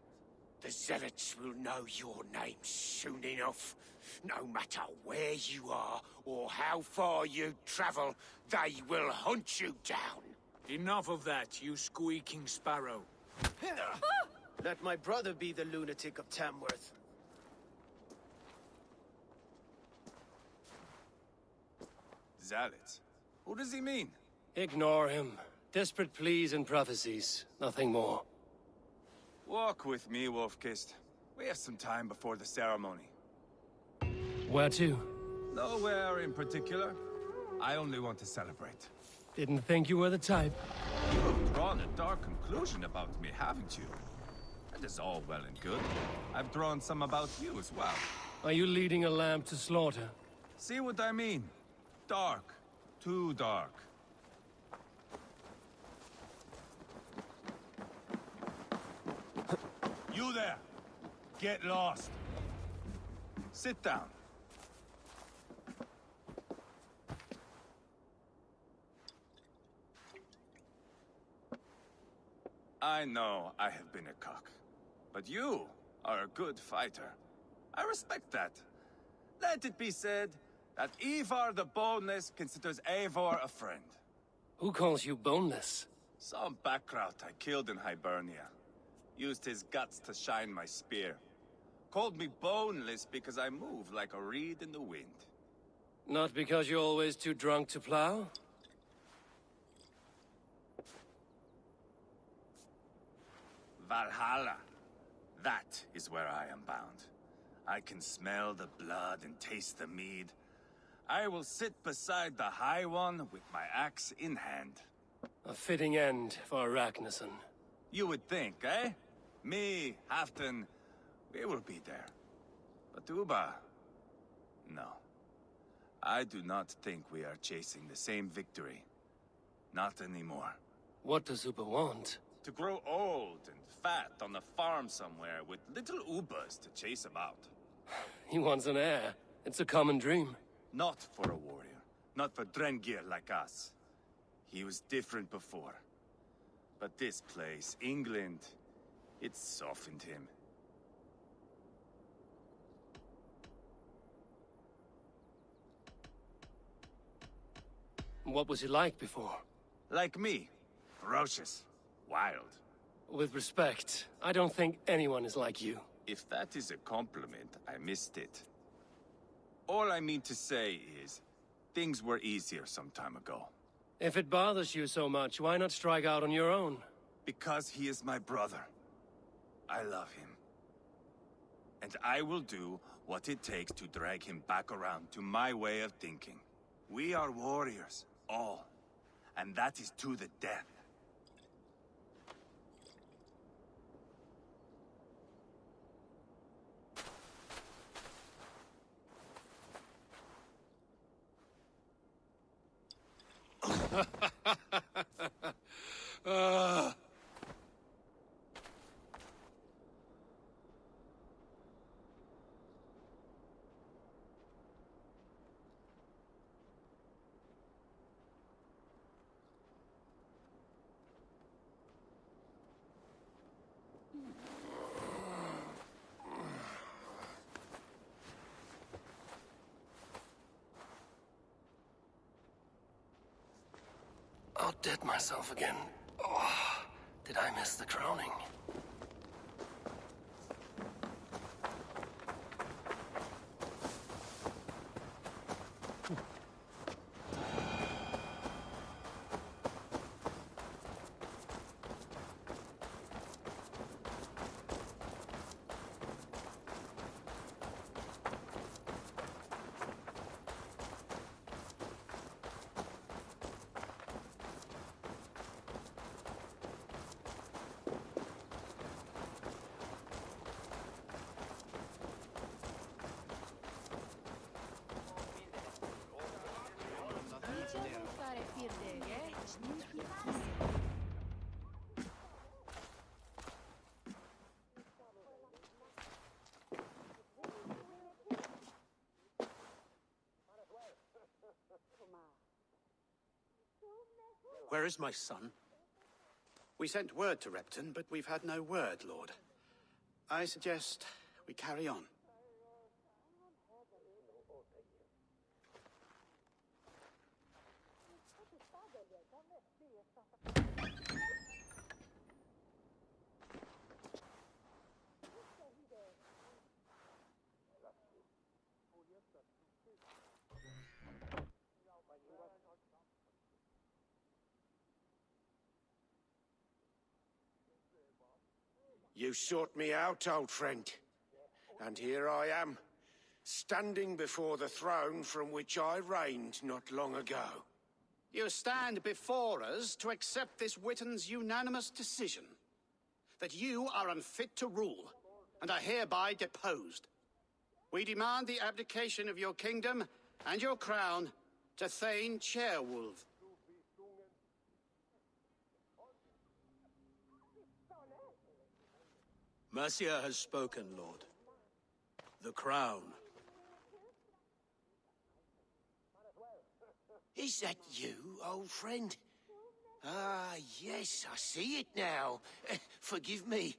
Speaker 15: The Zealots will know your name soon enough. No matter where you are or how far you travel, they will hunt you down.
Speaker 10: Enough of that, you squeaking sparrow.
Speaker 9: Let my brother be the lunatic of Tamworth.
Speaker 6: Zealots? Who does he mean?
Speaker 5: Ignore him. Desperate pleas and prophecies. Nothing more.
Speaker 6: Walk with me, Wolf-Kissed. We have some time before the ceremony.
Speaker 5: Where to?
Speaker 6: Nowhere in particular. I only want to celebrate.
Speaker 5: Didn't think you were the type.
Speaker 6: You've drawn a dark conclusion about me, haven't you? That is all well and good. I've drawn some about you as well.
Speaker 5: Are you leading a lamb to slaughter?
Speaker 6: See what I mean? Dark. Too dark.
Speaker 7: You there! Get lost!
Speaker 6: Sit down. I know I have been a cock, but you are a good fighter. I respect that. Let it be said that Ivar the Boneless considers Eivor a friend.
Speaker 5: Who calls you boneless?
Speaker 6: Some backrout I killed in Hibernia. Used his guts to shine my spear. Called me boneless because I move like a reed in the wind.
Speaker 5: Not because you're always too drunk to plow?
Speaker 6: Valhalla. That is where I am bound. I can smell the blood and taste the mead. I will sit beside the High One with my axe in hand.
Speaker 5: A fitting end for Ragnarson.
Speaker 6: You would think, eh? Me, Halfdan, we will be there. But Uba... no. I do not think we are chasing the same victory. Not anymore.
Speaker 5: What does Uba want?
Speaker 6: To grow old and fat on a farm somewhere with little Ubas to chase about.
Speaker 5: He wants an heir. It's a common dream.
Speaker 6: Not for a warrior. Not for Drengir like us. He was different before. But this place, England, it softened him.
Speaker 5: What was he like before?
Speaker 6: Like me. Ferocious. Wild.
Speaker 5: With respect, I don't think anyone is like you.
Speaker 6: If that is a compliment, I missed it. All I mean to say is, things were easier some time ago.
Speaker 5: If it bothers you so much, why not strike out on your own?
Speaker 6: Because he is my brother. I love him. And I will do what it takes to drag him back around to my way of thinking. We are warriors, all. And that is to the death.
Speaker 5: about dead myself again. Oh, did I miss the crowning?
Speaker 15: Where is my son? We sent word to Repton, but we've had no word, Lord. I suggest we carry on. You sought me out, old friend. And here I am, standing before the throne from which I reigned not long ago. You stand before us to accept this Witten's unanimous decision. That you are unfit to rule, and are hereby deposed. We demand the abdication of your kingdom and your crown to Thane Chairwolf. Mercia has spoken, Lord. The crown.
Speaker 11: Is that you, old friend? Ah, yes, I see it now. Forgive me.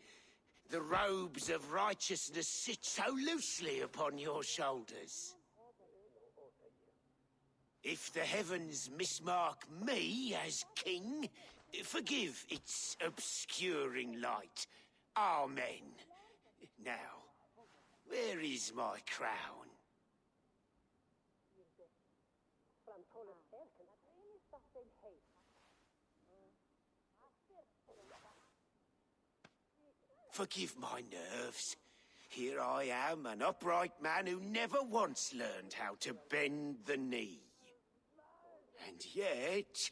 Speaker 11: The robes of righteousness sit so loosely upon your shoulders. If the heavens mismark me as king, forgive its obscuring light. Amen. Now, where is my crown? Forgive my nerves. Here I am, an upright man who never once learned how to bend the knee. And yet,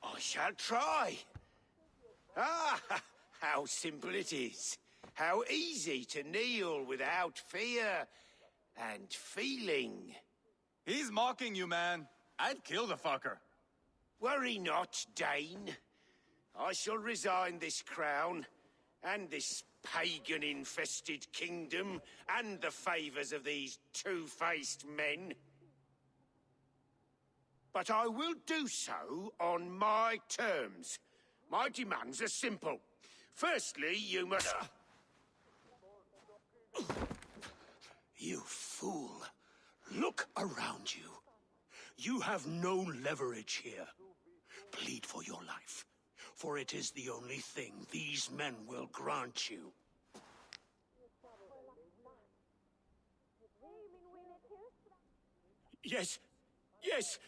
Speaker 11: I shall try. Ah, how simple it is. How easy to kneel without fear and feeling.
Speaker 6: He's mocking you, man. I'd kill the fucker.
Speaker 11: Worry not, Dane. I shall resign this crown, and this pagan-infested kingdom, and the favors of these two-faced men. But I will do so on my terms. My demands are simple. Firstly, you must...
Speaker 15: You fool. Look around you. You have no leverage here. Plead for your life, for it is the only thing these men will grant you. Yes, yes.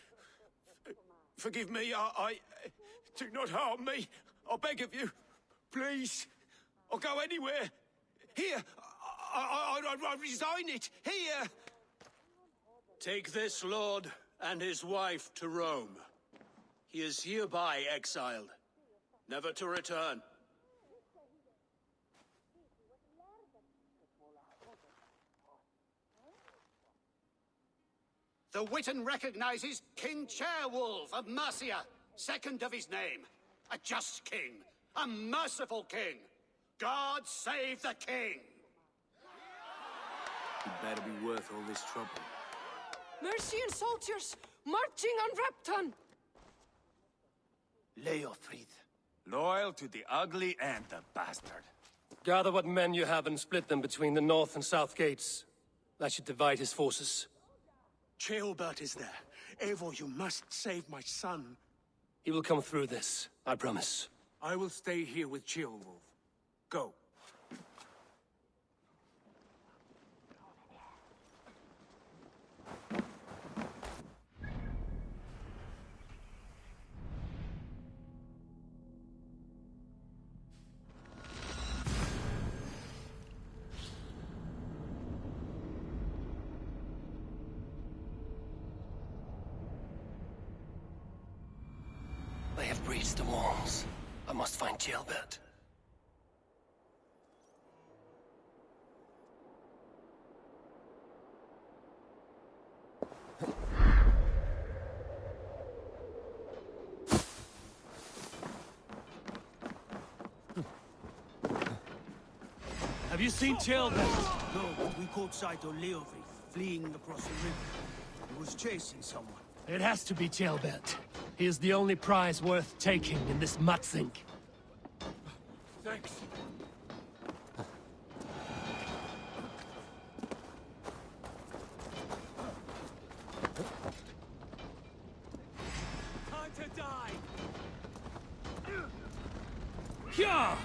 Speaker 15: Forgive me, I... Do not harm me. I beg of you. Please. I'll go anywhere. Here. I resign it. Here. Take this lord and his wife to Rome. He is hereby exiled, never to return. The Witten recognizes King Chairwolf of Mercia, second of his name. A just king, a merciful king. God save the king!
Speaker 5: It better be worth all this trouble.
Speaker 8: Mercian soldiers marching on Repton!
Speaker 11: Leofrid.
Speaker 6: Loyal to the ugly and the bastard.
Speaker 5: Gather what men you have and split them between the north and south gates. That should divide his forces.
Speaker 15: Ceolbert is there. Eivor, you must save my son.
Speaker 5: He will come through this, I promise.
Speaker 15: I will stay here with Ceolwulf. Go.
Speaker 5: They have breached the walls. I must find Ceolbert. Have you seen Ceolbert?
Speaker 4: No, but we caught sight of Leofrith fleeing across the river. He was chasing someone.
Speaker 5: It has to be Ceolbert. He is the only prize worth taking in this mudsink.
Speaker 15: Thanks.
Speaker 5: Time to die! Yeah!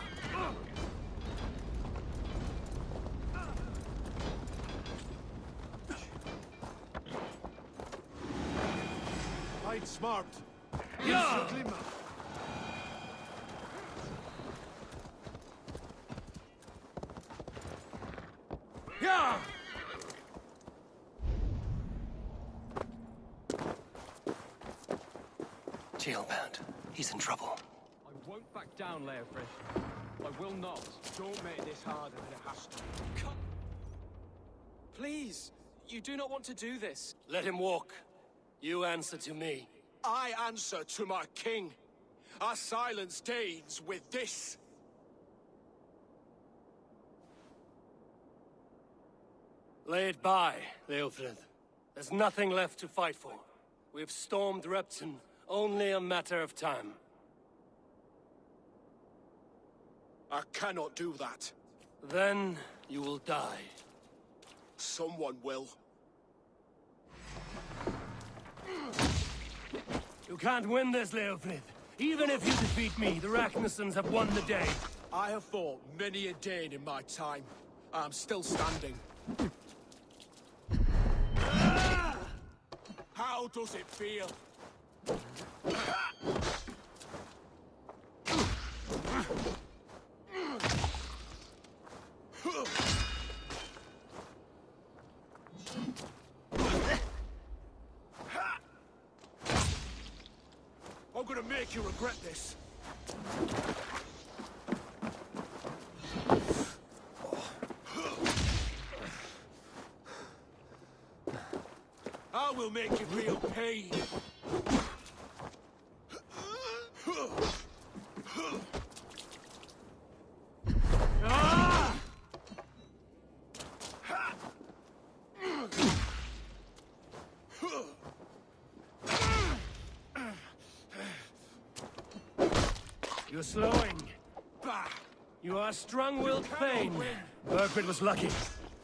Speaker 15: Fight smart.
Speaker 5: Yeah! Yeah! Ceolbert, he's in trouble.
Speaker 21: I won't back down, Leofrith. I will not. Don't make this harder than it has to be.
Speaker 16: Please, you do not want to do this.
Speaker 5: Let him walk. You answer to me.
Speaker 15: I answer to my king. I silence Danes with this.
Speaker 5: Lay it by, Leofrith. There's nothing left to fight for. We've stormed Repton, only a matter of time.
Speaker 15: I cannot do that.
Speaker 5: Then you will die.
Speaker 15: Someone will.
Speaker 5: You can't win this, Leofrith. Even if you defeat me, the Ragnarsons have won the day.
Speaker 15: I have fought many a Dane in my time. I'm still standing. How does it feel? I'm gonna make you regret this. I will make you feel pain.
Speaker 5: You're slowing.
Speaker 15: Bah!
Speaker 5: You are strong-willed Thane. Burgred was lucky.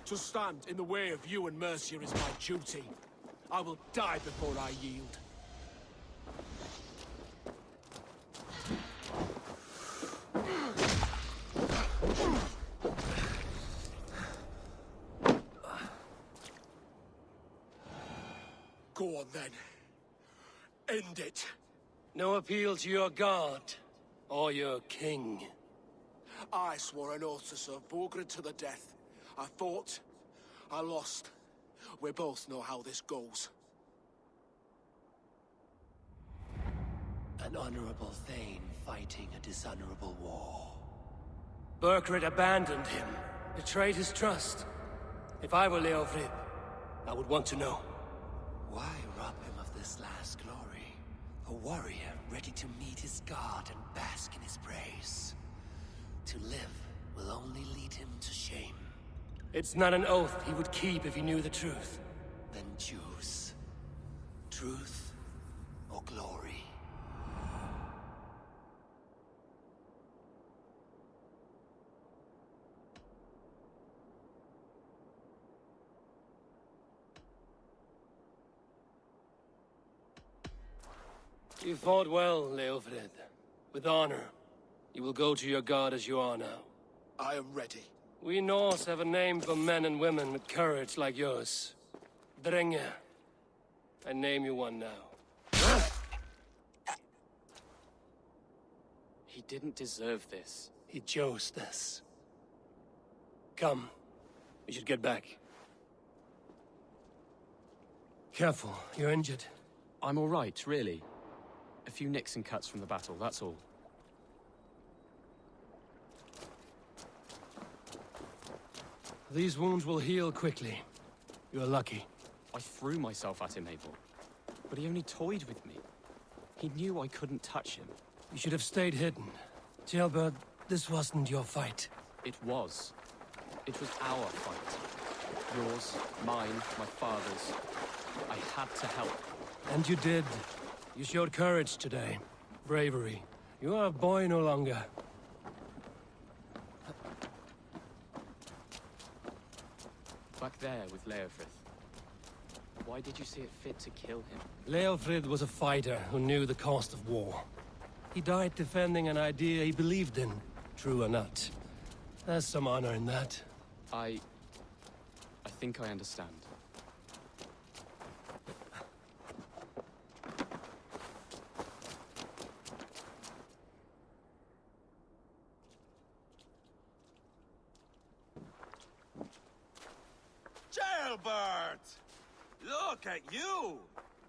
Speaker 15: To stand in the way of you and Mercia is my duty. I will die before I yield. Go on then. End it.
Speaker 5: No appeal to your god or your king.
Speaker 15: I swore an oath to serve Borgred to the death. I fought. I lost. We both know how this goes.
Speaker 11: An honorable Thane fighting a dishonorable war.
Speaker 5: Burgred abandoned him, betrayed his trust. If I were Leofrith, I would want to know.
Speaker 11: Why rob him of this last glory? A warrior ready to meet his god and bask in his praise. To live will only lead him to shame.
Speaker 5: It's not an oath he would keep if he knew the truth.
Speaker 11: Then choose. Truth or glory.
Speaker 5: You fought well, Leofred. With honor. You will go to your god as you are now.
Speaker 14: I am ready.
Speaker 5: We Norse have a name for men and women with courage like yours. Drenge. I name you one now.
Speaker 16: He didn't deserve this.
Speaker 5: He chose this. Come. We should get back. Careful, you're injured.
Speaker 16: I'm all right, really. A few nicks and cuts from the battle, that's all.
Speaker 5: These wounds will heal quickly. You're lucky.
Speaker 16: I threw myself at him, Abel. But he only toyed with me. He knew I couldn't touch him.
Speaker 5: You should have stayed hidden. Jailbird, this wasn't your fight.
Speaker 16: It was. It was our fight. Yours, mine, my father's. I had to help.
Speaker 5: And you did. You showed courage today. Bravery. You are a boy no longer.
Speaker 16: Back there with Leofrith. Why did you see it fit to kill him?
Speaker 5: Leofrid was a fighter who knew the cost of war. He died defending an idea he believed in, true or not. There's some honor in that.
Speaker 16: I think I understand.
Speaker 6: Jailbird! Look at you!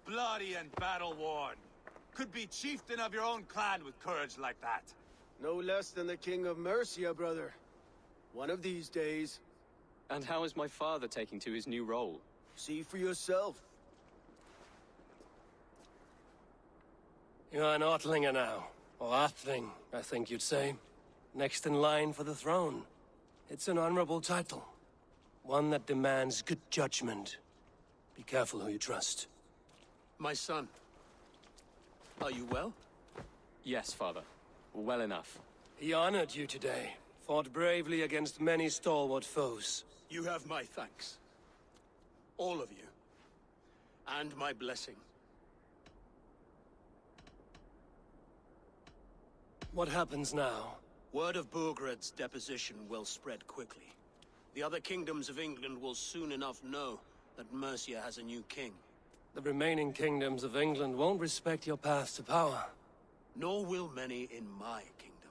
Speaker 6: Bloody and battle-worn. Could be chieftain of your own clan with courage like that.
Speaker 9: No less than the King of Mercia, brother. One of these days.
Speaker 16: And how is my father taking to his new role?
Speaker 9: See for yourself.
Speaker 5: You're an Ortlinger now. Or Athling, I think you'd say. Next in line for the throne. It's an honorable title. One that demands good judgment. Be careful who you trust.
Speaker 11: My son. Are you well?
Speaker 16: Yes, father. Well enough.
Speaker 5: He honored you today. Fought bravely against many stalwart foes.
Speaker 11: You have my thanks. All of you. And my blessing.
Speaker 5: What happens now?
Speaker 11: Word of Burgred's deposition will spread quickly. The other kingdoms of England will soon enough know that Mercia has a new king.
Speaker 5: The remaining kingdoms of England won't respect your path to power.
Speaker 11: Nor will many in my kingdom.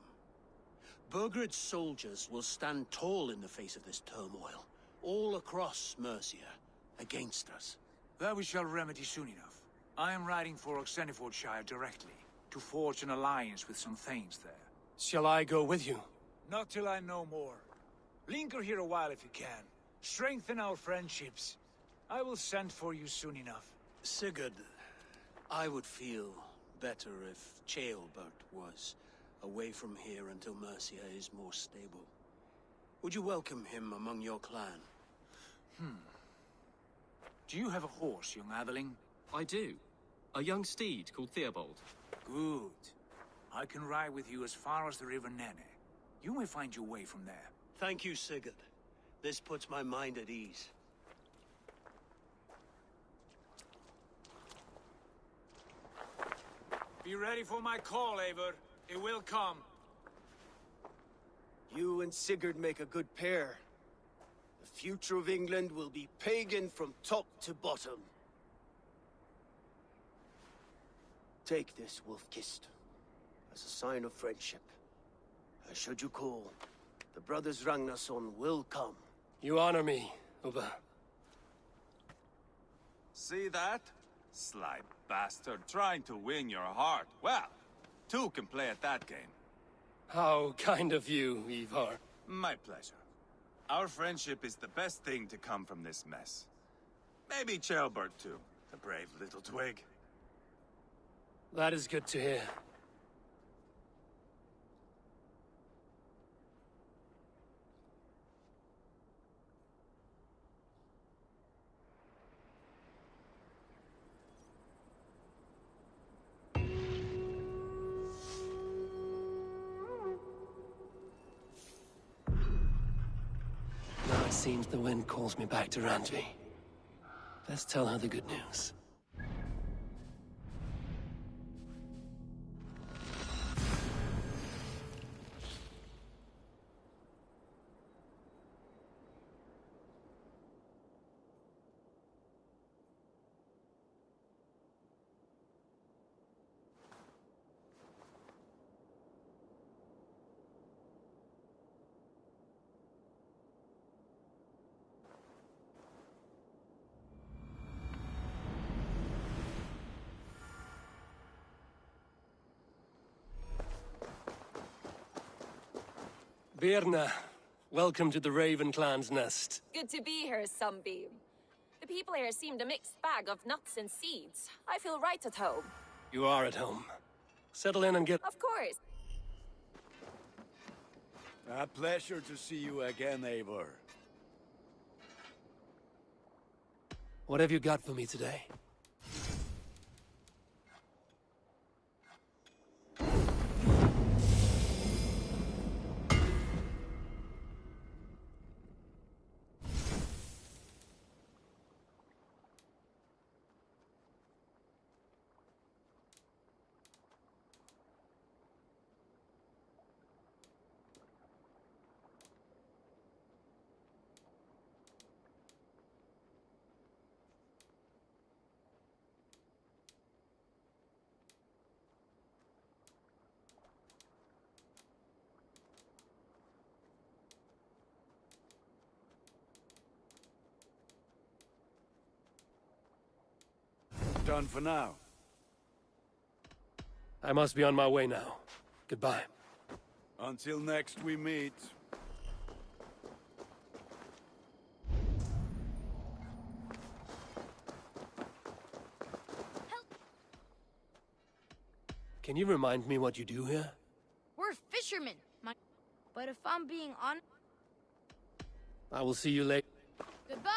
Speaker 11: Burgred's soldiers will stand tall in the face of this turmoil, all across Mercia, against us.
Speaker 10: That we shall remedy soon enough. I am riding for Oxenfordshire directly, to forge an alliance with some thanes there.
Speaker 5: Shall I go with you?
Speaker 10: Not till I know more. Linger here a while if you can. Strengthen our friendships. I will send for you soon enough.
Speaker 11: Sigurd, I would feel better if Ceolbert was away from here until Mercia is more stable. Would you welcome him among your clan?
Speaker 10: Do you have a horse, young Atheling?
Speaker 16: I do. A young steed called Theobald.
Speaker 10: Good. I can ride with you as far as the River Nene. You may find your way from there.
Speaker 11: Thank you, Sigurd. This puts my mind at ease.
Speaker 10: Be ready for my call, Eivor. It will come.
Speaker 9: You and Sigurd make a good pair. The future of England will be pagan from top to bottom. Take this, Wolf-Kissed, as a sign of friendship. Should you call, the brothers Ragnarson will come.
Speaker 5: You honor me, Ubba.
Speaker 6: See that? Sly bastard, trying to win your heart. Well, two can play at that game.
Speaker 5: How kind of you, Ivar.
Speaker 6: My pleasure. Our friendship is the best thing to come from this mess. Maybe Ceolbert too, the brave little twig.
Speaker 5: That is good to hear. Now it seems the wind calls me back to Randvi. Let's tell her the good news. Birna, welcome to the Raven Clan's nest.
Speaker 13: Good to be here, Sunbeam. The people here seemed a mixed bag of nuts and seeds. I feel right at home.
Speaker 5: You are at home. Settle in and get...
Speaker 13: Of course.
Speaker 1: A pleasure to see you again, Eivor.
Speaker 5: What have you got for me today?
Speaker 1: Done for now.
Speaker 5: I must be on my way now. Goodbye.
Speaker 1: Until next we meet.
Speaker 5: Can you remind me what you do here?
Speaker 22: We're fishermen. But if I'm being honest...
Speaker 5: I will see you later.
Speaker 22: Goodbye!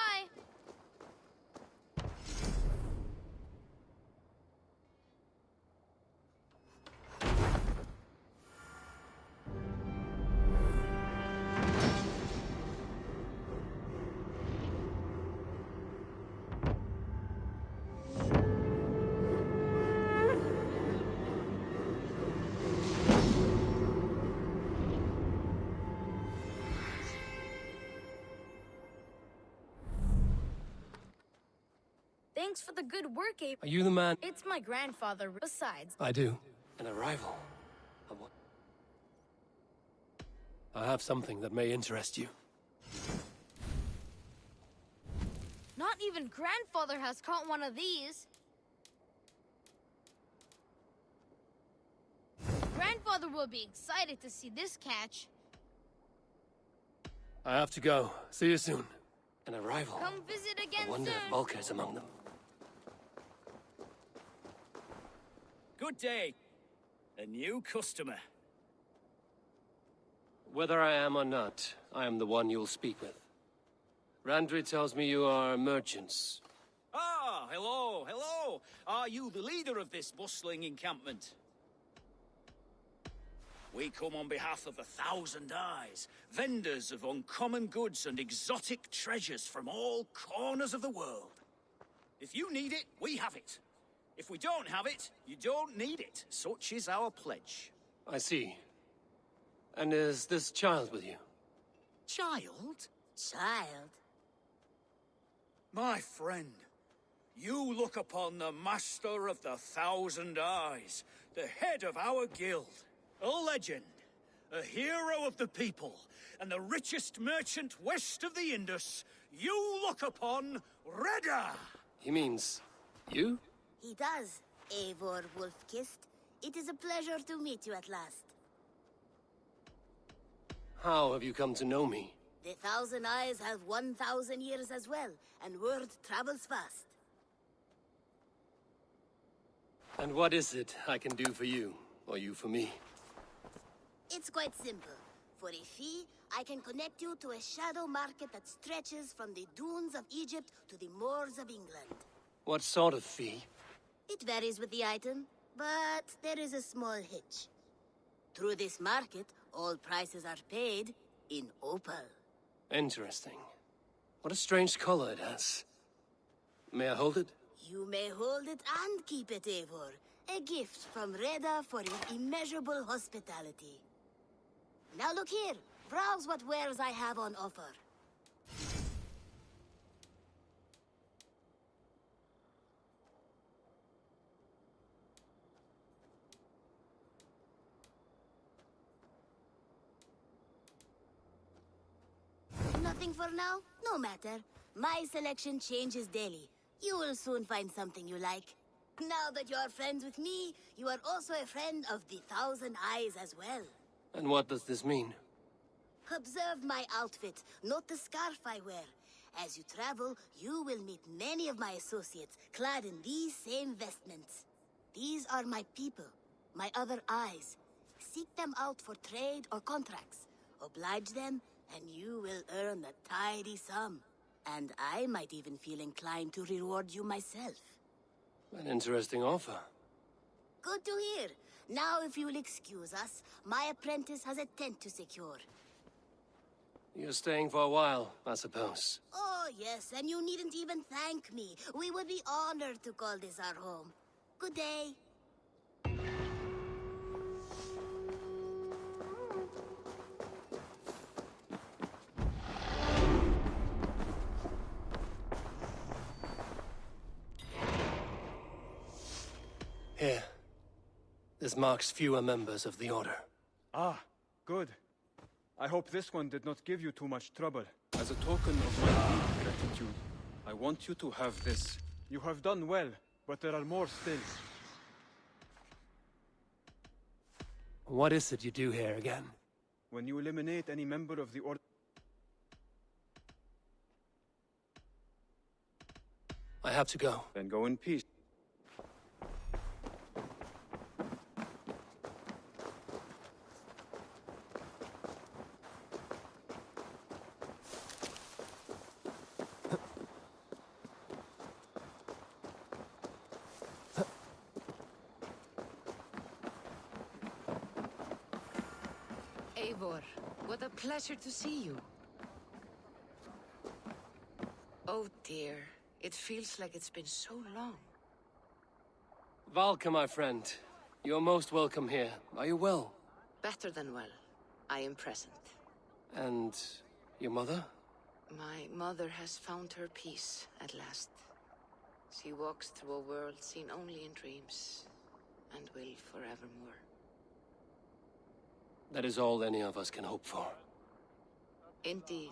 Speaker 22: Thanks for the good work, Abe.
Speaker 5: Are you the man?
Speaker 22: It's my grandfather. Besides...
Speaker 5: I do. An arrival. I have something that may interest you.
Speaker 22: Not even grandfather has caught one of these. Grandfather will be excited to see this catch.
Speaker 5: I have to go. See you soon. An arrival.
Speaker 22: Come visit again
Speaker 5: I wonder
Speaker 22: soon.
Speaker 5: if Volker's among them.
Speaker 23: Good day. A new customer.
Speaker 5: Whether I am or not, I am the one you'll speak with. Randri tells me you are merchants.
Speaker 23: Ah, hello, hello. Are you the leader of this bustling encampment? We come on behalf of 1,000 Eyes, vendors of uncommon goods and exotic treasures from all corners of the world. If you need it, we have it. If we don't have it, you don't need it. Such is our pledge.
Speaker 5: I see. And is this child with you?
Speaker 23: Child?
Speaker 22: Child?
Speaker 23: My friend, you look upon the master of the 1,000 Eyes, the head of our guild, a legend, a hero of the people, and the richest merchant west of the Indus. You look upon Reda!
Speaker 5: He means you?
Speaker 24: He does, Eivor Wolf-Kissed. It is a pleasure to meet you at last.
Speaker 5: How have you come to know me?
Speaker 24: The 1,000 Eyes have 1,000 years as well, and word travels fast.
Speaker 5: And what is it I can do for you, or you for me?
Speaker 24: It's quite simple. For a fee, I can connect you to a shadow market that stretches from the dunes of Egypt to the moors of England.
Speaker 5: What sort of fee?
Speaker 24: It varies with the item, but there is a small hitch. Through this market, all prices are paid in opal.
Speaker 5: Interesting. What a strange color it has. May I hold it?
Speaker 24: You may hold it and keep it, Eivor. A gift from Reda for your immeasurable hospitality. Now look here. Browse what wares I have on offer. Nothing for now? No matter. My selection changes daily. You will soon find something you like. Now that you are friends with me, you are also a friend of the 1,000 Eyes as well.
Speaker 5: And what does this mean?
Speaker 24: Observe my outfit, not the scarf I wear. As you travel, you will meet many of my associates, clad in these same vestments. These are my people, my other eyes. Seek them out for trade or contracts. Oblige them, and you will earn a tidy sum. And I might even feel inclined to reward you myself.
Speaker 5: An interesting offer.
Speaker 24: Good to hear. Now, if you will excuse us, my apprentice has a tent to secure.
Speaker 5: You're staying for a while, I suppose.
Speaker 24: Oh, yes, and you needn't even thank me. We would be honored to call this our home. Good day.
Speaker 5: Here. This marks fewer members of the Order.
Speaker 21: Ah, good. I hope this one did not give you too much trouble. As a token of my deep gratitude, I want you to have this. You have done well, but there are more still.
Speaker 5: What is it you do here again?
Speaker 21: When you eliminate any member of the Order...
Speaker 5: I have to go.
Speaker 21: Then go in peace.
Speaker 3: Eivor, what a pleasure to see you. Oh dear, it feels like it's been so long.
Speaker 5: Valka, my friend. You're most welcome here. Are you well?
Speaker 3: Better than well. I am present.
Speaker 5: And your mother?
Speaker 3: My mother has found her peace at last. She walks through a world seen only in dreams, and will forevermore.
Speaker 5: That is all any of us can hope for.
Speaker 3: Indeed.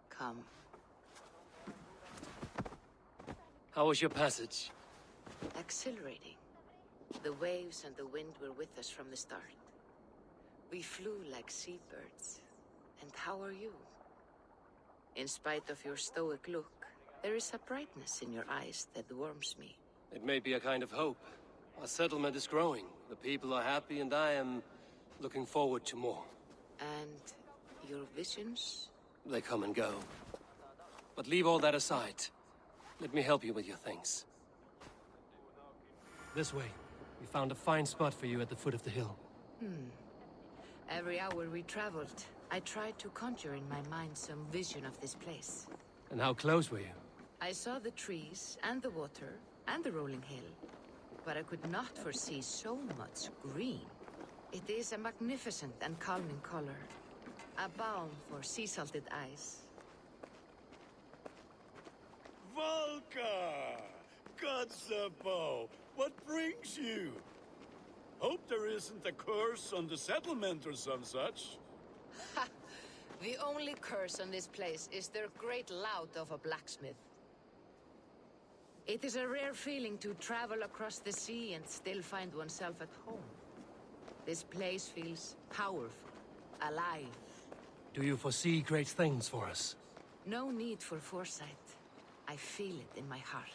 Speaker 3: Come.
Speaker 5: How was your passage?
Speaker 3: Exhilarating. The waves and the wind were with us from the start. We flew like seabirds. And how are you? In spite of your stoic look, there is a brightness in your eyes that warms me.
Speaker 5: It may be a kind of hope. Our settlement is growing. The people are happy, and I am looking forward to more.
Speaker 3: And your visions?
Speaker 5: They come and go. But leave all that aside. Let me help you with your things. This way. We found a fine spot for you at the foot of the hill.
Speaker 3: Every hour we traveled, I tried to conjure in my mind some vision of this place.
Speaker 5: And how close were you?
Speaker 3: I saw the trees, and the water, and the rolling hill. But I could not foresee so much green. It is a magnificent and calming color. A balm for sea-salted eyes.
Speaker 1: Valka! Godsapo! What brings you? Hope there isn't a curse on the settlement or some such.
Speaker 3: Ha! The only curse on this place is their great lout of a blacksmith. It is a rare feeling to travel across the sea and still find oneself at home. This place feels powerful, alive.
Speaker 5: Do you foresee great things for us?
Speaker 3: No need for foresight. I feel it in my heart.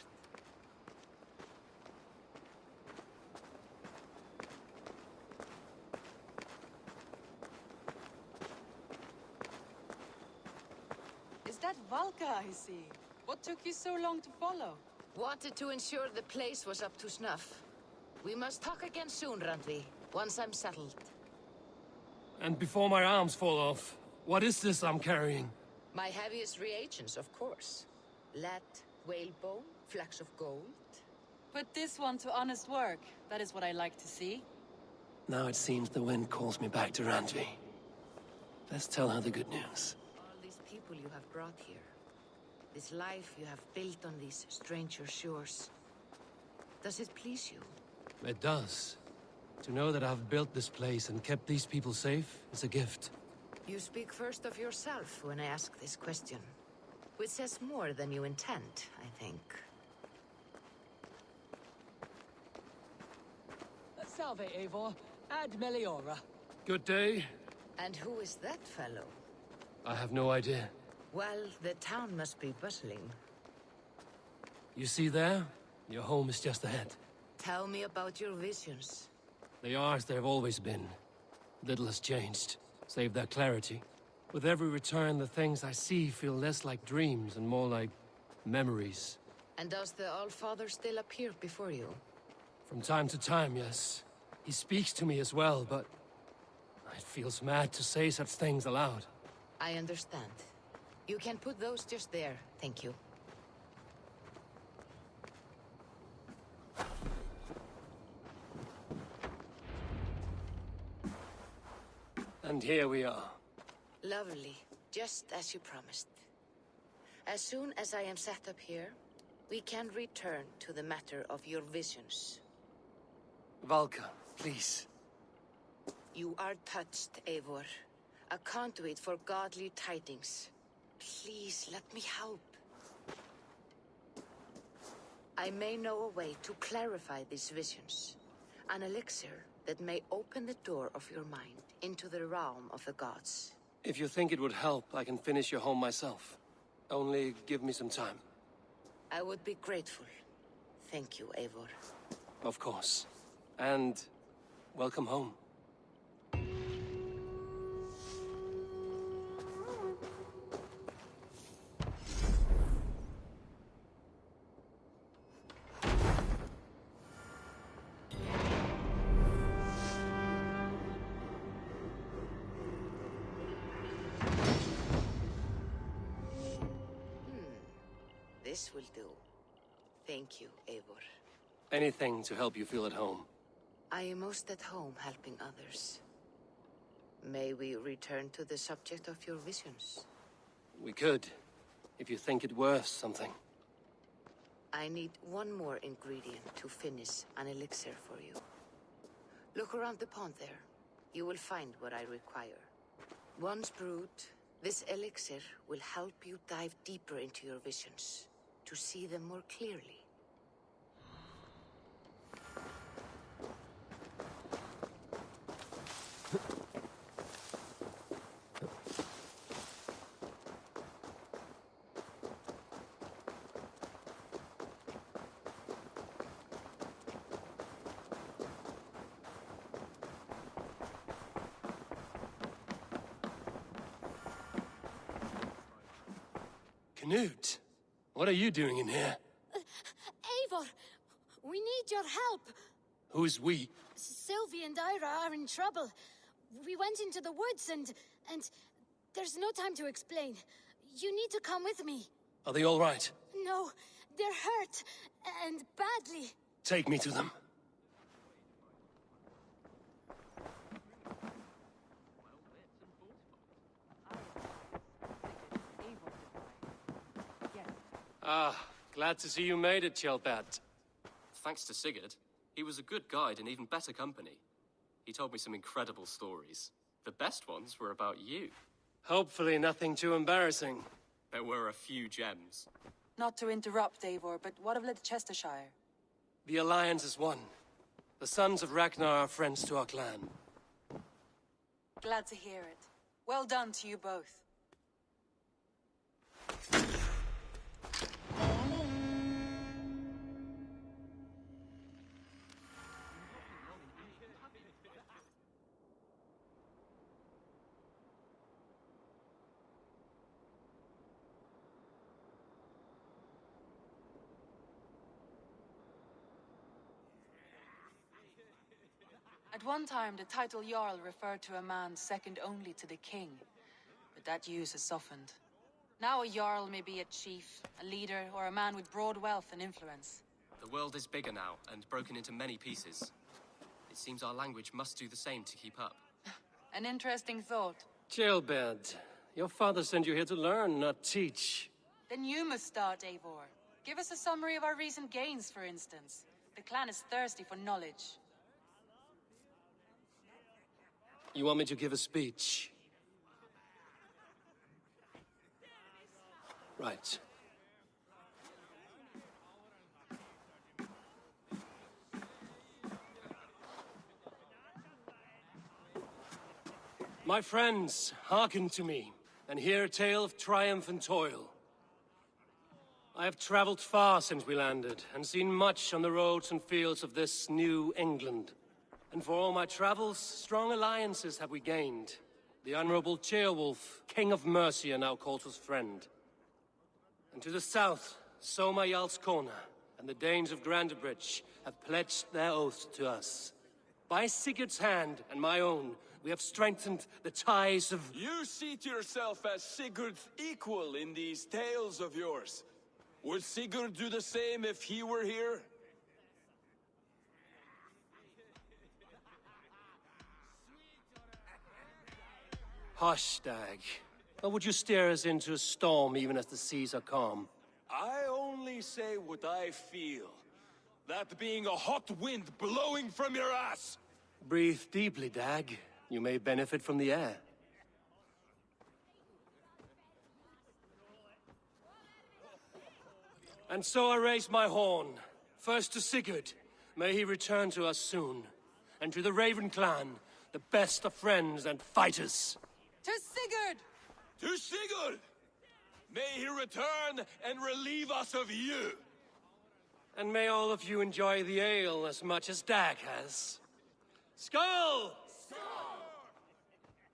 Speaker 12: Is that Valka I see? What took you so long to follow?
Speaker 3: Wanted to ensure the place was up to snuff. We must talk again soon, Randvi, once I'm settled.
Speaker 5: And before my arms fall off, what is this I'm carrying?
Speaker 3: My heaviest reagents, of course. Lead, whalebone, flecks of gold.
Speaker 12: Put this one to honest work. That is what I like to see.
Speaker 5: Now it seems the wind calls me back to Randvi. Let's tell her the good news.
Speaker 3: All these people you have brought here. This life you have built on these stranger shores. Does it please you?
Speaker 5: It does. To know that I've built this place and kept these people safe is a gift.
Speaker 3: You speak first of yourself when I ask this question. Which says more than you intend, I think.
Speaker 12: Salve, Eivor. Ad Meliora.
Speaker 5: Good day.
Speaker 3: And who is that fellow?
Speaker 5: I have no idea.
Speaker 3: Well, the town must be bustling.
Speaker 5: You see there? Your home is just ahead.
Speaker 3: Tell me about your visions.
Speaker 5: They are as they've always been. Little has changed, save their clarity. With every return, the things I see feel less like dreams and more like memories.
Speaker 3: And does the Allfather still appear before you?
Speaker 5: From time to time, yes. He speaks to me as well, but it feels mad to say such things aloud.
Speaker 3: I understand. You can put those just there, thank you.
Speaker 5: And here we are.
Speaker 3: Lovely, just as you promised. As soon as I am set up here, we can return to the matter of your visions.
Speaker 5: Valka, please.
Speaker 3: You are touched, Eivor. A conduit for godly tidings. Please, let me help. I may know a way to clarify these visions. An elixir that may open the door of your mind into the realm of the gods.
Speaker 5: If you think it would help, I can finish your home myself. Only give me some time.
Speaker 3: I would be grateful. Thank you, Eivor.
Speaker 5: Of course. And welcome home.
Speaker 3: This will do. Thank you, Eivor.
Speaker 5: Anything to help you feel at home.
Speaker 3: I am most at home helping others. May we return to the subject of your visions?
Speaker 5: We could, if you think it worth something.
Speaker 3: I need one more ingredient to finish an elixir for you. Look around the pond there. You will find what I require. Once brewed, this elixir will help you dive deeper into your visions, to see them more clearly.
Speaker 5: Knut, what are you doing in here?
Speaker 22: Eivor, we need your help.
Speaker 5: Who's we?
Speaker 22: Sylvie and Ira are in trouble. We went into the woods and there's no time to explain. You need to come with me.
Speaker 5: Are they all right?
Speaker 22: No, they're hurt, and badly.
Speaker 5: Take me to them. Ah, glad to see you made it, Kjellbad.
Speaker 16: Thanks to Sigurd. He was a good guide and even better company. He told me some incredible stories. The best ones were about you.
Speaker 5: Hopefully nothing too embarrassing.
Speaker 16: There were a few gems.
Speaker 12: Not to interrupt, Eivor, but what of Leicestershire?
Speaker 5: The Alliance is one. The sons of Ragnar are friends to our clan.
Speaker 12: Glad to hear it. Well done to you both. At one time, the title Jarl referred to a man second only to the king, but that use has softened. Now a Jarl may be a chief, a leader, or a man with broad wealth and influence.
Speaker 16: The world is bigger now, and broken into many pieces. It seems our language must do the same to keep up.
Speaker 12: An interesting thought.
Speaker 5: Kjellbad, your father sent you here to learn, not teach.
Speaker 12: Then you must start, Eivor. Give us a summary of our recent gains, for instance. The clan is thirsty for knowledge.
Speaker 5: You want me to give a speech? Right. My friends, hearken to me, and hear a tale of triumph and toil. I have traveled far since we landed, and seen much on the roads and fields of this new England. And for all my travels, strong alliances have we gained. The Honorable Ceolwulf, King of Mercia, now calls us friend. And to the south, Soma Jarl's Corner, and the Danes of Grandebridge have pledged their oath to us. By Sigurd's hand, and my own, we have strengthened the ties of...
Speaker 2: You seat yourself as Sigurd's equal in these tales of yours. Would Sigurd do the same if he were here?
Speaker 5: Hush, Dag. Or would you steer us into a storm even as the seas are calm?
Speaker 2: I only say what I feel. That being a hot wind blowing from your ass!
Speaker 5: Breathe deeply, Dag. You may benefit from the air. And so I raise my horn. First to Sigurd. May he return to us soon. And to the Raven clan, the best of friends and fighters.
Speaker 12: To Sigurd!
Speaker 2: To Sigurd! May he return and relieve us of you!
Speaker 5: And may all of you enjoy the ale as much as Dag has. Skull!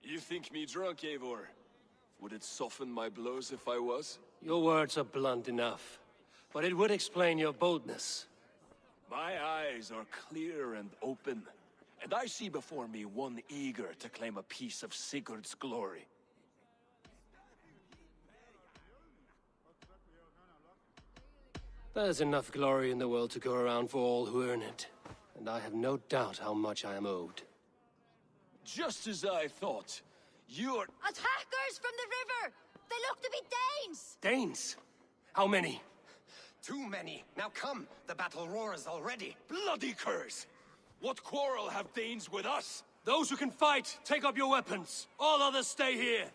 Speaker 2: You think me drunk, Eivor? Would it soften my blows if I was?
Speaker 5: Your words are blunt enough, but it would explain your boldness.
Speaker 2: My eyes are clear and open, and I see before me one eager to claim a piece of Sigurd's glory.
Speaker 5: There's enough glory in the world to go around for all who earn it, and I have no doubt how much I am owed.
Speaker 2: Just as I thought. You're...
Speaker 17: Attackers from the river! They look to be Danes!
Speaker 5: Danes? How many?
Speaker 18: Too many. Now come, the battle roars already.
Speaker 2: Bloody curse! What quarrel have Danes with us?
Speaker 5: Those who can fight, take up your weapons. All others stay here.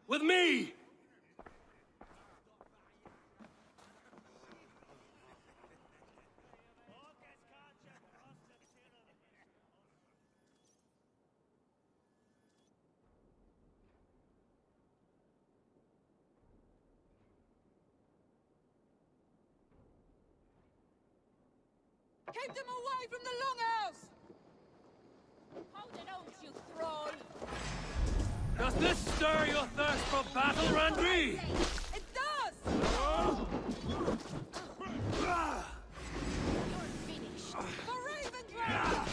Speaker 5: With me!
Speaker 12: Keep them away from the longhouse!
Speaker 17: Hold it on, you thrall!
Speaker 5: Does this stir your thirst for battle, Randri?
Speaker 12: It does!
Speaker 17: You're finished.
Speaker 12: For Ravenswood!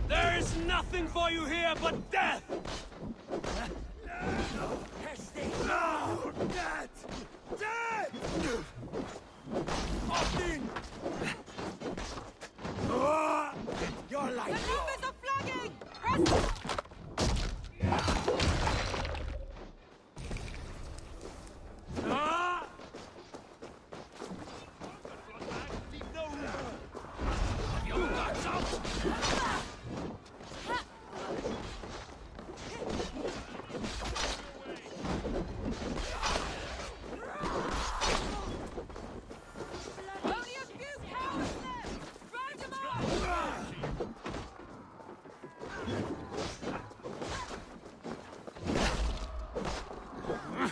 Speaker 5: There is nothing for you here but death!
Speaker 2: Death! Death! Nothing! You're like...
Speaker 12: The numbers are flagging! Only a few cowards left! Drive them off!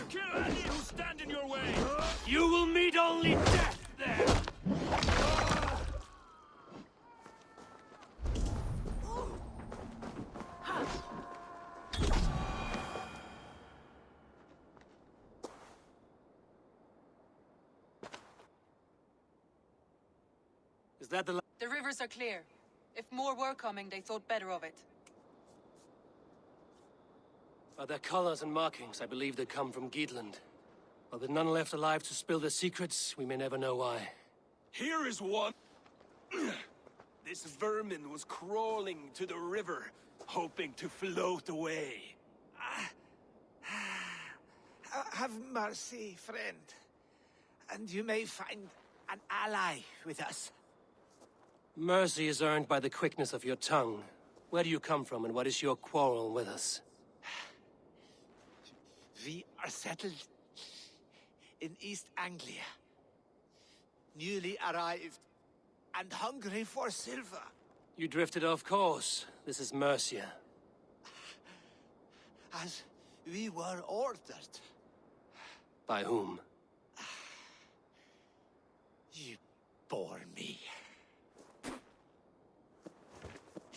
Speaker 2: Kill any who stand in your way!
Speaker 5: You will meet only death there! Is that the...
Speaker 12: The rivers are clear. If more were coming, they thought better of it.
Speaker 5: By their colors and markings, I believe they come from Geatland. But with none left alive to spill their secrets, we may never know why.
Speaker 2: Here is one. This vermin was crawling to the river, hoping to float away.
Speaker 20: Have mercy, friend. And you may find an ally with us.
Speaker 5: Mercy is earned by the quickness of your tongue. Where do you come from, and what is your quarrel with us?
Speaker 20: We are settled in East Anglia. newly arrived, and hungry for silver.
Speaker 5: You drifted off course. This is Mercia.
Speaker 20: As we were ordered.
Speaker 5: By whom?
Speaker 20: You bore me.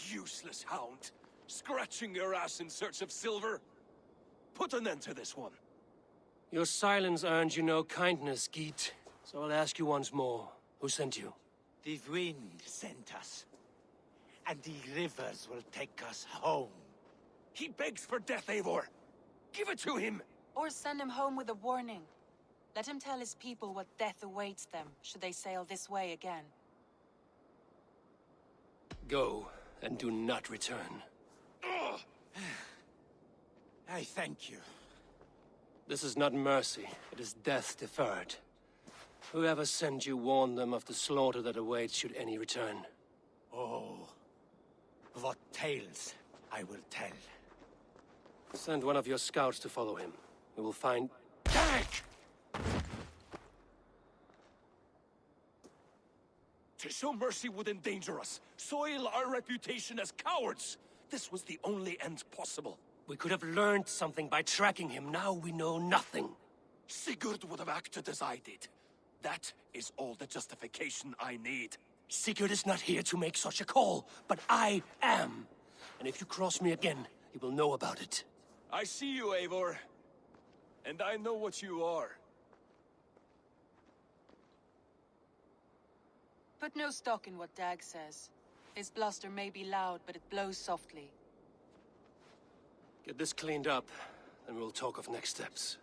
Speaker 2: Useless hound. Scratching your ass in search of silver. Put an end to this one.
Speaker 5: Your silence earned you no kindness, Geet. So I'll ask you once more. Who sent you?
Speaker 20: The wind sent us. And the rivers will take us home.
Speaker 2: He begs for death, Eivor. Give it to him!
Speaker 12: Or send him home with a warning. Let him tell his people what death awaits them, should they sail this way again.
Speaker 5: Go, and do not return.
Speaker 20: I thank you.
Speaker 5: This is not mercy, it is death deferred. Whoever sent you warned them of the slaughter that awaits should any return.
Speaker 20: Oh, what tales I will tell.
Speaker 5: Send one of your scouts to follow him. We will find...
Speaker 2: Tank! To show mercy would endanger us, soil our reputation as cowards. This was the only end possible.
Speaker 5: We could have learned something by tracking him. Now we know nothing.
Speaker 2: Sigurd would have acted as I did. That is all the justification I need.
Speaker 5: Sigurd is not here to make such a call, but I am. And if you cross me again, he will know about it.
Speaker 2: I see you, Eivor. And I know what you are.
Speaker 12: Put no stock in what Dag says. His bluster may be loud, but it blows softly.
Speaker 5: Get this cleaned up, then we'll talk of next steps.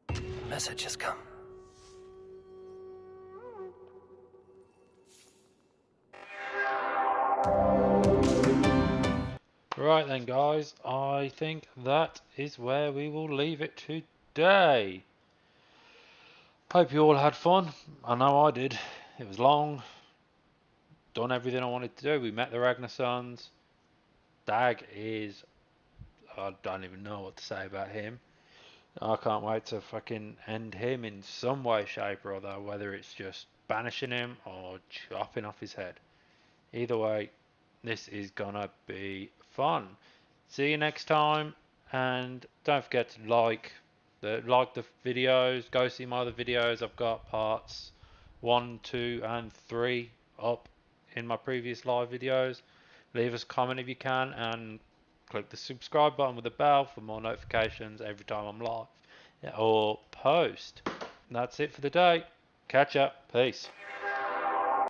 Speaker 5: The message has come.
Speaker 4: Right then guys, I think that is where we will leave it today. Hope you all had fun. I know I did. It was long. Done everything I wanted to do. We met the Ragnarsons. Dag is... I don't even know what to say about him. I can't wait to fucking end him in some way, shape or other, whether it's just banishing him or chopping off his head. Either way, this is gonna be fun. See you next time, and don't forget to like the videos. Go see my other videos. I've got parts 1, 2 and 3 up in my previous live videos. Leave us a comment if you can, and click the subscribe button with the bell for more notifications every time I'm live or post. That's it for the day. Catch up. Peace.